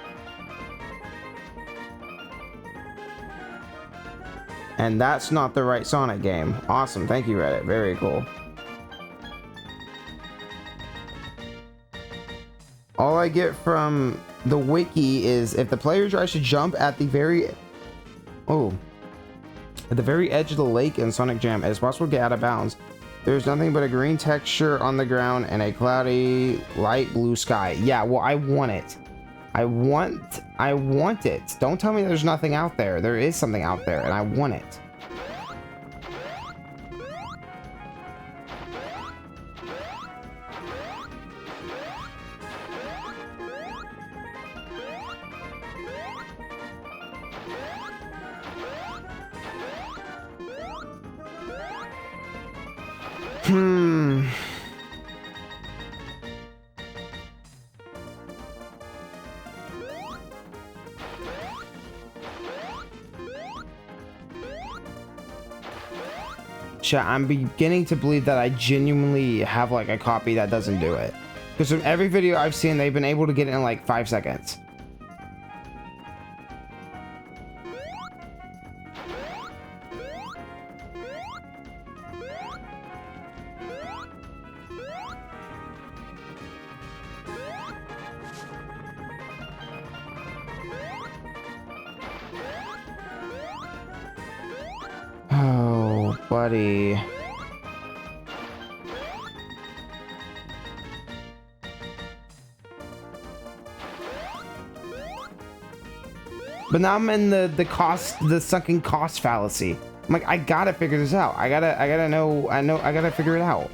And that's not the right Sonic game. Awesome. Thank you, Reddit. Very cool. All I get from the wiki is if the player tries to jump at the very... Oh. At the very edge of the lake in Sonic Jam, it is possible to get out of bounds. There's nothing but a green texture on the ground and a cloudy light blue sky. Yeah, well, I want it. I want it. Don't tell me there's nothing out there. There is something out there, and I want it. I'm beginning to believe that I genuinely have like a copy that doesn't do it. Because from every video I've seen, they've been able to get it in like 5 seconds. Oh, buddy. But now I'm in the sunken cost fallacy. I'm like, I gotta figure this out. I gotta I gotta figure it out.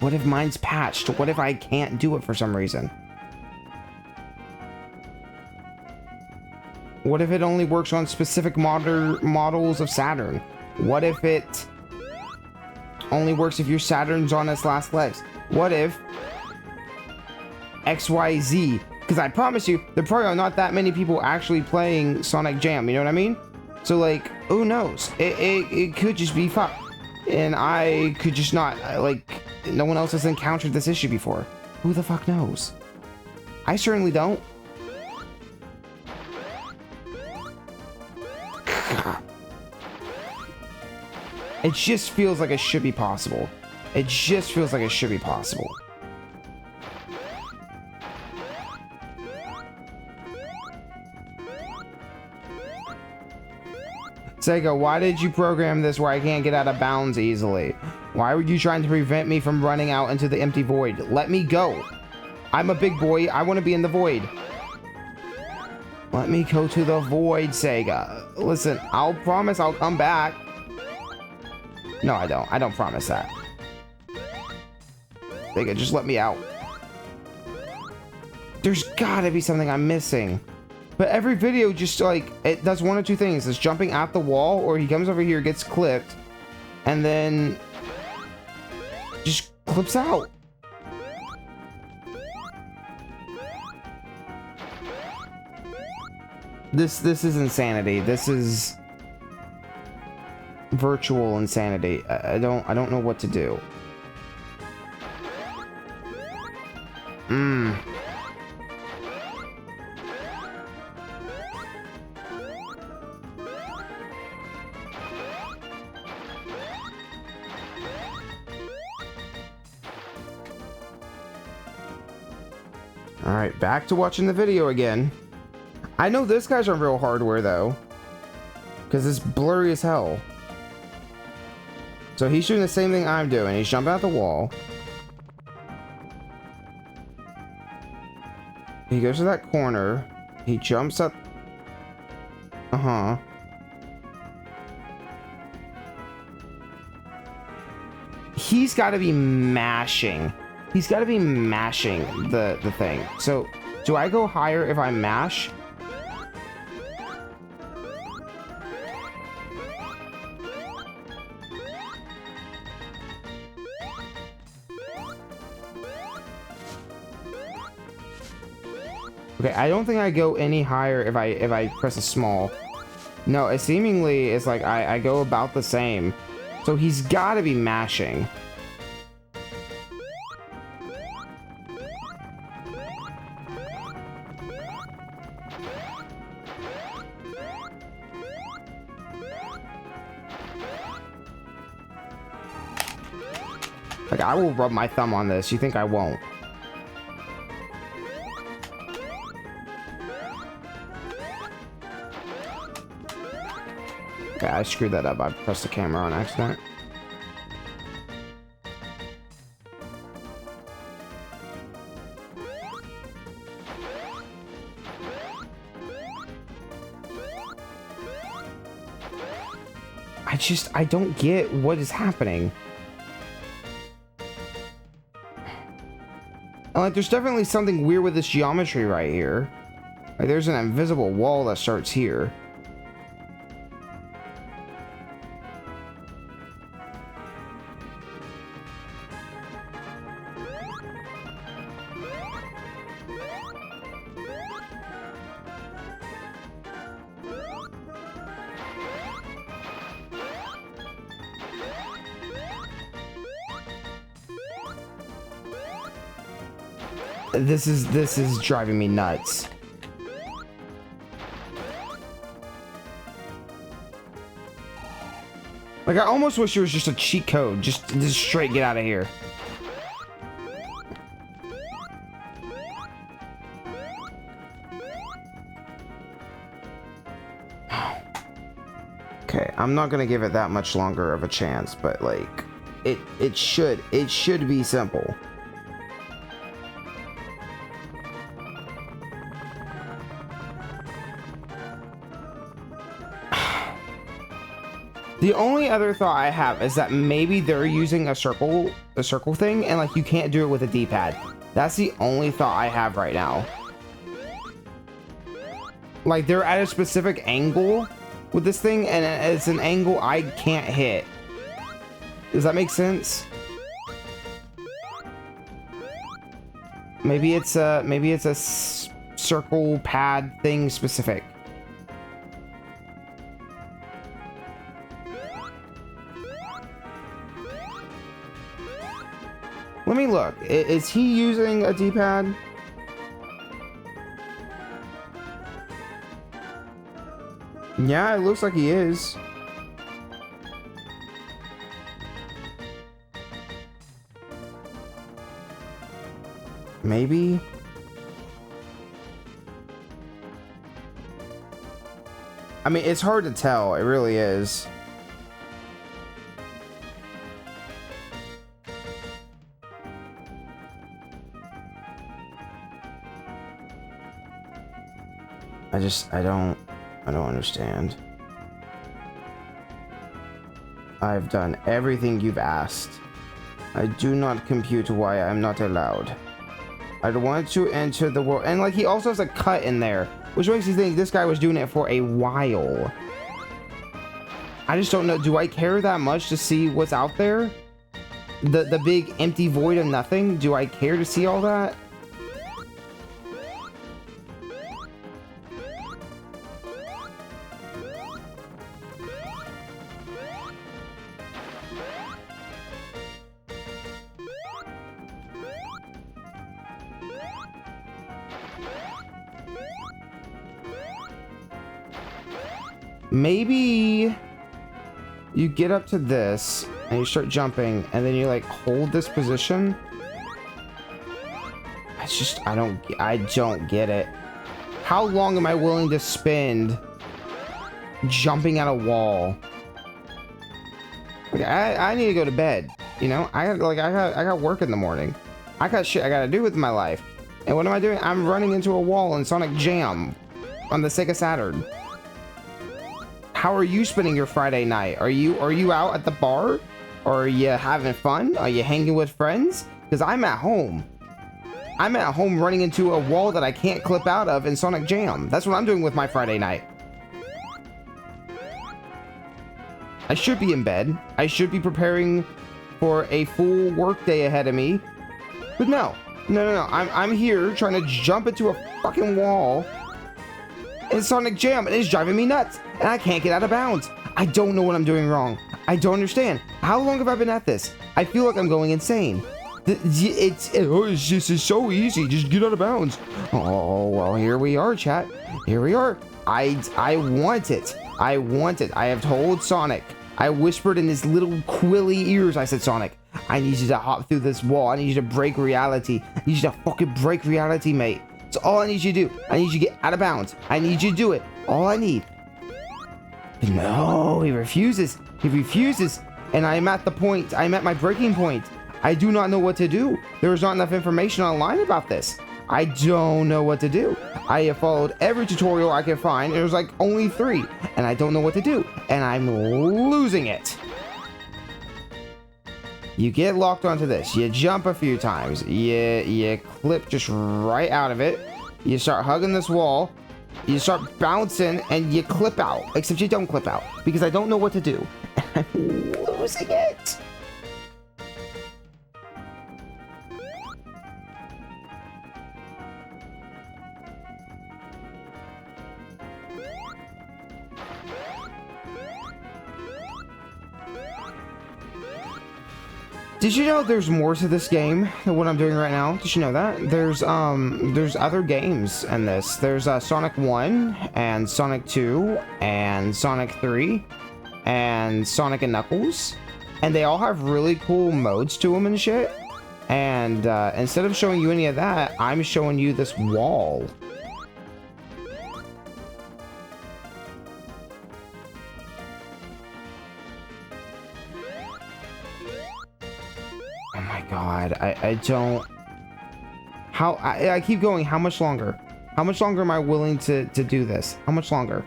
What if mine's patched? What if I can't do it for some reason? What if it only works on specific models of Saturn? What if it only works if your Saturn's on its last legs? What if XYZ? Because I promise you, there probably are not that many people actually playing Sonic Jam, you know what I mean? So like, who knows? It could just be fucked. And I could just not, like, no one else has encountered this issue before. Who the fuck knows? I certainly don't. It just feels like it should be possible. It just feels like it should be possible. Sega, why did you program this where I can't get out of bounds easily? Why were you trying to prevent me from running out into the empty void? Let me go. I'm a big boy. I want to be in the void. Let me go to the void, Sega. Listen, I'll promise I'll come back. No, I don't. I don't promise that. Sega, just let me out. There's gotta be something I'm missing. But every video just, like, it does one or two things. It's jumping at the wall, or he comes over here, gets clipped, and then just clips out. This is insanity. This is virtual insanity. I don't know what to do. Alright, back to watching the video again. I know this guy's on real hardware, though. Because it's blurry as hell. So he's doing the same thing I'm doing. He's jumping out the wall. He goes to that corner. He jumps up. He's got to be mashing. He's got to be mashing the thing. So, do I go higher if I mash? Okay, I don't think I go any higher if I press a small. No, it seemingly is like I go about the same. So he's got to be mashing. Like, I will rub my thumb on this. You think I won't? Okay, I screwed that up. I pressed the camera on accident. I don't get what is happening. Like, there's definitely something weird with this geometry right here. Like, there's an invisible wall that starts here. This is driving me nuts. Like, I almost wish it was just a cheat code. Just straight get out of here. Okay, I'm not gonna give it that much longer of a chance, but like, it should be simple. The only other thought I have is that maybe they're using a circle thing, and like you can't do it with a D-pad. That's the only thought I have right now. Like they're at a specific angle with this thing, and it's an angle I can't hit. Does that make sense? Maybe it's a circle pad thing specific. Let me look. Is he using a D-pad? Yeah, it looks like he is. Maybe. I mean, it's hard to tell. It really is. I don't understand. I've done everything you've asked. I do not compute why I'm not allowed. I'd want to enter the world. And like he also has a cut in there, which makes me think this guy was doing it for a while. I just don't know. Do I care that much to see what's out there? The big empty void of nothing? Do I care to see all that? Maybe you get up to this and you start jumping and then you like hold this position. It's just I don't get it. How long am I willing to spend jumping at a wall? Like, I need to go to bed, you know? I got work in the morning. I got shit I gotta do with my life. And what am I doing? I'm running into a wall in Sonic Jam on the Sega Saturn. How are you spending your Friday night? Are you out at the bar? Or are you having fun? Are you hanging with friends? Because I'm at home. I'm at home running into a wall that I can't clip out of in Sonic Jam. That's what I'm doing with my Friday night. I should be in bed. I should be preparing for a full work day ahead of me. But no. I'm here trying to jump into a fucking wall in Sonic Jam, and it's driving me nuts, and I can't get out of bounds. I don't know what I'm doing wrong. I don't understand. How long have I been at this? I feel like I'm going insane. It's just so easy. Just get out of bounds. Oh, well, here we are, chat. Here we are. I want it. I want it. I have told Sonic. I whispered in his little quilly ears. I said, Sonic, I need you to hop through this wall. I need you to break reality. I need you to fucking break reality, mate. It's all I need you to do. I need you to get out of bounds. I need you to do it. All I need. But no, he refuses. He refuses. And I'm at the point. I'm at my breaking point. I do not know what to do. There is not enough information online about this. I don't know what to do. I have followed every tutorial I can find. There's like only 3. And I don't know what to do. And I'm losing it. You get locked onto this. You jump a few times. You clip just right out of it. You start hugging this wall. You start bouncing and you clip out. Except you don't clip out because I don't know what to do. I'm losing it. Did you know there's more to this game than what I'm doing right now? Did you know that? There's other games in this. There's Sonic 1 and Sonic 2 and Sonic 3 and Sonic and Knuckles. And they all have really cool modes to them and shit. And instead of showing you any of that, I'm showing you this wall. Oh my god, I don't... I keep going, how much longer? How much longer am I willing to do this? How much longer?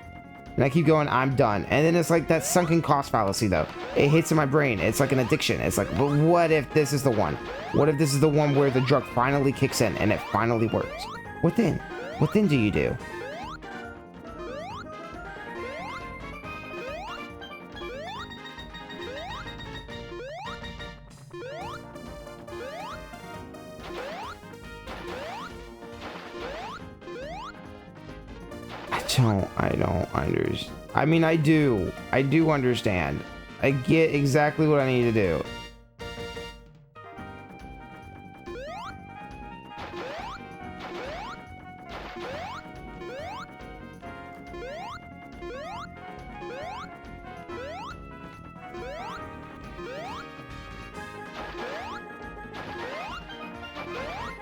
and I keep going, I'm done. And then it's like that sunken cost fallacy though. It hits in my brain. It's like an addiction. It's like, but what if this is the one? What if this is the one where the drug finally kicks in and it finally works? What then? What then do you do? I don't understand. I mean, I do understand. I get exactly what I need to do.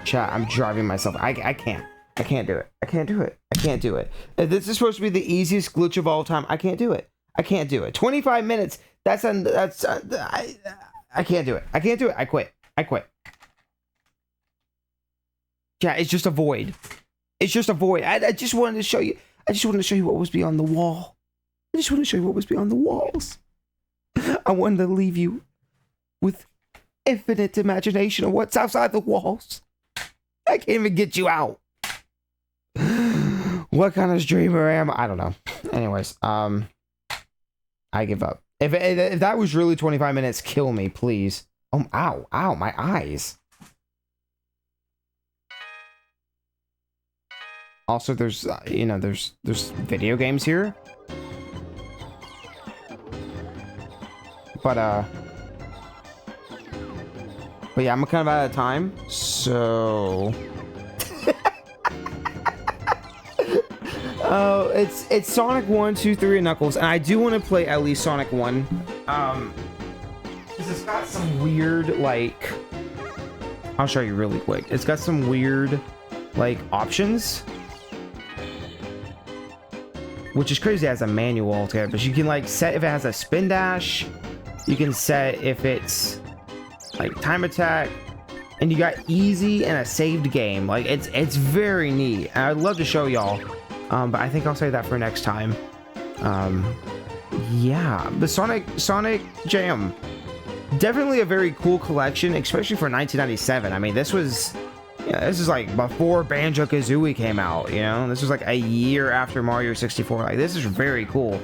Chat, I'm driving myself. I can't. I can't do it. I can't do it. I can't do it. This is supposed to be the easiest glitch of all time. I can't do it. I can't do it. 25 minutes. I can't do it. I can't do it. I quit. I quit. Yeah, it's just a void. It's just a void. I just wanted to show you. I just wanted to show you what was beyond the wall. I just wanted to show you what was beyond the walls. I wanted to leave you with infinite imagination of what's outside the walls. I can't even get you out. What kind of streamer am I? I don't know. Anyways, I give up. If that was really 25 minutes, kill me, please. Oh, ow, my eyes. Also, there's there's video games here. But yeah, I'm kind of out of time, so. Oh, it's Sonic 1, 2, 3, and Knuckles, and I do want to play at least Sonic 1. Because it's got some weird, like, I'll show you really quick. It's got some weird, like, options, which is crazy as a manual altogether. But you can like set if it has a spin dash. You can set if it's like time attack. And you got easy and a saved game. Like it's very neat. And I'd love to show y'all. But I think I'll save that for next time. Yeah, the Sonic Jam. Definitely a very cool collection, especially for 1997. I mean, this was like before Banjo-Kazooie came out, you know? This was like a year after Mario 64. Like, this is very cool.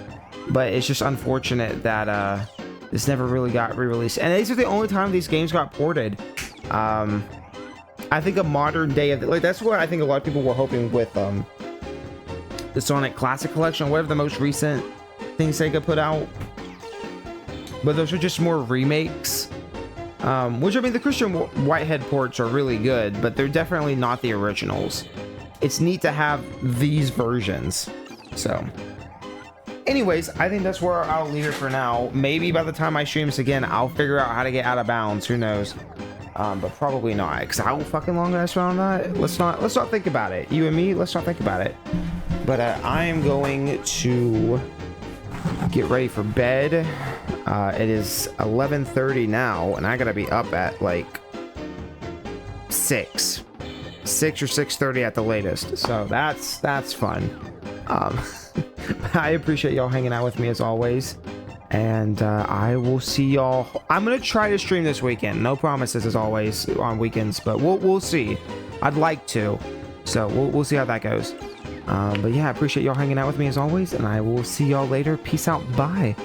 But it's just unfortunate that this never really got re-released. And these are the only time these games got ported. I think a modern day of like that's what I think a lot of people were hoping with the Sonic Classic Collection, or whatever the most recent thing Sega put out. But those are just more remakes. Which, I mean, the Christian Whitehead ports are really good, but they're definitely not the originals. It's neat to have these versions. So, anyways, I think that's where I'll leave it for now. Maybe by the time I stream this again, I'll figure out how to get out of bounds. Who knows? But probably not, because how fucking long did I spend on that? Let's not think about it. You and me, let's not think about it. But I am going to get ready for bed. It is 11:30 now, and I gotta be up at like 6 or 6:30 at the latest. So that's fun. I appreciate y'all hanging out with me as always, and I will see y'all. I'm gonna try to stream this weekend. No promises as always on weekends, but we'll see. I'd like to, so we'll see how that goes. But yeah, I appreciate y'all hanging out with me as always, and I will see y'all later. Peace out. Bye.